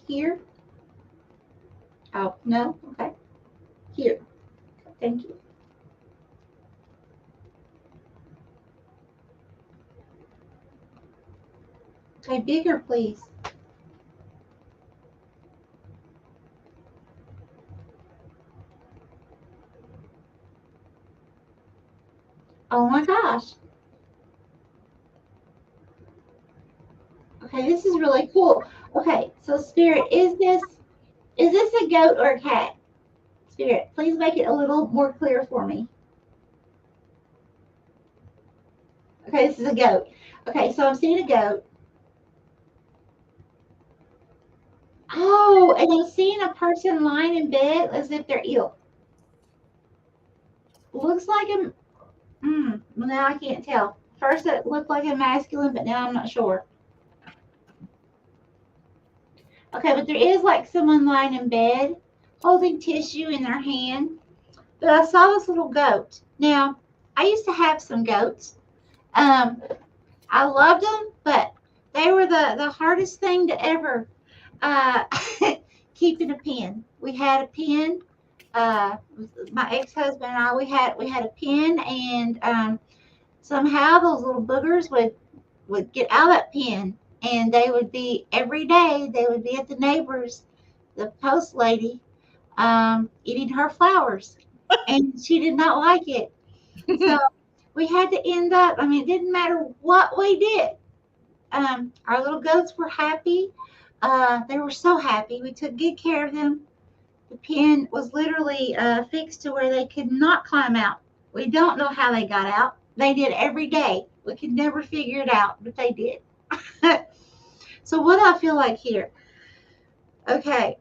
Here. Oh, no? Okay. Here. Thank you. Okay, bigger, please. Oh my gosh. Okay, this is really cool. Okay, so Spirit, is this a goat or a cat? Spirit, please make it a little more clear for me. Okay, this is a goat. Okay, so I'm seeing a goat. Oh, and I'm seeing a person lying in bed as if they're ill. Looks like a, well, now I can't tell. First it looked like a masculine, but now I'm not sure. Okay, but there is like someone lying in bed holding tissue in their hand. But I saw this little goat. Now, I used to have some goats. I loved them, but they were the hardest thing to ever keep in a pen. We had a pen. My ex-husband and I, we had a pen, and somehow those little boogers would get out of that pen, and they would be every day. They would be at the neighbors, the post lady, eating her flowers, and she did not like it. So we had to end up. I mean, it didn't matter what we did. Our little goats were happy. They were so happy. We took good care of them. The pen was literally fixed to where they could not climb out. We don't know how they got out. They did every day. We could never figure it out, but they did. So what do I feel like here? Okay,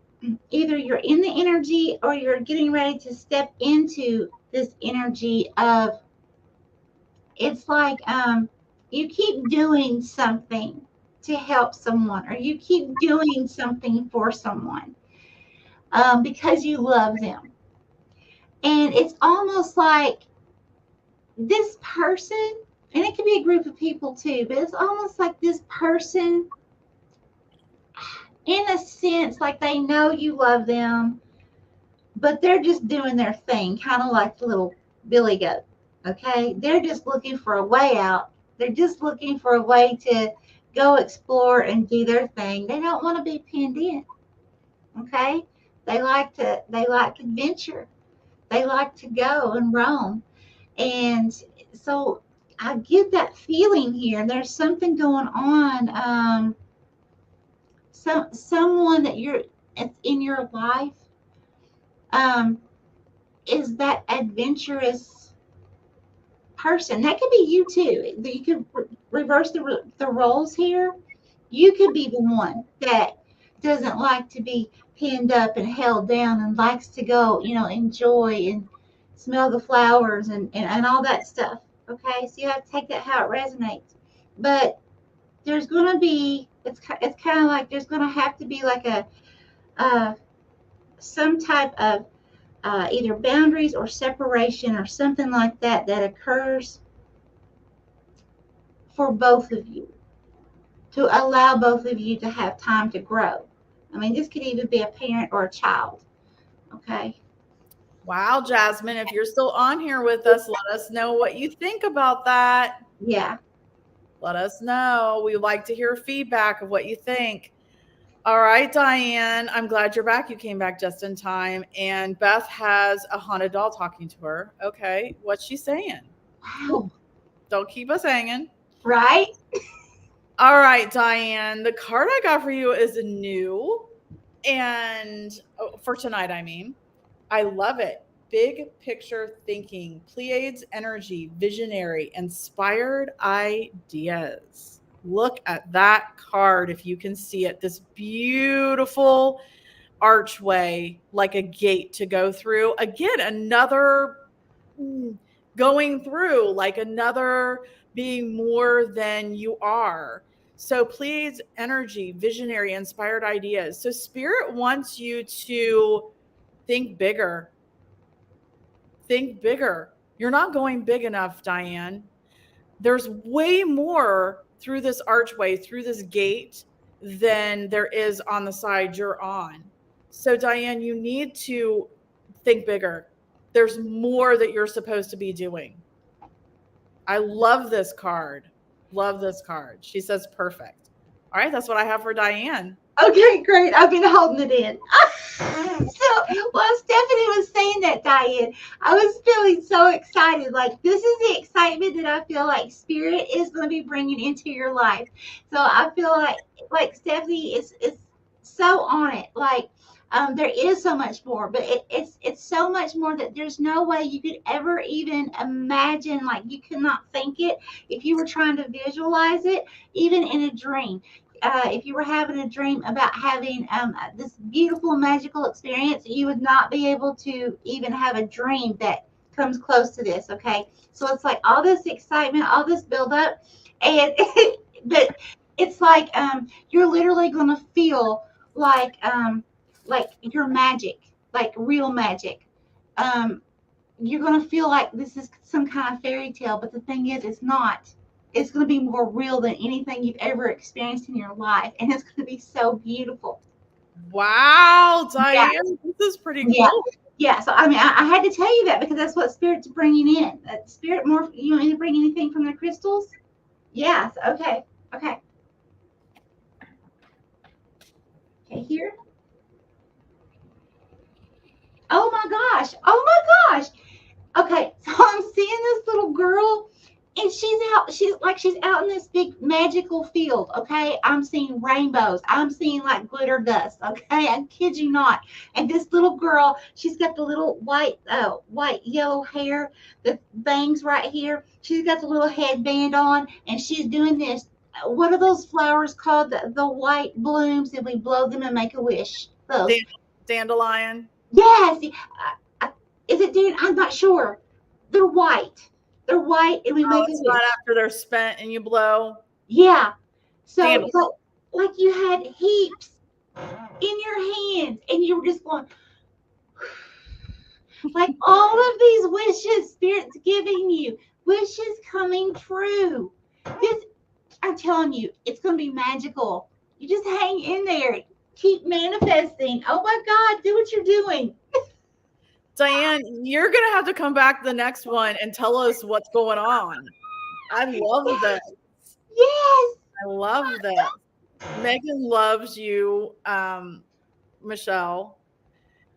either you're in the energy or you're getting ready to step into this energy of, it's like you keep doing something to help someone, or you keep doing something for someone because you love them. And it's almost like this person, and it can be a group of people too, but it's almost like this person, in a sense, like they know you love them, but they're just doing their thing, kind of like the little billy goat. Okay, they're just looking for a way out. They're just looking for a way to go explore and do their thing. They don't want to be pinned in. Okay? They like adventure. They like to go and roam. And so I get that feeling here. There's something going on. Someone that you're in your life um, is that adventurous person. That could be you too. You could reverse the roles here. You could be the one that doesn't like to be pinned up and held down and likes to go, enjoy and smell the flowers and all that stuff. Okay, so you have to take that how it resonates. But there's going to be, it's kind of like there's going to have to be like some type of either boundaries or separation or something like that occurs for both of you to allow both of you to have time to grow. I mean, this could even be a parent or a child. Okay. Wow, Jasmine, if you're still on here with us, let us know what you think about that. Yeah. Let us know. We like to hear feedback of what you think. All right, Diane, I'm glad you're back. You came back just in time. And Beth has a haunted doll talking to her. Okay, what's she saying? Wow. Don't keep us hanging. Right? All right, Diane, the card I got for you is new. And for tonight, I mean, I love it. Big picture thinking, Pleiades energy, visionary, inspired ideas. Look at that card if you can see it. This beautiful archway, like a gate to go through. Again, another going through, like another being more than you are. So Pleiades energy, visionary, inspired ideas. So Spirit wants you to think bigger. Think bigger. You're not going big enough, Diane. There's way more through this archway, through this gate, than there is on the side you're on. So, Diane, you need to think bigger. There's more that you're supposed to be doing. I love this card. Love this card. She says perfect. All right, that's what I have for Diane. Okay, great. I've been holding it in. So, while Stephanie was saying that, Diane, I was feeling so excited. Like, this is the excitement that I feel like Spirit is going to be bringing into your life. So, I feel like Stephanie is so on it. Like, there is so much more, but it's so much more that there's no way you could ever even imagine. Like, you could not think it if you were trying to visualize it, even in a dream. If you were having a dream about having this beautiful magical experience, you would not be able to even have a dream that comes close to this. Okay, so it's like all this excitement, all this buildup, and but it's like you're literally going to feel like you're magic, like real magic. You're going to feel like this is some kind of fairy tale, but the thing is, it's not. It's going to be more real than anything you've ever experienced in your life. And it's going to be so beautiful. Wow, Diane, yeah. This is pretty cool. Yeah. So, I mean, I had to tell you that because that's what Spirit's bringing in. Spirit, more, you want me to bring anything from the crystals? Yes. Okay. Okay. Okay, here. Oh, my gosh. Oh, my gosh. Okay. So, I'm seeing this little girl. And she's out in this big magical field, okay? I'm seeing rainbows. I'm seeing like glitter dust, okay? I kid you not. And this little girl, she's got the little white yellow hair, the bangs right here. She's got the little headband on, and she's doing this. What are those flowers called? The white blooms, and we blow them and make a wish. Those. Dandelion. Yes. Is it dandelion? I'm not sure. They're white. They're white, and we make a wish. Right after they're spent, and you blow. Yeah. So, like you had heaps in your hands, and you were just going, like all of these wishes, Spirit's giving you, wishes coming true. This, I'm telling you, it's going to be magical. You just hang in there. Keep manifesting. Oh my God, do what you're doing. Diane, you're going to have to come back the next one and tell us what's going on. I love this. Yes. I love this. Megan loves you, Michelle.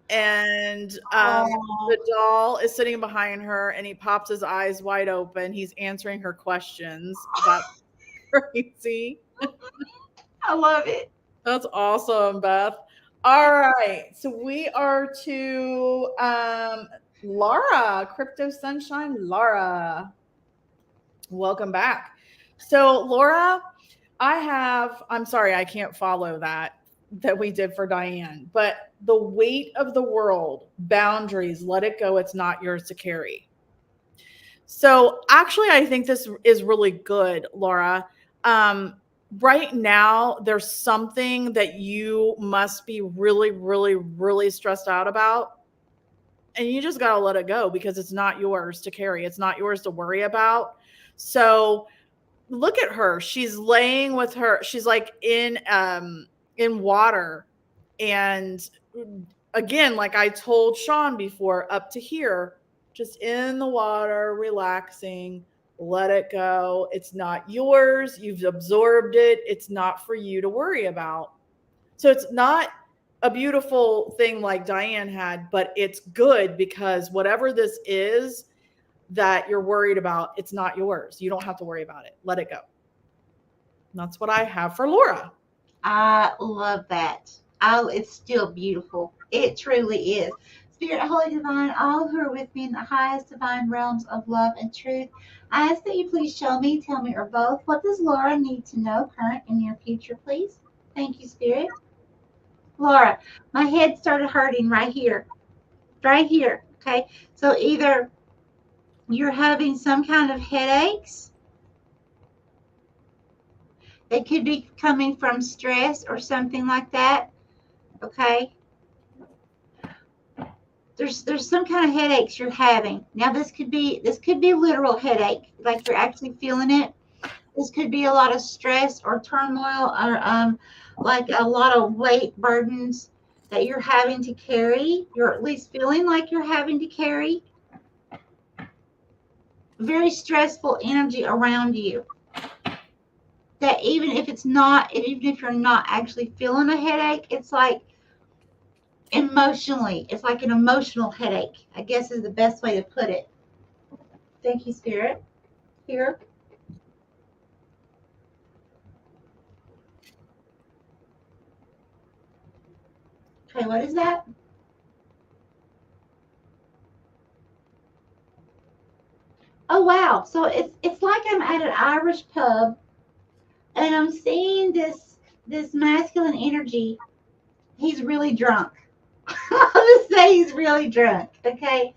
And Oh, the doll is sitting behind her and he pops his eyes wide open. He's answering her questions. That's crazy. I love it. That's awesome, Beth. All right. So we are to Laura, Crypto Sunshine Laura. Welcome back. So, Laura, I'm sorry, I can't follow that we did for Diane, but the weight of the world, boundaries, let it go. It's not yours to carry. So, actually, I think this is really good, Laura. Um, right now, there's something that you must be really, really, really stressed out about. And you just got to let it go because it's not yours to carry. It's not yours to worry about. So, look at her. She's laying with her. She's like in water. And again, like I told Sean before, up to here, just in the water, relaxing, let it go. It's not yours. You've absorbed it. It's not for you to worry about. So it's not a beautiful thing like Diane had, but it's good because whatever this is that you're worried about, it's not yours. You don't have to worry about it. Let it go. That's what I have for Laura. I love that. It's still beautiful. It truly is. Spirit, Holy Divine, all who are with me in the highest divine realms of love and truth, I ask that you please show me, tell me, or both, what does Laura need to know, current and near future, please? Thank you, Spirit. Laura, my head started hurting right here. Right here. Okay. So either you're having some kind of headaches. They could be coming from stress or something like that. Okay. There's some kind of headaches you're having. Now this could be a literal headache, like you're actually feeling it. This could be a lot of stress or turmoil or like a lot of weight burdens that you're having to carry. You're at least feeling like you're having to carry. Very stressful energy around you. That even if you're not actually feeling a headache, it's like emotionally, it's like an emotional headache, I guess is the best way to put it. Thank you, Spirit. Here. Okay, what is that? Oh wow. So it's like I'm at an Irish pub and I'm seeing this masculine energy. He's really drunk. I'll just say he's really drunk. Okay.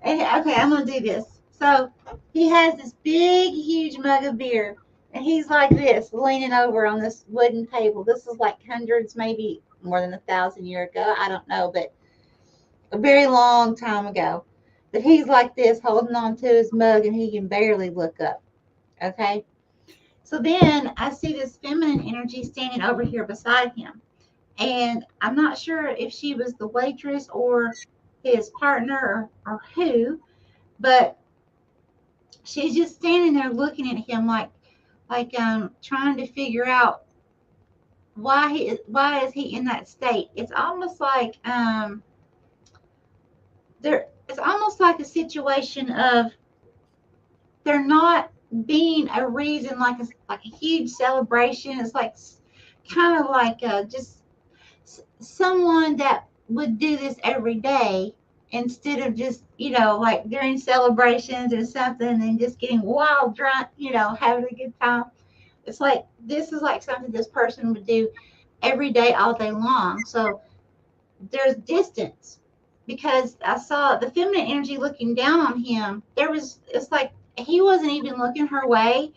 Okay, I'm gonna do this. So he has this big, huge mug of beer, and he's like this, leaning over on this wooden table. This is like hundreds, maybe more than 1,000 years ago. I don't know, but a very long time ago. That he's like this, holding on to his mug, and he can barely look up. Okay. So then I see this feminine energy standing over here beside him. And I'm not sure if she was the waitress or his partner or who, but she's just standing there looking at him like trying to figure out why is he in that state. It's almost like there it's almost like a situation of there not being a reason, like a huge celebration. It's like kind of like just someone that would do this every day instead of just, like during celebrations or something and just getting wild drunk, having a good time. It's like this is like something this person would do every day, all day long. So there's distance because I saw the feminine energy looking down on him. It's like he wasn't even looking her way.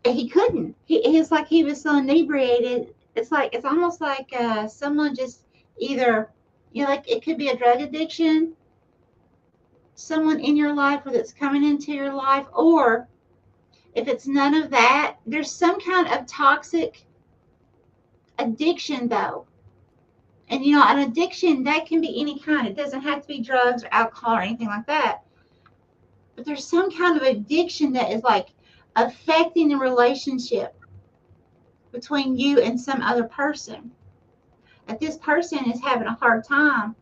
He couldn't. It's like he was so inebriated. It's almost like someone just either, like it could be a drug addiction, someone in your life that's coming into your life, or if it's none of that, there's some kind of toxic addiction though. And an addiction that can be any kind. It doesn't have to be drugs or alcohol or anything like that. But there's some kind of addiction that is like affecting the relationship. between you and some other person. That this person is having a hard time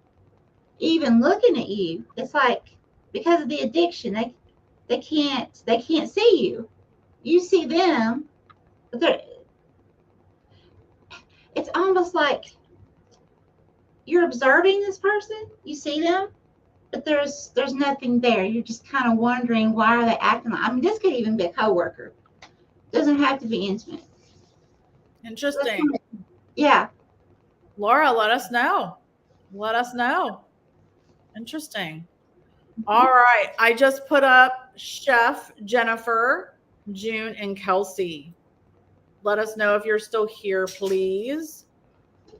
even looking at you. It's like because of the addiction, they can't see you. You see them, but it's almost like you're observing this person. You see them, but there's nothing there. You're just kind of wondering why are they acting like. I mean, this could even be a coworker. Doesn't have to be intimate. Interesting. Yeah. Laura, let us know. Let us know. Interesting. All right. I just put up Chef, Jennifer, June, and Kelsey. Let us know if you're still here, please.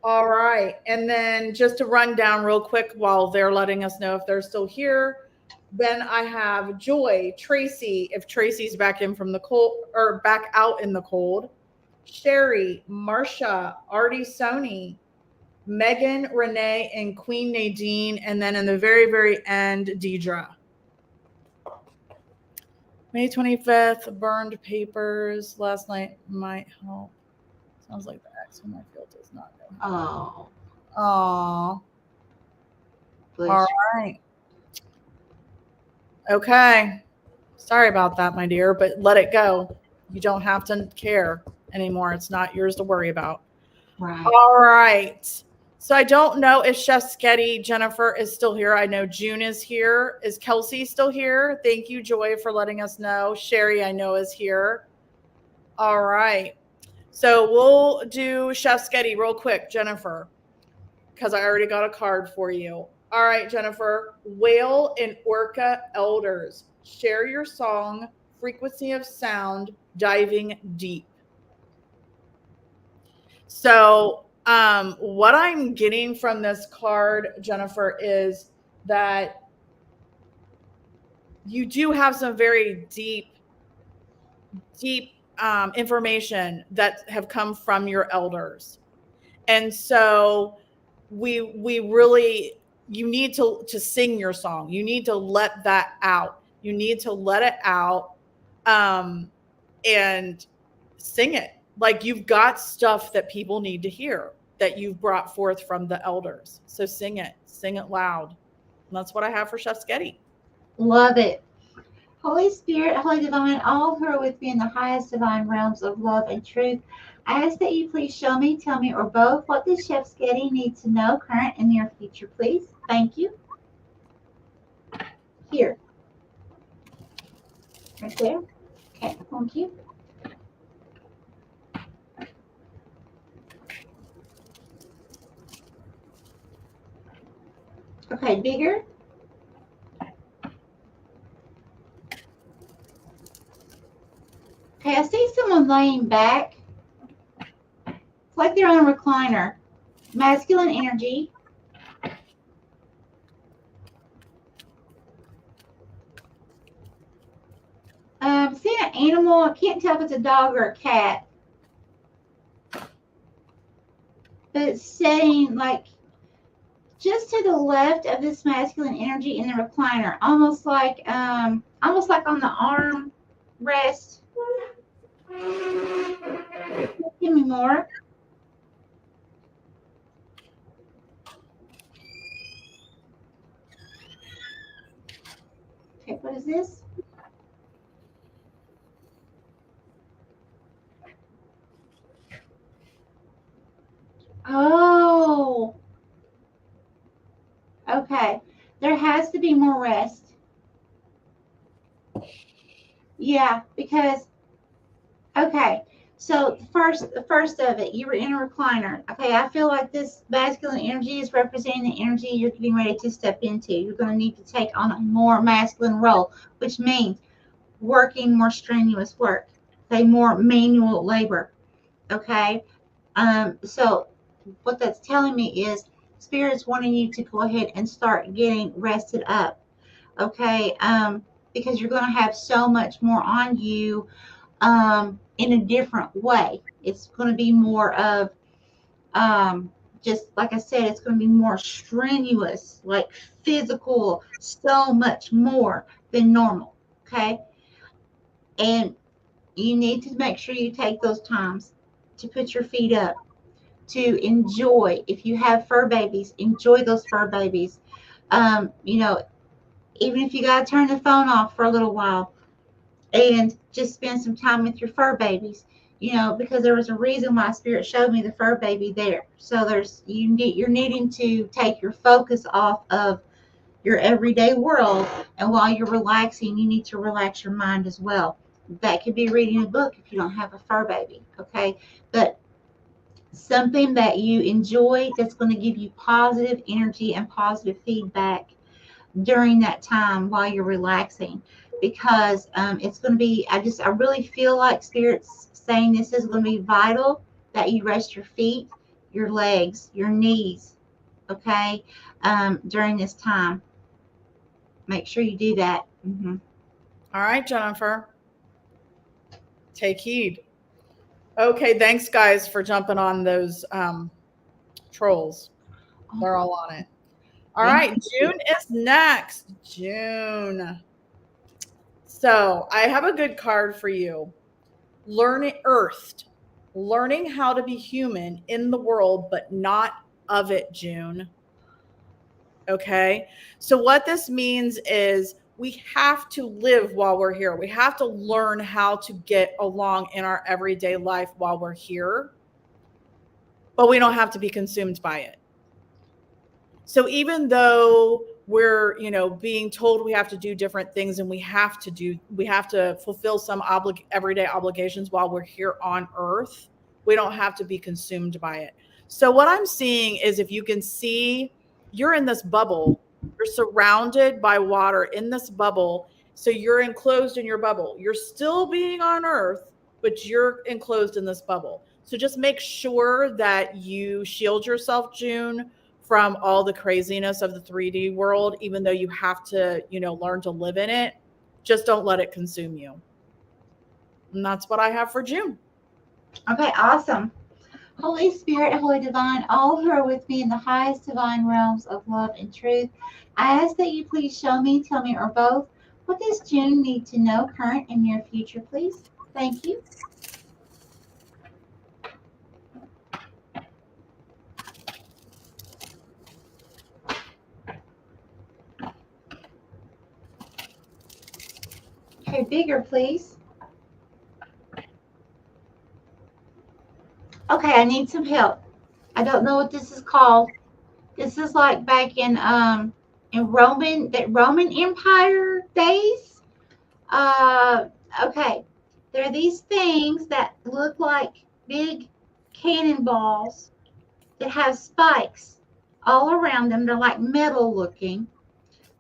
All right. And then just to run down real quick while they're letting us know if they're still here. Then I have Joy, Tracy, if Tracy's back in from the cold or back out in the cold. Sherry, Marsha, Artie, Sony, Megan, Renee, and Queen Nadine. And then in the very, very end, Deidre. May 25th, burned papers last night might help. Sounds like the X on my field does not go. Oh. All right. Okay. Sorry about that, my dear, but let it go. You don't have to care anymore. It's not yours to worry about. Right. All right. So I don't know if Chef Sketty, Jennifer is still here. I know June is here. Is Kelsey still here? Thank you, Joy, for letting us know. Sherry, I know, is here. All right. So we'll do Chef Sketty real quick, Jennifer, because I already got a card for you. All right, Jennifer. Whale and Orca Elders. Share your song, frequency of sound, diving deep. So what I'm getting from this card, Jennifer, is that you do have some very deep information that have come from your elders. And so we really, you need to sing your song. You need to let that out. You need to let it out and sing it. Like you've got stuff that people need to hear that you've brought forth from the elders. So sing it loud. And that's what I have for Chef Sketty. Love it. Holy Spirit, Holy Divine, all who are with me in the highest divine realms of love and truth, I ask that you please show me, tell me, or both what does Chef Sketty need to know, current and near future, please. Thank you. Here. Right there. Okay, thank you. Okay, bigger. Okay, I see someone laying back. It's like they're on a recliner. Masculine energy. I'm seeing an animal. I can't tell if it's a dog or a cat. But it's sitting like just to the left of this masculine energy in the recliner, almost like on the arm rest. Give me more. Okay, what is this? Oh. Okay. There has to be more rest. Yeah, because okay. So the first of it, you were in a recliner. Okay, I feel like this masculine energy is representing the energy you're getting ready to step into. You're going to need to take on a more masculine role, which means working more strenuous work, okay, more manual labor. Okay, so what that's telling me is Spirit's wanting you to go ahead and start getting rested up. Okay, because you're going to have so much more on you. In a different way. It's going to be more of, just like I said, it's going to be more strenuous, like physical, so much more than normal. Okay. And you need to make sure you take those times to put your feet up, to enjoy. If you have fur babies, enjoy those fur babies. You know, even if you got to turn the phone off for a little while and just spend some time with your fur babies, you know, because there was a reason why Spirit showed me the fur baby there. So you're needing to take your focus off of your everyday world, and while you're relaxing, you need to relax your mind as well. That could be reading a book if you don't have a fur baby, okay? But something that you enjoy that's going to give you positive energy and positive feedback during that time while you're relaxing, because it's going to be, I really feel like Spirit's saying this is going to be vital that you rest your feet, your legs, your knees, okay, during this time. Make sure you do that. Mm-hmm. All right, Jennifer. Take heed. Okay, thanks, guys, for jumping on those trolls. They're all on it. All right, June is next. June. So I have a good card for you. Learning Earthed. Learning how to be human in the world, but not of it, June. Okay. So what this means is we have to live while we're here. We have to learn how to get along in our everyday life while we're here, but we don't have to be consumed by it. So even though we're, being told we have to do different things and we have to fulfill some everyday obligations while we're here on Earth, we don't have to be consumed by it. So what I'm seeing is, if you can see, you're in this bubble, you're surrounded by water in this bubble. So you're enclosed in your bubble. You're still being on Earth, but you're enclosed in this bubble. So just make sure that you shield yourself, June, from all the craziness of the 3D world, even though you have to, learn to live in it. Just don't let it consume you. And that's what I have for June. Okay, awesome. Holy Spirit, Holy Divine, all who are with me in the highest divine realms of love and truth, I ask that you please show me, tell me, or both, what does June need to know, current and near future, please? Thank you. Okay, bigger, please. Okay, I need some help. I don't know what this is called. This is like back in Roman Empire days. Okay, there are these things that look like big cannonballs that have spikes all around them. They're like metal looking,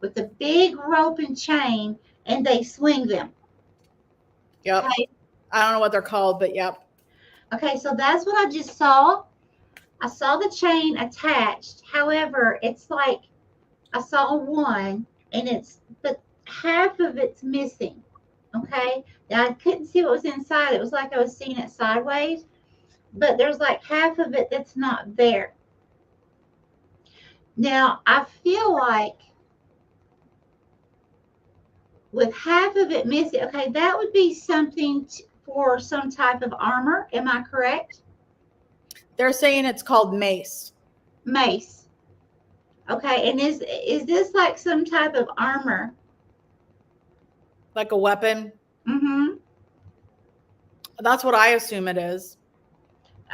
with a big rope and chain, and they swing them. Yep. Okay. I don't know what they're called, but yep. Okay, so that's what I just saw. I saw the chain attached. However, it's like I saw one, but half of it's missing. Okay, now I couldn't see what was inside. It was like I was seeing it sideways, but there's like half of it that's not there. Now I feel like with half of it missing, okay, that would be something for some type of armor. Am I correct? They're saying it's called mace. Mace. Okay, and is this like some type of armor? Like a weapon? Mm-hmm. That's what I assume it is.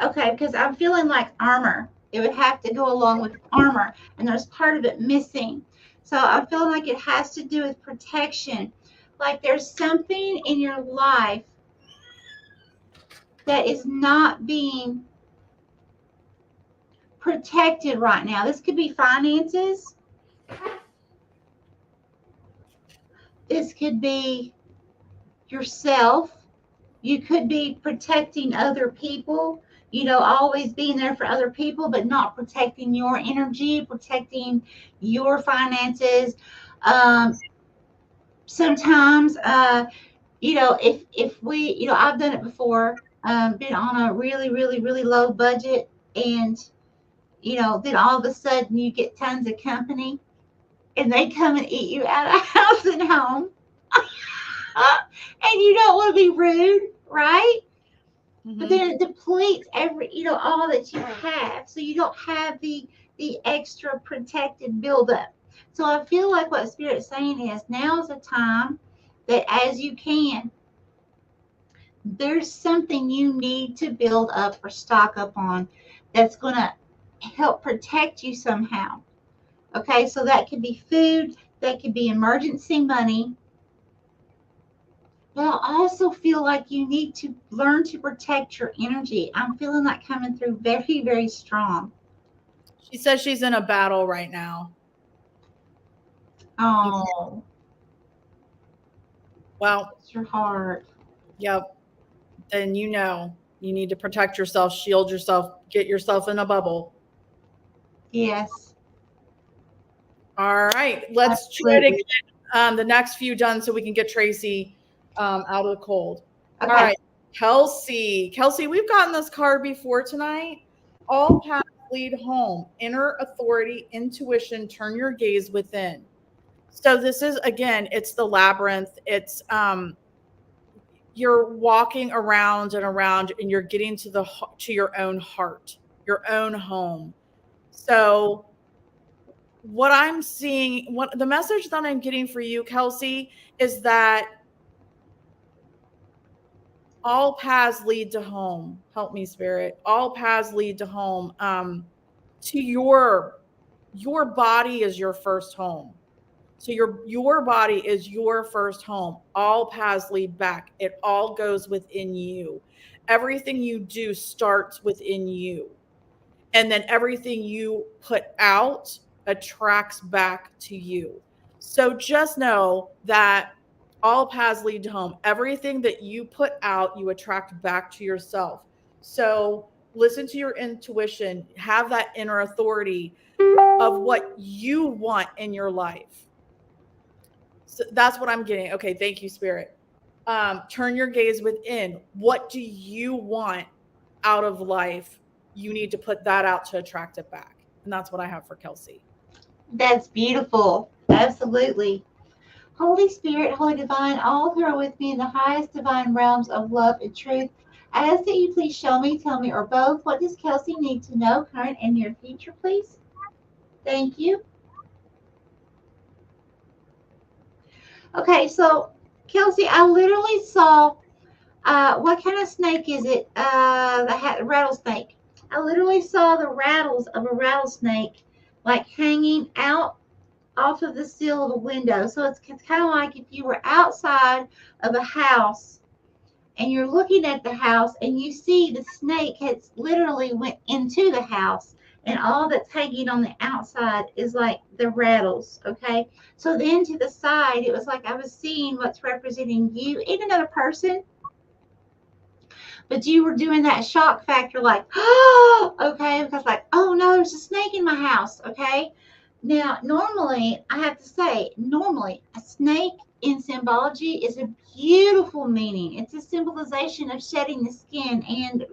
Okay, because I'm feeling like armor. It would have to go along with armor, and there's part of it missing. So I'm feeling like it has to do with protection. Like there's something in your life that is not being protected right now. This could be finances. This could be yourself. You could be protecting other people, always being there for other people, but not protecting your energy, protecting your finances. Sometimes, if we, I've done it before, been on a really, really, really low budget, and, then all of a sudden you get tons of company and they come and eat you out of house and home. And you don't want to be rude, right? But then it depletes all that you have. So you don't have the extra protected buildup. So I feel like what Spirit's saying is now's the time that as you can, there's something you need to build up or stock up on that's going to help protect you somehow. Okay, so that could be food, that could be emergency money. But I also feel like you need to learn to protect your energy. I'm feeling that coming through very, very strong. She says she's in a battle right now. Oh. Well, Bless your heart. Yep. Then you need to protect yourself, shield yourself, get yourself in a bubble. Yes. All right. Let's try to get the next few done so we can get Tracy out of the cold. Okay. All right. Kelsey, we've gotten this card before tonight. All paths lead home. Inner authority, intuition, turn your gaze within. So this is, again, it's the labyrinth. It's you're walking around and around and you're getting to your own heart, your own home. So what I'm seeing, the message that I'm getting for you, Kelsey, is that all paths lead to home. Help me, Spirit. All paths lead to home. To your body is your first home. So your body is your first home. All paths lead back. It all goes within you. Everything you do starts within you. And then everything you put out attracts back to you. So just know that all paths lead to home. Everything that you put out, you attract back to yourself. So listen to your intuition, have that inner authority of what you want in your life. So that's what I'm getting. Okay, thank you, Spirit. Turn your gaze within. What do you want out of life? You need to put that out to attract it back. And that's what I have for Kelsey. That's beautiful. Absolutely. Holy Spirit, Holy Divine, all who are with me in the highest divine realms of love and truth, I ask that you please show me, tell me, or both, what does Kelsey need to know, current and near future, please? Thank you. Okay, so Kelsey, I literally saw, what kind of snake is it? The rattlesnake. I literally saw the rattles of a rattlesnake like hanging out off of the sill of a window. So it's kind of like if you were outside of a house and you're looking at the house and you see the snake has literally went into the house and all that's hanging on the outside is like the rattles. Okay, so then to the side it was like I was seeing what's representing you and another person, but you were doing that shock factor like, oh, okay, because like, oh no, there's a snake in my house. Okay, now normally I have to say, normally a snake in symbology is a beautiful meaning. It's a symbolization of shedding the skin and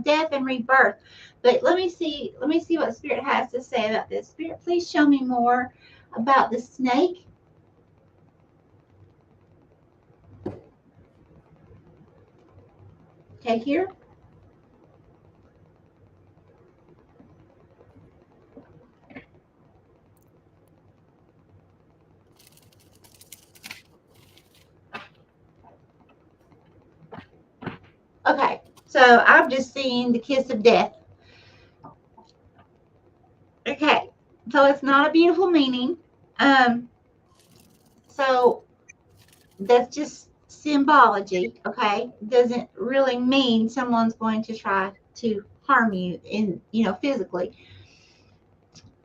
death and rebirth. But let me see what Spirit has to say about this. Spirit, please show me more about the snake. Okay, here. Okay, so I'm just seeing the kiss of death. Okay, so it's not a beautiful meaning. So that's just symbology, okay? Doesn't really mean someone's going to try to harm you physically.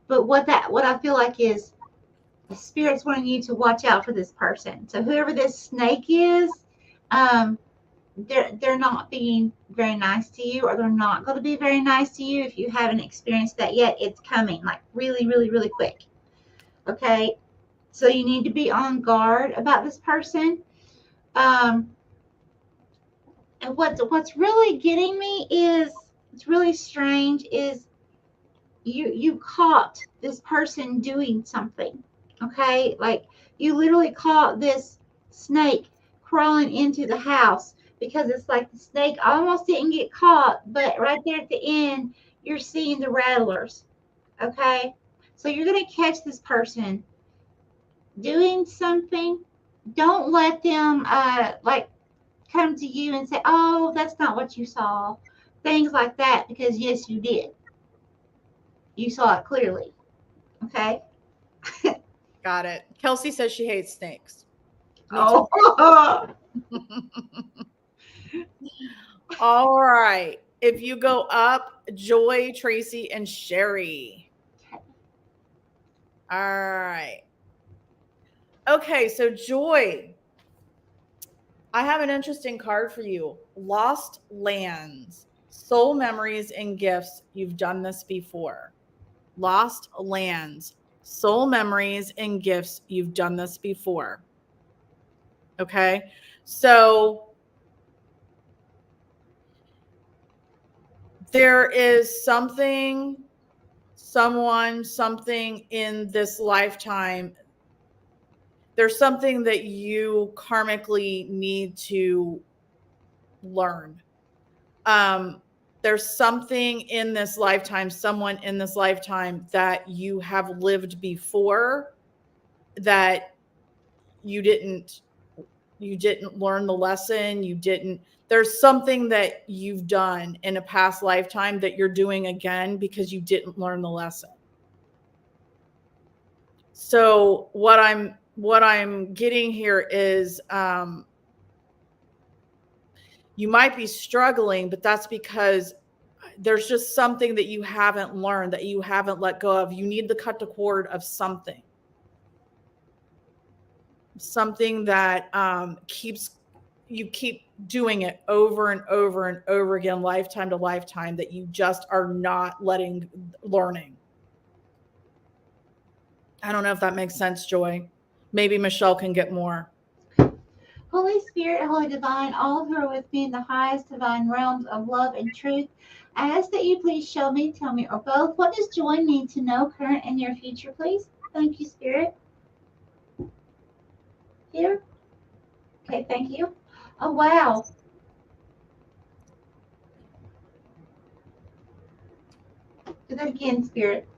But what I feel like is the Spirit's wanting you to watch out for this person. So whoever this snake is, they're not being very nice to you, or they're not going to be very nice to you. If you haven't experienced that yet, it's coming like really, really, really quick. Okay, so you need to be on guard about this person. And what's really getting me is, it's really strange, is you caught this person doing something. Okay, like you literally caught this snake crawling into the house, because it's like the snake almost didn't get caught, but right there at the end, you're seeing the rattlers. Okay? So you're going to catch this person doing something. Don't let them like come to you and say, "Oh, that's not what you saw." Things like that, because yes, you did. You saw it clearly. Okay? Got it. Kelsey says she hates snakes. Me too. Oh. All right. If you go up, Joy, Tracy, and Sherry. All right. Okay, so Joy, I have an interesting card for you. Lost lands, soul memories, and gifts. You've done this before. Lost lands, soul memories, and gifts. You've done this before. Okay. So there is something, someone, something in this lifetime. There's something that you karmically need to learn. There's something in this lifetime, someone in this lifetime that you have lived before that you didn't learn the lesson. There's something that you've done in a past lifetime that you're doing again because you didn't learn the lesson. So what I'm getting here is you might be struggling, but that's because there's just something that you haven't learned, that you haven't let go of. You need to cut the cord of something that you keep doing it over and over and over again, lifetime to lifetime, that you just are not learning. I don't know if that makes sense, Joy. Maybe Michelle can get more. Holy Spirit, Holy Divine, all who are with me in the highest divine realms of love and truth, I ask that you please show me, tell me, or both, what does Joy need to know, current and near future, please? Thank you, Spirit. Here? Okay, thank you. Oh, wow. Do that again, Spirit.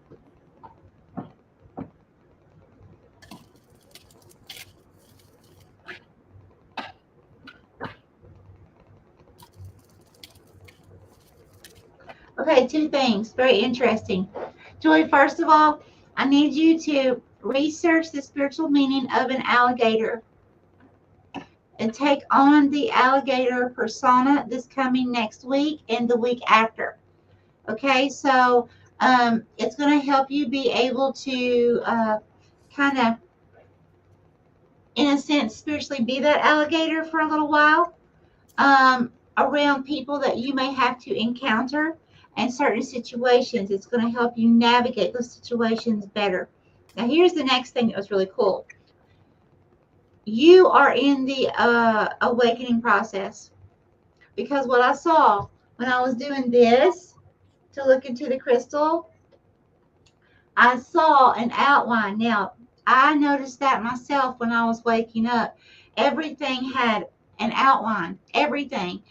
Okay, two things. Very interesting. Joy, first of all, I need you to research the spiritual meaning of an alligator and take on the alligator persona this coming next week and the week after. Okay, so it's going to help you be able to kind of, in a sense, spiritually be that alligator for a little while around people that you may have to encounter and certain situations. It's going to help you navigate those situations better. Now, here's the next thing that was really cool. You are in the awakening process, because what I saw when I was doing this to look into the crystal, I saw an outline. Now, I noticed that myself when I was waking up. Everything had an outline, everything.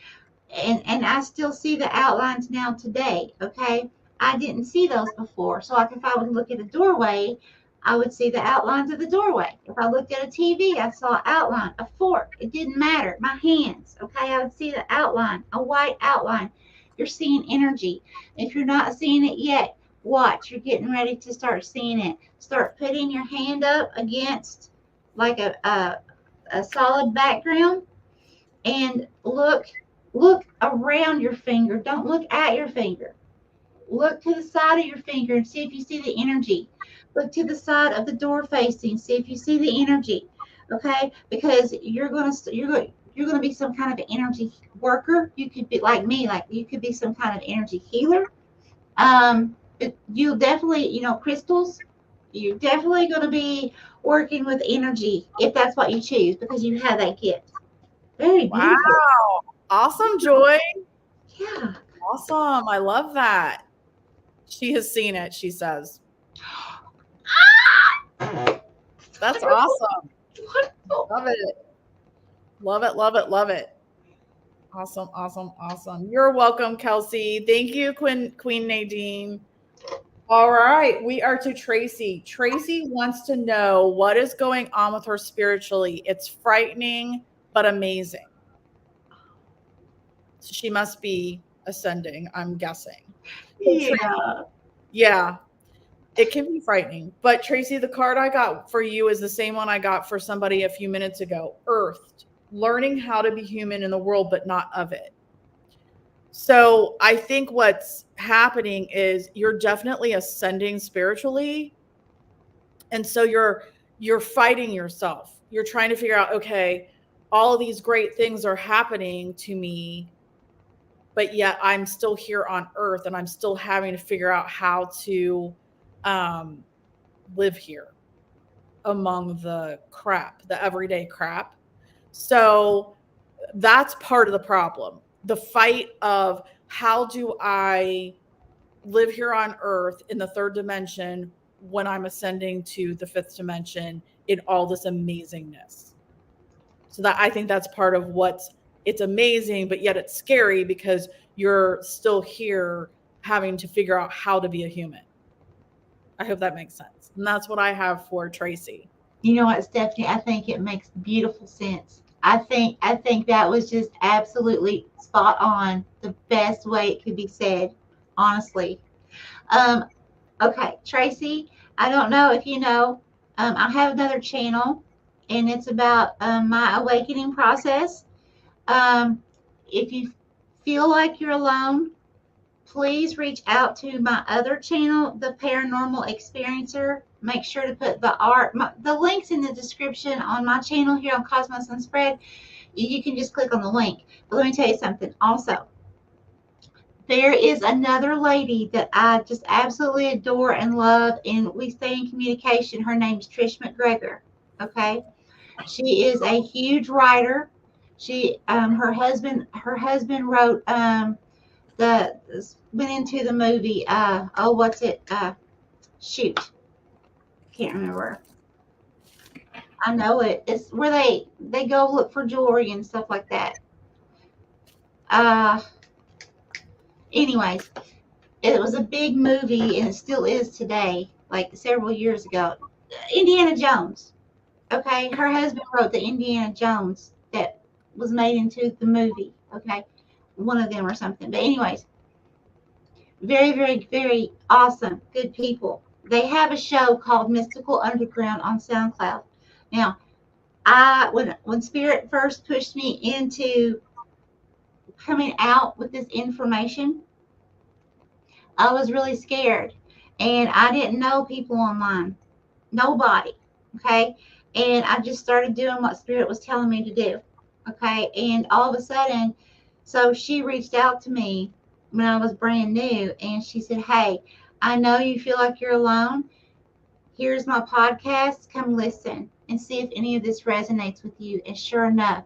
And I still see the outlines now today, okay? I didn't see those before. So like if I would look at a doorway, I would see the outlines of the doorway. If I looked at a TV, I saw an outline, a fork. It didn't matter. My hands, okay? I would see the outline, a white outline. You're seeing energy. If you're not seeing it yet, watch. You're getting ready to start seeing it. Start putting your hand up against like a solid background and look around your finger. Don't look at your finger. Look to the side of your finger and see if you see the energy. Look to the side of the door facing. See if you see the energy. Okay, because you're going to be some kind of energy worker. You could be like me, like you could be some kind of energy healer. You'll definitely, crystals. You're definitely going to be working with energy if that's what you choose, because you have that gift. Very beautiful. Wow. Awesome, Joy. Yeah. Awesome. I love that. She has seen it, she says. That's awesome. Wonderful. Love it. Love it, love it, love it. Awesome, awesome, awesome. You're welcome, Kelsey. Thank you, Queen Nadine. All right, we are to Tracy. Tracy wants to know what is going on with her spiritually. It's frightening, but amazing. So she must be ascending, I'm guessing. So Yeah. yeah, it can be frightening. But Tracy, the card I got for you is the same one I got for somebody a few minutes ago. Earthed, learning how to be human in the world, but not of it. So I think what's happening is you're definitely ascending spiritually. And so you're fighting yourself. You're trying to figure out, okay, all of these great things are happening to me, but yet I'm still here on earth and I'm still having to figure out how to um, live here among the crap, the everyday crap. So that's part of the problem. The fight of how do I live here on earth in the third dimension when I'm ascending to the fifth dimension in all this amazingness. So that I think that's part of what's it's amazing, but yet it's scary because you're still here having to figure out how to be a human. I hope that makes sense. And that's what I have for Tracy. You know what, Stephanie? I think it makes beautiful sense. I think that was just absolutely spot on, the best way it could be said, honestly. Um, okay, Tracy, I don't know if you know, I have another channel, and it's about my awakening process. Um, if you feel like you're alone, please reach out to my other channel, the Paranormal Experiencer. Make sure to put the links in the description on my channel here on Cosmos Unspread. You can just click on the link. But let me tell you something also. There is another lady that I just absolutely adore and love, and we stay in communication. Her name is Trish McGregor. Okay, she is a huge writer. Her husband wrote the went into the movie. What's it? Shoot, can't remember. I know it. It's where they go look for jewelry and stuff like that. Uh, anyways, it was a big movie and it still is today, like several years ago. Indiana Jones. Okay, her husband wrote the Indiana Jones that was made into the movie. Okay, one of them or something. But anyways, very, very, very awesome, good people. They have a show called Mystical Underground on SoundCloud. Now, when Spirit first pushed me into coming out with this information, I was really scared, and I didn't know people online, nobody. Okay, and I just started doing what Spirit was telling me to do. Okay, and all of a sudden, so she reached out to me when I was brand new, and she said, "Hey, I know you feel like you're alone. Here's my podcast. Come listen and see if any of this resonates with you." And sure enough,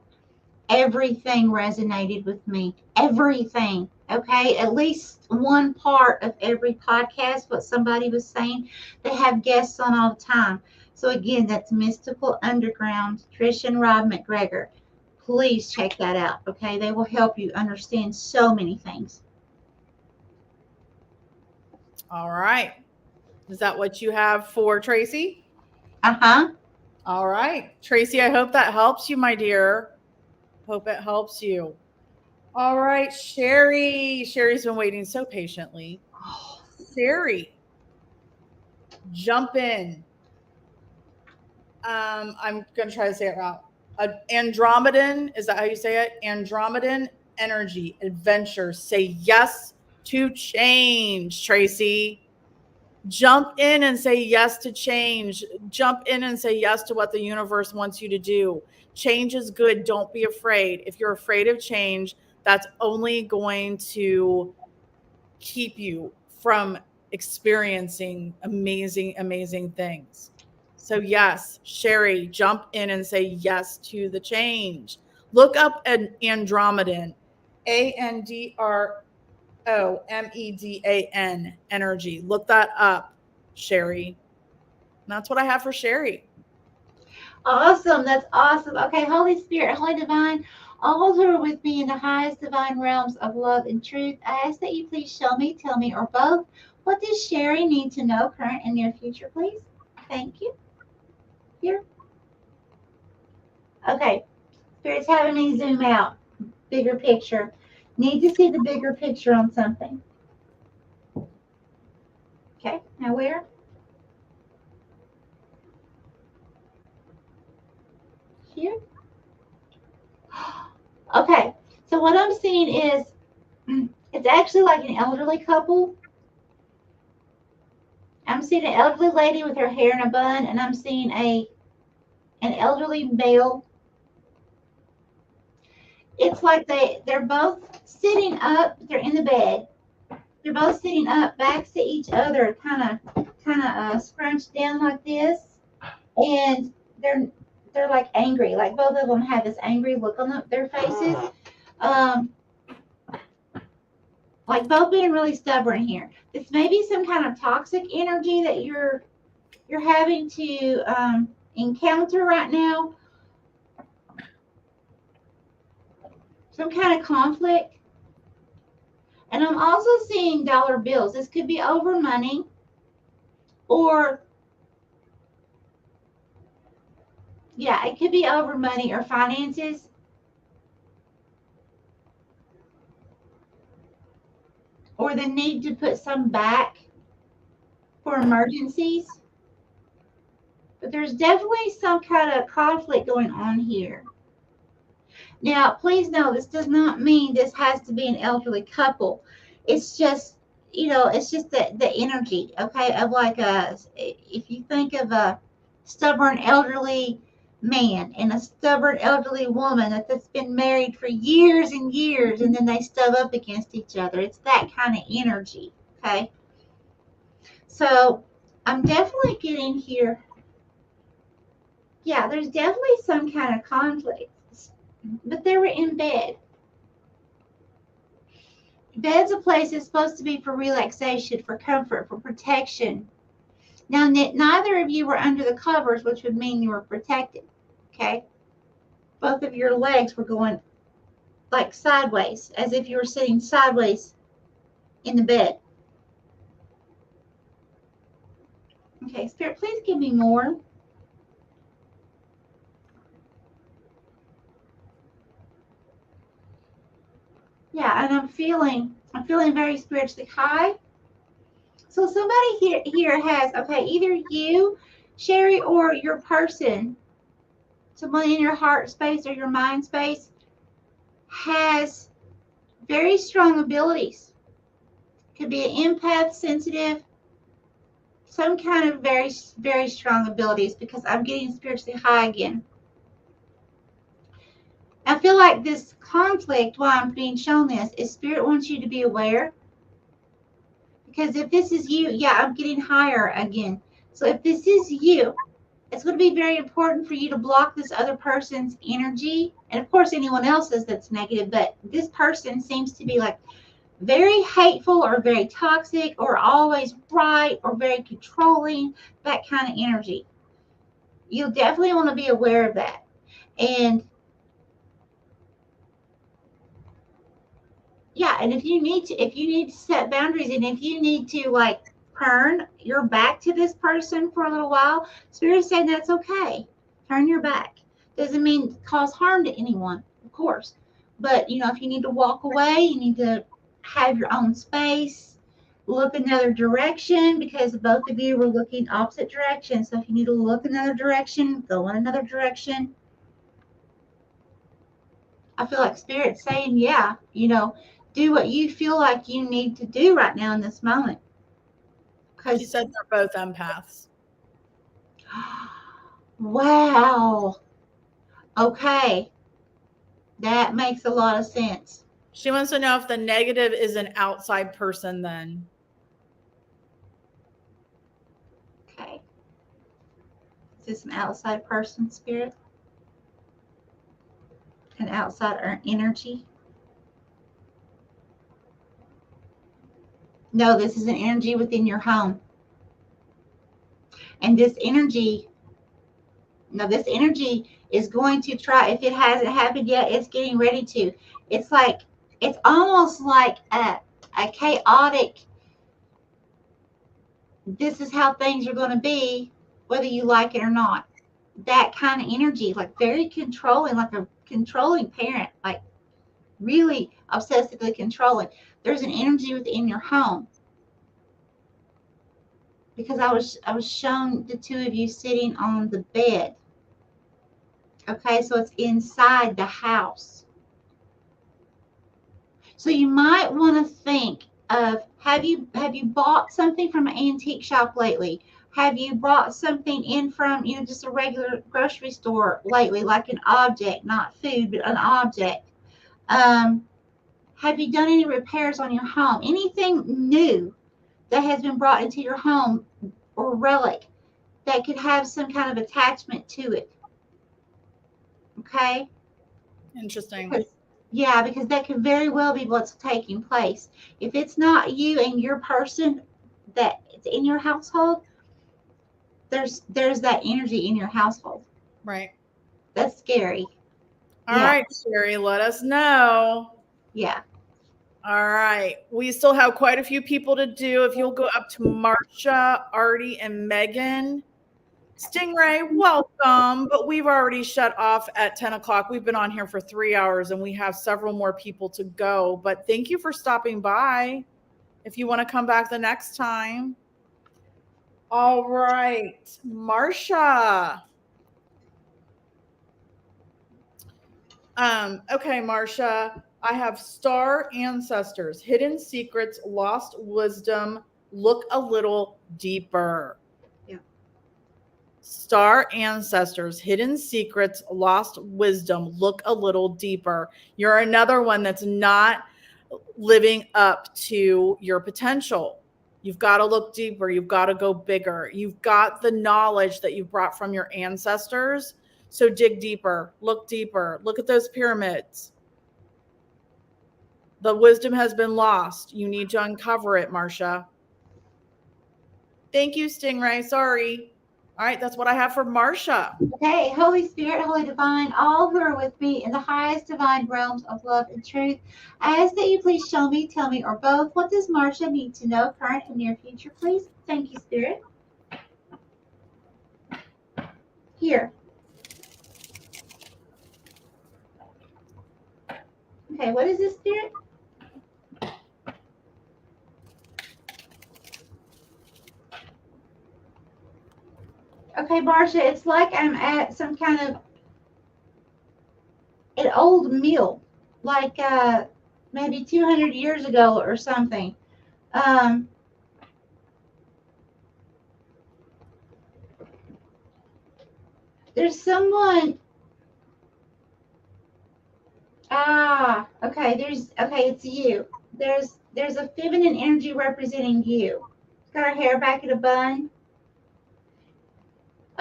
everything resonated with me. Everything. Okay. At least one part of every podcast, what somebody was saying, they have guests on all the time. So again, that's Mystical Underground, Trish and Rob McGregor. Please check that out. Okay. They will help you understand so many things. All right. Is that what you have for Tracy? Uh-huh. All right. Tracy, I hope that helps you, my dear. Hope it helps you. All right, Sherry. Sherry's been waiting so patiently. Sherry, jump in. I'm going to try to say it right. Andromedan, is that how you say it? Andromedan energy, adventure. Say yes to change, Tracy. Jump in and say yes to change. Jump in and say yes to what the universe wants you to do. Change is good. Don't be afraid. If you're afraid of change, that's only going to keep you from experiencing amazing, amazing things. So, yes, Sherry, jump in and say yes to the change. Look up an Andromedan, Andromedan energy. Look that up, Sherry. And that's what I have for Sherry. Awesome. That's awesome. Okay, Holy Spirit, Holy Divine, All who are with me in the highest divine realms of love and truth, I ask that you please show me, tell me, or both, what does Sherry need to know, current and near future, please? Thank you. Here. Okay. Spirit's having me zoom out. Bigger picture. Need to see the bigger picture on something. Okay. Now where? Here. Okay. So what I'm seeing is it's actually like an elderly couple. I'm seeing an elderly lady with her hair in a bun, and I'm seeing an elderly male. It's like they're both sitting up. They're in the bed. They're both sitting up, backs to each other, kind of scrunched down like this, and they're like angry. Like both of them have this angry look on their faces. Like both being really stubborn here. This may be some kind of toxic energy that you're having to encounter right now. Some kind of conflict. And I'm also seeing dollar bills. This could be over money, or yeah, it could be over money or finances. Or the need to put some back for emergencies. But there's definitely some kind of conflict going on here. Now, please know this does not mean this has to be an elderly couple. It's just, it's just the energy, okay, of like if you think of a stubborn elderly man and a stubborn elderly woman that's been married for years and years, and then they stub up against each other. It's that kind of energy, okay? So I'm definitely getting here. Yeah, there's definitely some kind of conflict. But they were in bed. Bed's a place that's supposed to be for relaxation, for comfort, for protection. Now, neither of you were under the covers, which would mean you were protected, okay? Both of your legs were going like sideways, as if you were sitting sideways in the bed. Okay, Spirit, please give me more. Yeah, and I'm feeling very spiritually high. So somebody here has, okay, either you, Sherry, or your person, someone in your heart space or your mind space, has very strong abilities. Could be an empath, sensitive, some kind of very, very strong abilities, because I'm getting spiritually high again. I feel like this conflict, while I'm being shown this, is Spirit wants you to be aware. Because if this is you, yeah, I'm getting higher again. So if this is you, it's going to be very important for you to block this other person's energy. And of course, anyone else's that's negative. But this person seems to be like very hateful or very toxic or always right or very controlling, that kind of energy. You'll definitely want to be aware of that. And yeah, and if you need to set boundaries, and if you need to like turn your back to this person for a little while, Spirit said that's okay. Turn your back. Doesn't mean cause harm to anyone, of course. But if you need to walk away, you need to have your own space, look another direction, because both of you were looking opposite directions. So if you need to look another direction, go in another direction. I feel like Spirit's saying, yeah, do what you feel like you need to do right now in this moment. She said they're both empaths. Wow. Okay. That makes a lot of sense. She wants to know if the negative is an outside person then. Okay. Is this an outside person, Spirit? An outside energy? No, this is an energy within your home. And this energy No, this energy is going to try. If it hasn't happened yet, it's getting ready to. It's like, it's almost like a chaotic, this is how things are going to be, whether you like it or not. That kind of energy, like very controlling, like a controlling parent, like really obsessively controlling. There's an energy within your home, because I was shown the two of you sitting on the bed. Okay, so it's inside the house. So you might want to think of, have you bought something from an antique shop lately? Have you brought something in from, just a regular grocery store lately, like an object, not food, but an object? Have you done any repairs on your home? Anything new that has been brought into your home or relic that could have some kind of attachment to it? Okay? Interesting. Because that could very well be what's taking place. If it's not you and your person that's in your household, there's that energy in your household. Right. That's scary. All right, Sherry, let us know. Yeah. All right. We still have quite a few people to do. If you'll go up to Marcia, Artie, and Megan. Stingray, welcome. But we've already shut off at 10 o'clock. We've been on here for 3 hours and we have several more people to go. But thank you for stopping by. If you want to come back the next time. All right. Marcia. Okay, Marcia. I have star ancestors, hidden secrets, lost wisdom. Look a little deeper. Star ancestors, hidden secrets, lost wisdom. Look a little deeper. You're another one that's not living up to your potential. You've got to look deeper. You've got to go bigger. You've got the knowledge that you brought from your ancestors. So dig deeper. Look deeper. Look at those pyramids. The wisdom has been lost. You need to uncover it, Marcia. Thank you, Stingray. Sorry. All right, that's what I have for Marcia. Okay, Holy Spirit, Holy Divine, all who are with me in the highest divine realms of love and truth, I ask that you please show me, tell me, or both, what does Marcia need to know, current and near future, please? Thank you, Spirit. Here. Okay, what is this, Spirit? Okay, Marcia, it's like I'm at some kind of an old mill, like maybe 200 years ago or something. There's someone. Okay, it's you. There's a feminine energy representing you. Got her hair back in a bun.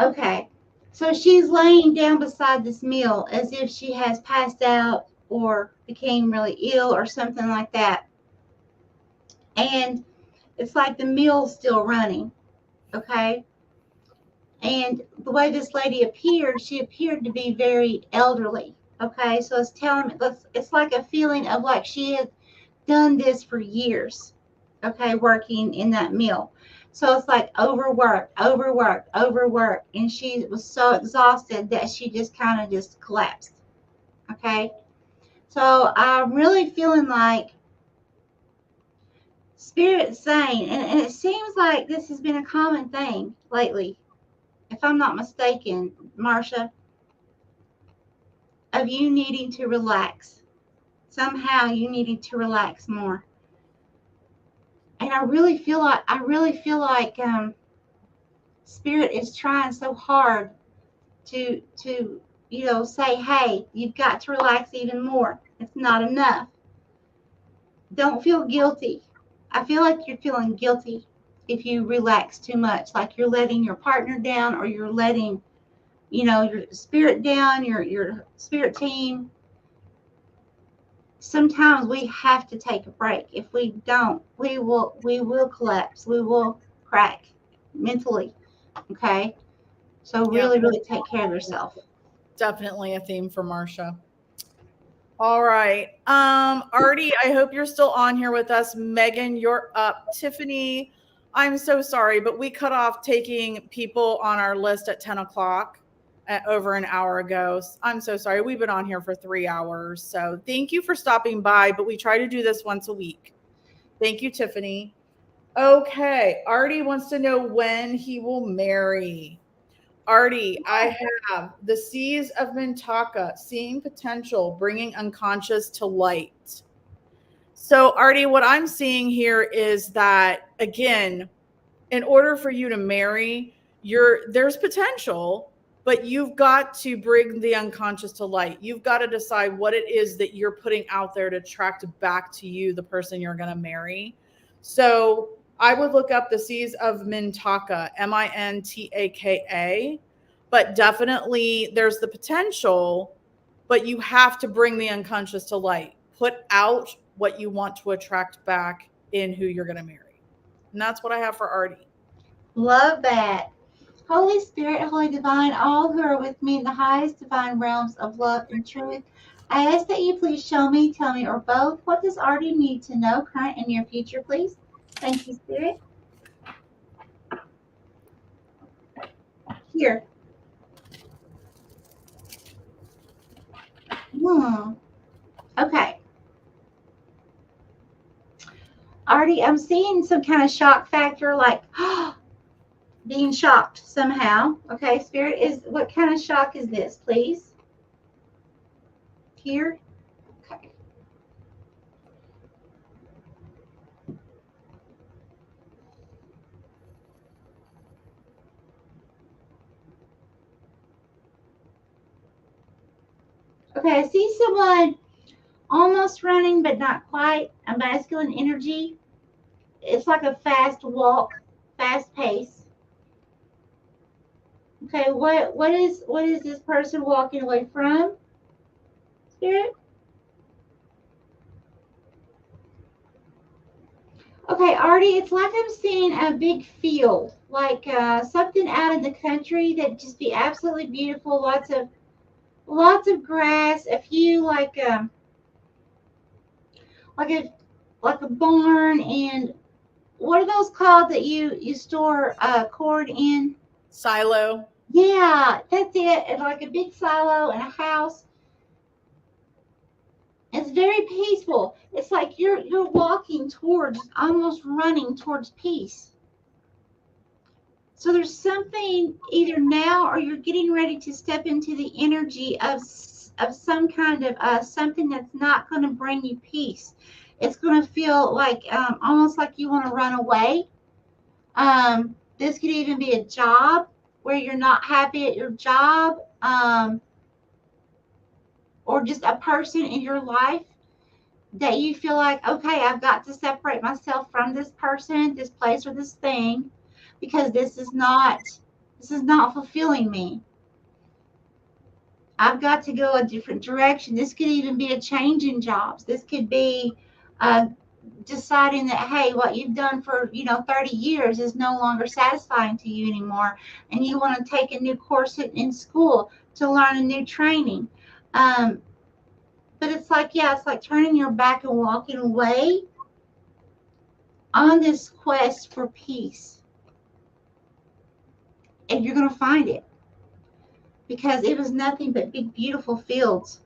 Okay, so she's laying down beside this mill as if she has passed out or became really ill or something like that. And it's like the mill's still running. Okay. And the way this lady appeared, she appeared to be very elderly. Okay, so it's like a feeling of like she had done this for years. Okay, working in that mill. So it's like overworked, and she was so exhausted that she just kind of just collapsed. Okay, so I'm really feeling like Spirit saying, and it seems like this has been a common thing lately, if I'm not mistaken, Marcia, of you needing to relax. Somehow you needing to relax more. And I really feel like Spirit is trying so hard to say, hey, you've got to relax even more. It's not enough. Don't feel guilty. I feel like you're feeling guilty if you relax too much, like you're letting your partner down, or you're letting your spirit down, your spirit team. Sometimes we have to take a break. If we don't, we will collapse. We will crack mentally. Okay. So Yeah, really, really take care of yourself. definitely a theme for Marsha. All right. Artie, I hope you're still on here with us. Megan, you're up. Tiffany, I'm so sorry, but we cut off taking people on our list at 10 o'clock over an hour ago. I'm so sorry. We've been on here for 3 hours. So thank you for stopping by, but we try to do this once a week. Thank you, Tiffany. Okay. Artie wants to know when he will marry. Artie, I have the seas of Mintaka, seeing potential, bringing unconscious to light. So, Artie, what I'm seeing here is that, again, in order for you to marry, there's potential, but you've got to bring the unconscious to light. You've got to decide what it is that you're putting out there to attract back to you the person you're going to marry. So I would look up the seas of Mintaka, Mintaka, but definitely there's the potential, but you have to bring the unconscious to light. Put out what you want to attract back in who you're going to marry. And that's what I have for Artie. Love that. Holy Spirit, Holy Divine, all who are with me in the highest divine realms of love and truth, I ask that you please show me, tell me, or both, what does Artie need to know, current and near future, please? Thank you, Spirit. Here. Okay. Artie, I'm seeing some kind of shock factor, like being shocked somehow. Okay, Spirit, what kind of shock is this, please? Here. Okay. Okay, I see someone almost running, but not quite. A masculine energy. It's like a fast walk, fast pace. Okay, what is this person walking away from? Spirit? Okay, Artie, it's like I'm seeing a big field, like something out in the country that just be absolutely beautiful. Lots of grass. A few like a like a barn, and what are those called that you store corn in? Silo. Yeah, that's it. It's like a big silo and a house. It's very peaceful. It's like you're walking towards, almost running towards peace. So there's something either now or you're getting ready to step into the energy of some kind of something that's not going to bring you peace. It's going to feel like almost like you want to run away. This could even be a job where you're not happy at your job, or just a person in your life that you feel like, okay, I've got to separate myself from this person, this place, or this thing, because this is not fulfilling me. I've got to go a different direction. This could even be a change in jobs. This could be deciding that, hey, what you've done for 30 years is no longer satisfying to you anymore, and you want to take a new course in school to learn a new training. But it's like turning your back and walking away on this quest for peace. And you're going to find it, because it was nothing but big, beautiful fields.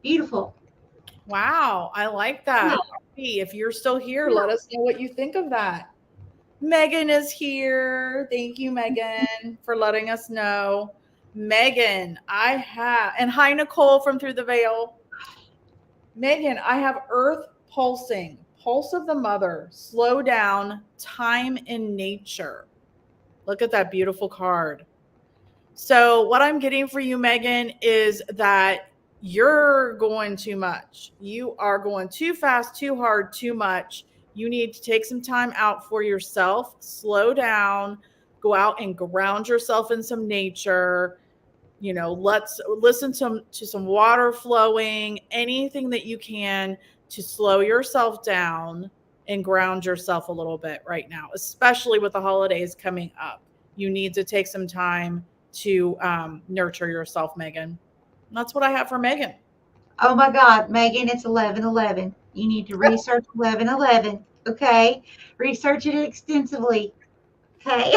Beautiful. Wow, I like that. Yeah. If you're still here, let us know what you think of that. Megan is here. Thank you, Megan, for letting us know. Megan, and hi, Nicole from Through the Veil. Megan, I have Earth pulsing, pulse of the mother, slow down, time in nature. Look at that beautiful card. So, what I'm getting for you, Megan, is that you're going too much. You are going too fast, too hard, too much. You need to take some time out for yourself, slow down, go out and ground yourself in some nature. Let's listen to some water flowing, anything that you can to slow yourself down and ground yourself a little bit right now, especially with the holidays coming up. you need to take some time to nurture yourself, Megan. And that's what I have for Megan. Oh my God, Megan, it's 11:11. You need to research 11:11. Okay, research it extensively. Okay.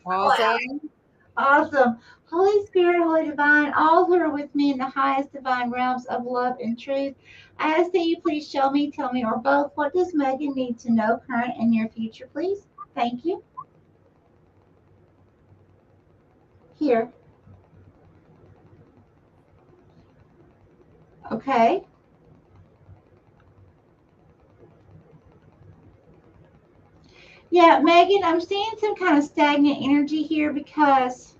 Wow. Awesome. Awesome. Holy Spirit, Holy Divine, all who are with me in the highest divine realms of love and truth, I ask that you please show me, tell me, or both, what does Megan need to know, current and near future, please? Thank you. Here. Okay. Yeah, Megan, I'm seeing some kind of stagnant energy here because,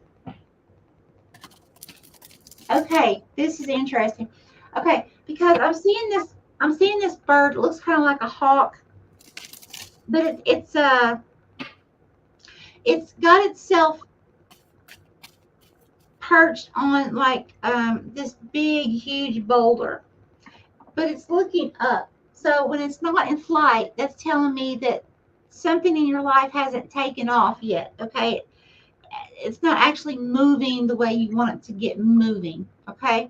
okay, this is interesting. Okay, because I'm seeing this bird. It looks kind of like a hawk, but it's got itself perched on like this big, huge boulder, but it's looking up. So when it's not in flight, that's telling me that something in your life hasn't taken off yet. Okay, it's not actually moving the way you want it to get moving. Okay,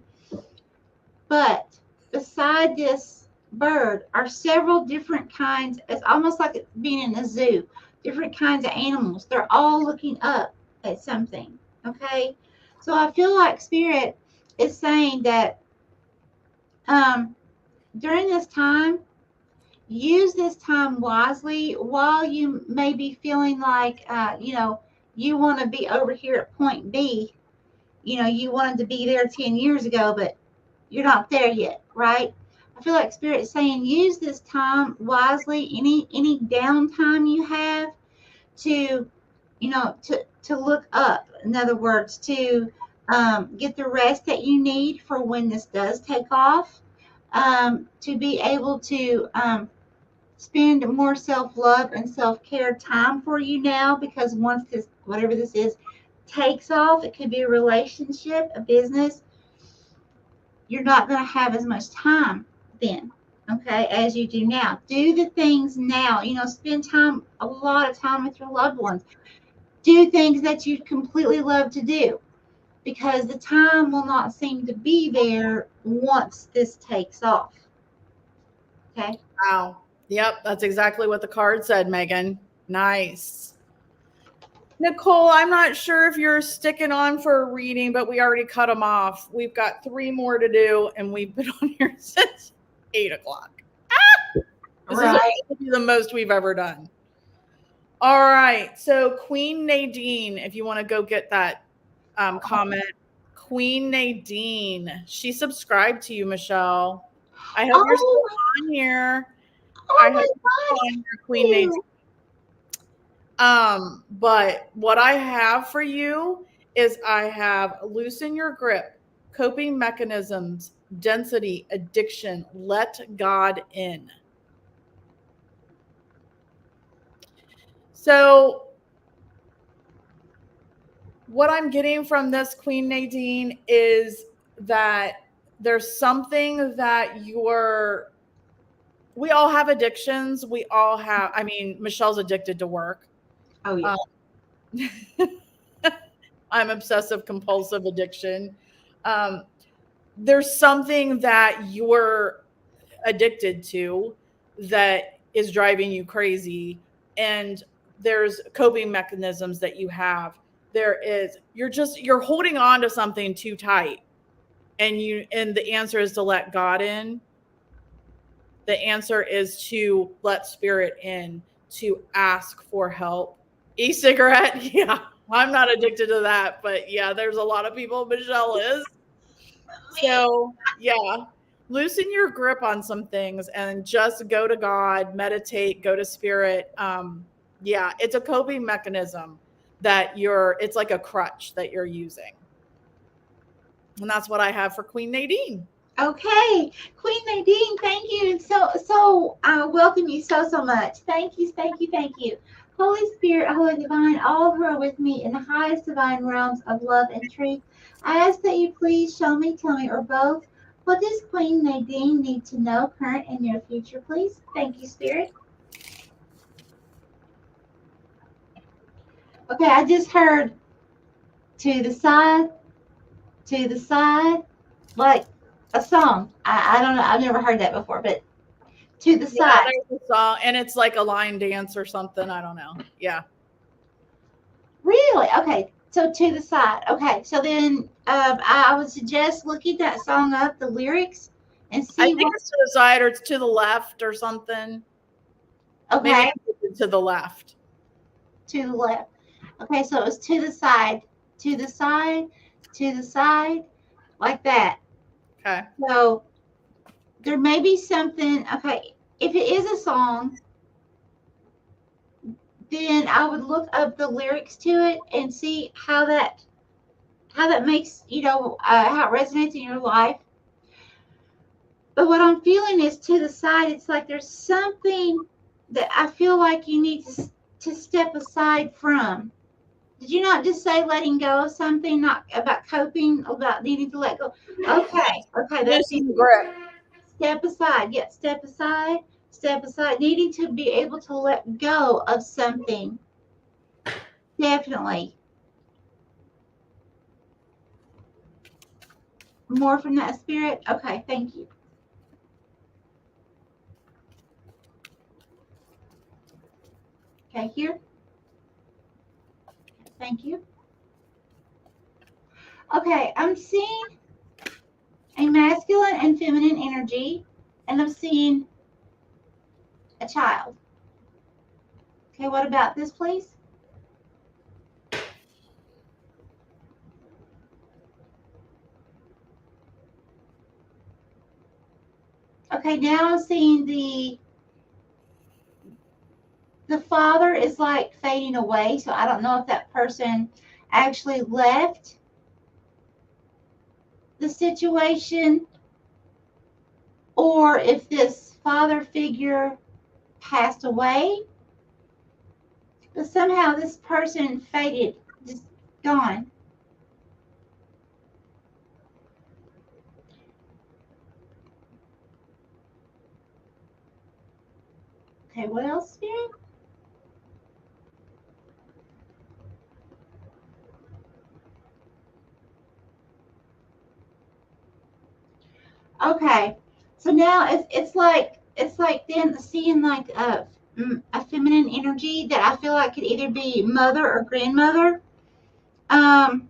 but beside this bird are several different kinds. It's almost like it's being in a zoo. Different kinds of animals. They're all looking up at something. Okay, so I feel like Spirit is saying that during this time, use this time wisely while you may be feeling like, you want to be over here at point B. You wanted to be there 10 years ago, but you're not there yet, right? I feel like Spirit's saying use this time wisely. Any downtime you have to, to look up. In other words, to get the rest that you need for when this does take off. To be able to spend more self-love and self-care time for you now, because once this, whatever this is, takes off, it could be a relationship, a business, you're not going to have as much time then, okay, as you do now. Do the things now. Spend time, a lot of time with your loved ones. Do things that you completely love to do, because the time will not seem to be there once this takes off. Okay. Wow. Yep, that's exactly what the card said, Megan. Nice. Nicole, I'm not sure if you're sticking on for a reading, but we already cut them off. We've got 3 more to do, and we've been on here since 8 o'clock. This Right. is the most we've ever done. All right. So Queen Nadine, if you want to go get that comment. Queen Nadine, she subscribed to you, Michelle. I hope you're still on here. I hope you're still on here, Queen Nadine. But what I have for you is I have loosen your grip, coping mechanisms, density, addiction, let God in. So what I'm getting from this, Queen Nadine, is that there's something that we all have addictions. We all have, Michelle's addicted to work. Oh, yeah. I'm obsessive compulsive addiction. There's something that you're addicted to that is driving you crazy. And there's coping mechanisms that you have. You're holding on to something too tight. And the answer is to let God in. The answer is to let Spirit in, to ask for help. E-cigarette, yeah. I'm not addicted to that, but yeah, there's a lot of people. Michelle is. So yeah, loosen your grip on some things and just go to God, meditate, go to Spirit. Yeah, it's a coping mechanism that it's like a crutch that you're using. And that's what I have for Queen Nadine. Okay, Queen Nadine, thank you. So I welcome you so much. Thank you. Holy Spirit, Holy Divine, all who are with me in the highest divine realms of love and truth, I ask that you please show me, tell me, or both, what does Queen Nadine need to know, current and near future, please? Thank you, Spirit. Okay, I just heard to the side, like a song. I don't know. I've never heard that before, but to the Yeah, side. there's a song, and it's like a line dance or something. I don't know. Yeah. Really? Okay. So to the side. Okay. So then I would suggest looking that song up, the lyrics, and I see think what. it's to the side or it's to the left or something. Maybe Okay, it's to the left. to the left. Okay, so it was to the side, to the side, to the side, like that. Okay. So there may be something. Okay, if it is a song, then I would look up the lyrics to it and see how that makes how it resonates in your life. But what I'm feeling is to the side. It's like there's something that I feel like you need to step aside from. Did you not just say letting go of something, not about coping, about needing to let go? Okay, okay, that's Loosen it. the grip. Step aside. Yeah, step aside. Needing to be able to let go of something. Definitely. More from that spirit? Okay, thank you. Okay, here. Thank you. Okay, I'm seeing a masculine and feminine energy, and I'm seeing a child. Okay, what about this, please? Okay, now I'm seeing the father is like fading away, so I don't know if that person actually left the situation or if this father figure passed away, but somehow this person faded, just gone. Okay, what else, Spirit? Okay, so now it's like then seeing like a feminine energy that I feel like could either be mother or grandmother. Um,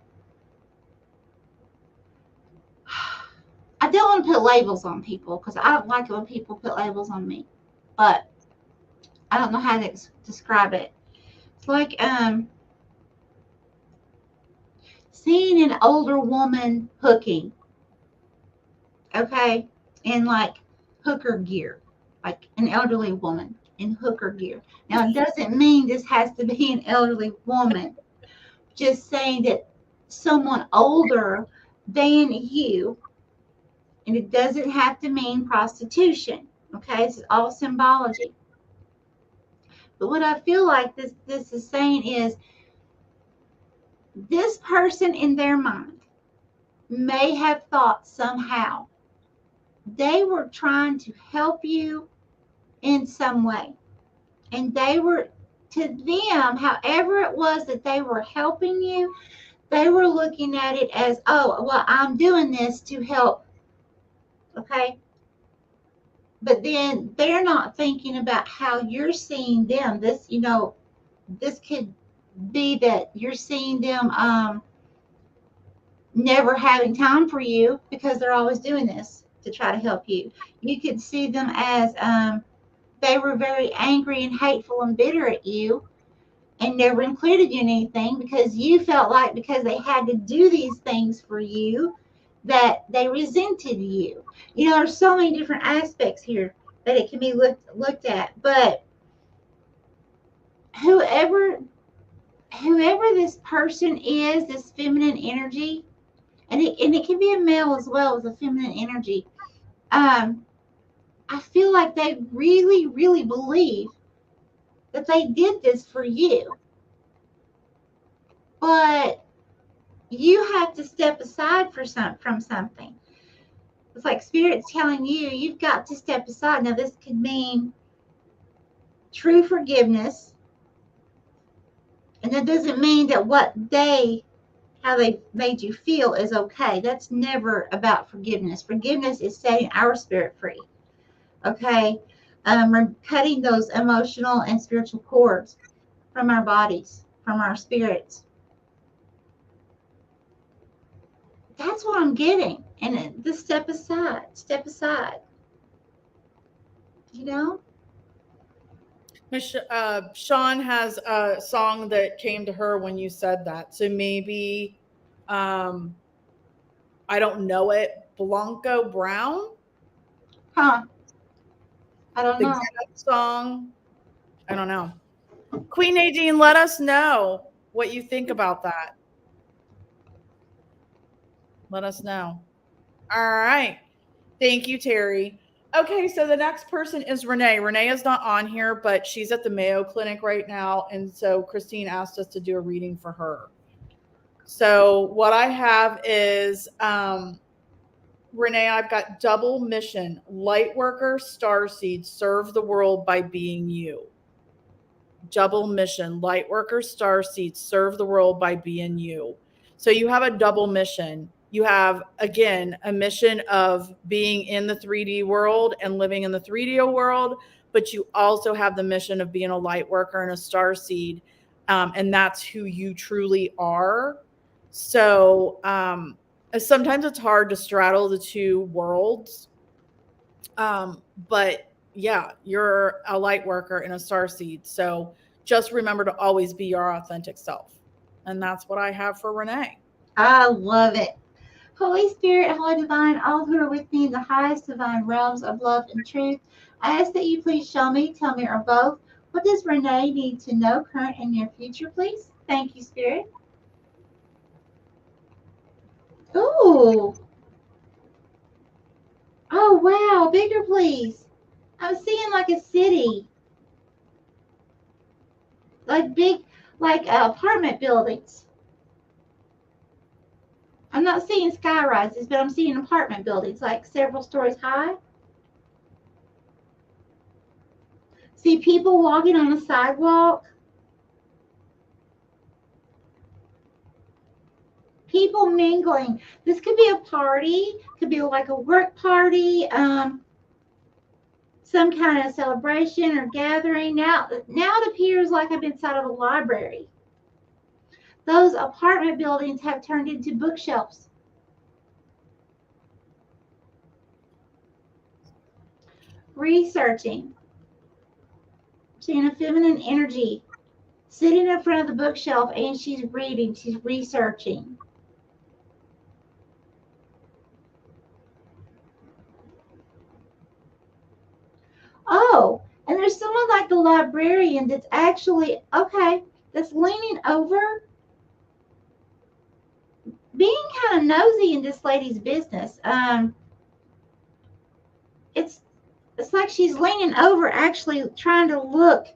I don't want to put labels on people because I don't like it when people put labels on me, but I don't know how to describe it. It's like seeing an older woman hooking, okay, in like hooker gear, like an elderly woman in hooker gear. Now, it doesn't mean this has to be an elderly woman, just saying that someone older than you, and it doesn't have to mean prostitution, okay? It's all symbology. But what I feel like this is saying is this person in their mind may have thought somehow they were trying to help you in some way. And they were, to them, however it was that they were helping you, they were looking at it as, oh, well, I'm doing this to help. Okay. But then they're not thinking about how you're seeing them. This could be that you're seeing them never having time for you because they're always doing this to try to help you. You could see them as they were very angry and hateful and bitter at you and never included you in anything because you felt like because they had to do these things for you that they resented you. There's so many different aspects here that it can be looked at. But whoever this person is, this feminine energy, and it can be a male as well as a feminine energy. I feel like they really, really believe that they did this for you, but you have to step aside from something. It's like Spirit's telling you you've got to step aside. Now, this could mean true forgiveness, And that doesn't mean that how they made you feel is okay. That's never about forgiveness. Forgiveness is setting our spirit free. Okay? We're cutting those emotional and spiritual cords from our bodies, from our spirits. That's what I'm getting. And just step aside. Step aside. You know? Sean has a song that came to her when you said that. So maybe, I don't know it. Blanco Brown, Huh. I don't the know. Getz song. I don't know. Queen Nadine, let us know what you think about that. Let us know. All right. Thank you, Terry. Okay, so the next person is Renee. Renee is not on here, but she's at the Mayo Clinic right now. And so Christine asked us to do a reading for her. So what I have is Renee, I've got double mission, light worker, starseed, serve the world by being you. Double mission, light worker, starseed, serve the world by being you. So you have a double mission. You have, again, a mission of being in the 3D world and living in the 3D world, but you also have the mission of being a light worker and a starseed. And that's who you truly are. So sometimes it's hard to straddle the two worlds. But yeah, you're a light worker and a starseed. So just remember to always be your authentic self. And that's what I have for Renee. I love it. Holy Spirit, Holy Divine, all who are with me in the highest divine realms of love and truth, I ask that you please show me, tell me, or both, what does Renee need to know, current and near future, please? Thank you, Spirit. Ooh. Oh, wow. Bigger, please. I'm seeing like a city. Like big, like apartment buildings. I'm not seeing sky rises, but I'm seeing apartment buildings, like several stories high. See people walking on the sidewalk. People mingling. This could be a party, could be like a work party, some kind of celebration or gathering. Now it appears like I'm inside of a library. Those apartment buildings have turned into bookshelves. Researching. Seeing a feminine energy sitting in front of the bookshelf, and she's reading, she's researching. Oh, and there's someone like the librarian that's actually, okay, that's leaning over, being kind of nosy in this lady's business. It's like she's leaning over, actually trying to look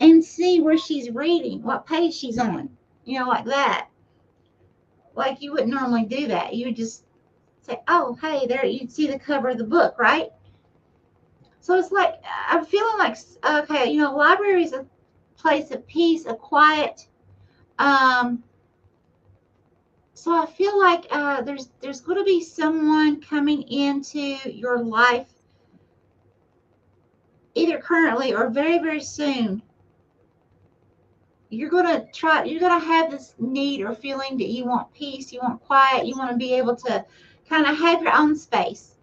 and see where she's reading, what page she's on, like that. Like you wouldn't normally do that. You would just say, oh, hey, there, you'd see the cover of the book, right? So it's like, I'm feeling like, okay, library is a place of peace, of quiet. So I feel like there's going to be someone coming into your life, either currently or very, very soon. You're going to have this need or feeling that you want peace, you want quiet, you want to be able to kind of have your own space,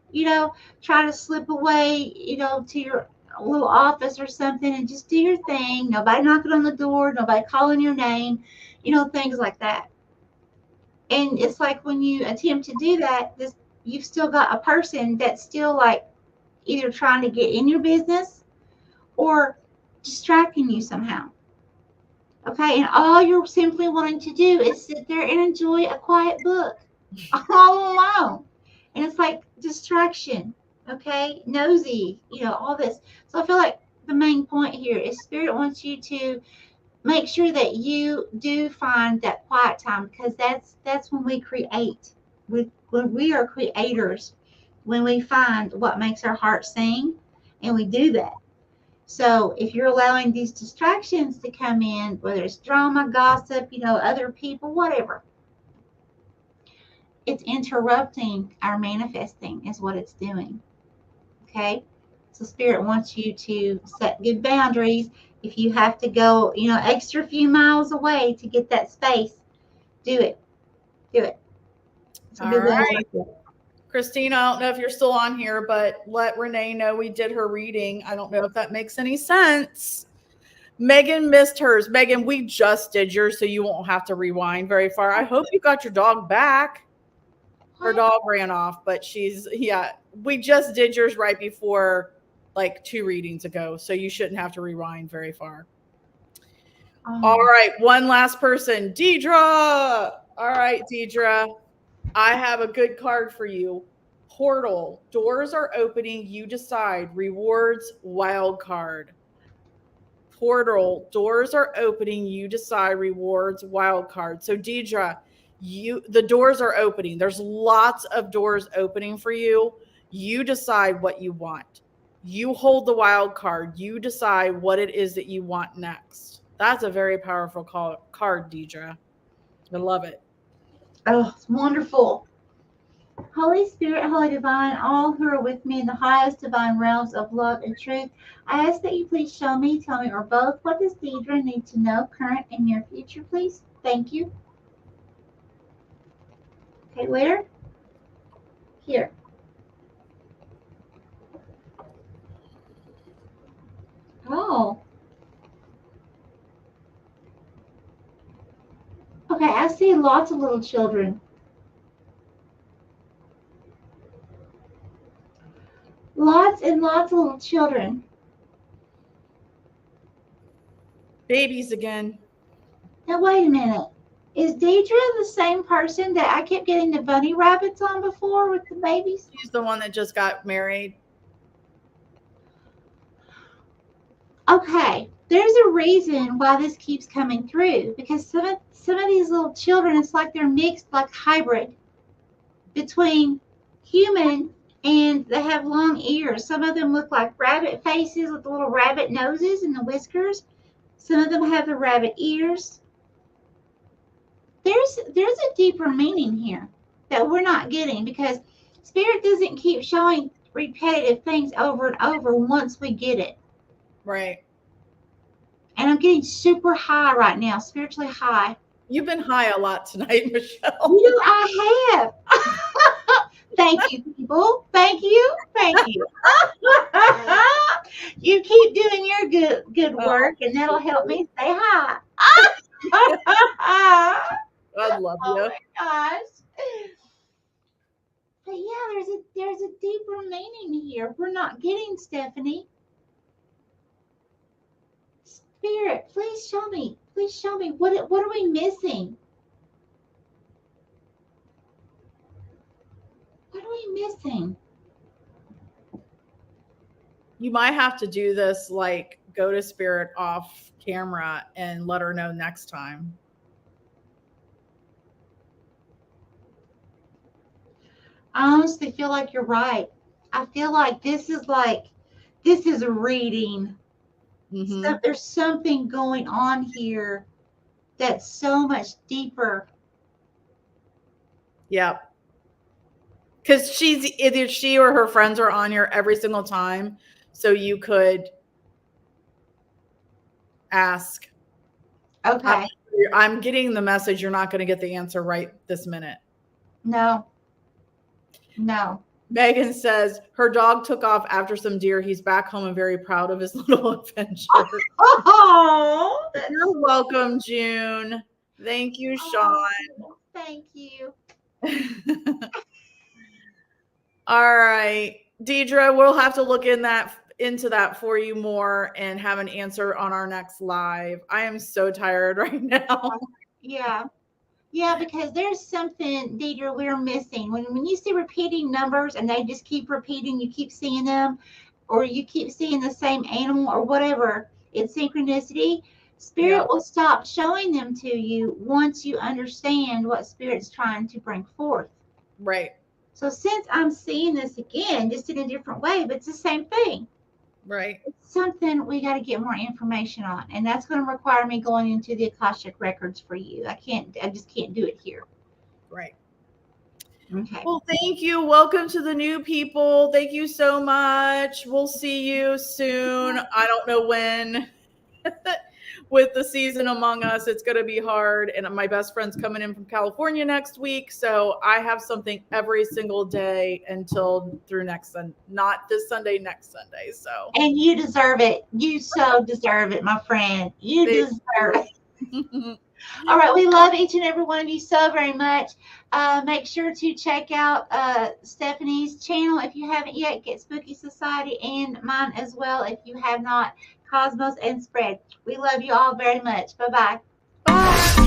try to slip away, to your little office or something and just do your thing. Nobody knocking on the door, nobody calling your name, things like that. And it's like when you attempt to do that, you've still got a person that's still like either trying to get in your business or distracting you somehow. Okay, and all you're simply wanting to do is sit there and enjoy a quiet book all alone. And it's like distraction, okay, nosy, all this. So I feel like the main point here is Spirit wants you to make sure that you do find that quiet time, because that's when we create. When we are creators, when we find what makes our heart sing, and we do that. So if you're allowing these distractions to come in, whether it's drama, gossip, other people, whatever, it's interrupting our manifesting is what it's doing. Okay? So Spirit wants you to set good boundaries. If you have to go, extra few miles away to get that space, do it. Do it. It's a All good way to right. work it. Christina, I don't know if you're still on here, but let Renee know we did her reading. I don't know if that makes any sense. Megan missed hers. Megan, we just did yours, so you won't have to rewind very far. I hope you got your dog back. Her dog ran off, but we just did yours right before, like 2 readings ago, so you shouldn't have to rewind very far. All right, one last person, Deidre. All right, Deidre, I have a good card for you. Portal, doors are opening, you decide. Rewards, wild card. Portal, doors are opening, you decide. Rewards, wild card. So Deidre, the doors are opening. There's lots of doors opening for you. You decide what you want. You hold the wild card. You decide what it is that you want next. That's a very powerful card, Deidre. I love it. Oh, it's wonderful. Holy Spirit, Holy Divine, all who are with me in the highest divine realms of love and truth, I ask that you please show me, tell me, or both, what does Deidre need to know, current and near future, please? Thank you. Okay, where? Here. Oh. Okay, I see lots of little children. Lots and lots of little children. Babies again. Now, wait a minute. Is Deidre the same person that I kept getting the bunny rabbits on before with the babies? She's the one that just got married. Okay, there's a reason why this keeps coming through, because some of these little children, it's like they're mixed, like hybrid between human, and they have long ears. Some of them look like rabbit faces with the little rabbit noses and the whiskers. Some of them have the rabbit ears. There's a deeper meaning here that we're not getting, because Spirit doesn't keep showing repetitive things over and over once we get it. Right. And I'm getting super high right now, spiritually high. You've been high a lot tonight, Michelle. I have. Thank you, people. Thank you. Thank you. You keep doing your good work, and that'll help me stay high. I love you. Oh my gosh. But yeah, there's a deeper meaning here. We're not getting, Stephanie. Spirit, please show me. Please show me. What are we missing? What are we missing? You might have to do this, like go to Spirit off camera and let her know next time. I honestly feel like you're right. I feel like this is a reading. Mm-hmm. So there's something going on here that's so much deeper. Yep. Because either she or her friends are on here every single time. So you could ask. Okay. I'm getting the message. You're not going to get the answer right this minute. No. Megan says her dog took off after some deer. He's back home and very proud of his little adventure. Oh, you're welcome, June. Thank you, Sean. Thank you. All right, Deidre, we'll have to look into that for you more and have an answer on our next live. I am so tired right now. Yeah, because there's something, Deidre, we're missing. When you see repeating numbers and they just keep repeating, you keep seeing them, or you keep seeing the same animal or whatever, it's synchronicity. Spirit will stop showing them to you once you understand what Spirit's trying to bring forth. Right. So since I'm seeing this again, just in a different way, but it's the same thing. Right. It's something we got to get more information on, and that's going to require me going into the Akashic records for you. I just can't do it here. Right. Okay. Well, thank you. Welcome to the new people. Thank you so much. We'll see you soon. I don't know when. With the season among us, it's going to be hard. And my best friend's coming in from California next week. So I have something every single day until through next Sunday, not this Sunday, next Sunday. So, And you deserve it. You so deserve it, my friend. You Thank deserve it. All right. We love each and every one of you so very much. Make sure to check out Stephanie's channel if you haven't yet. Get Spooky Society, and mine as well if you have not. Cosmos and Spread. We love you all very much. Bye-bye. Bye.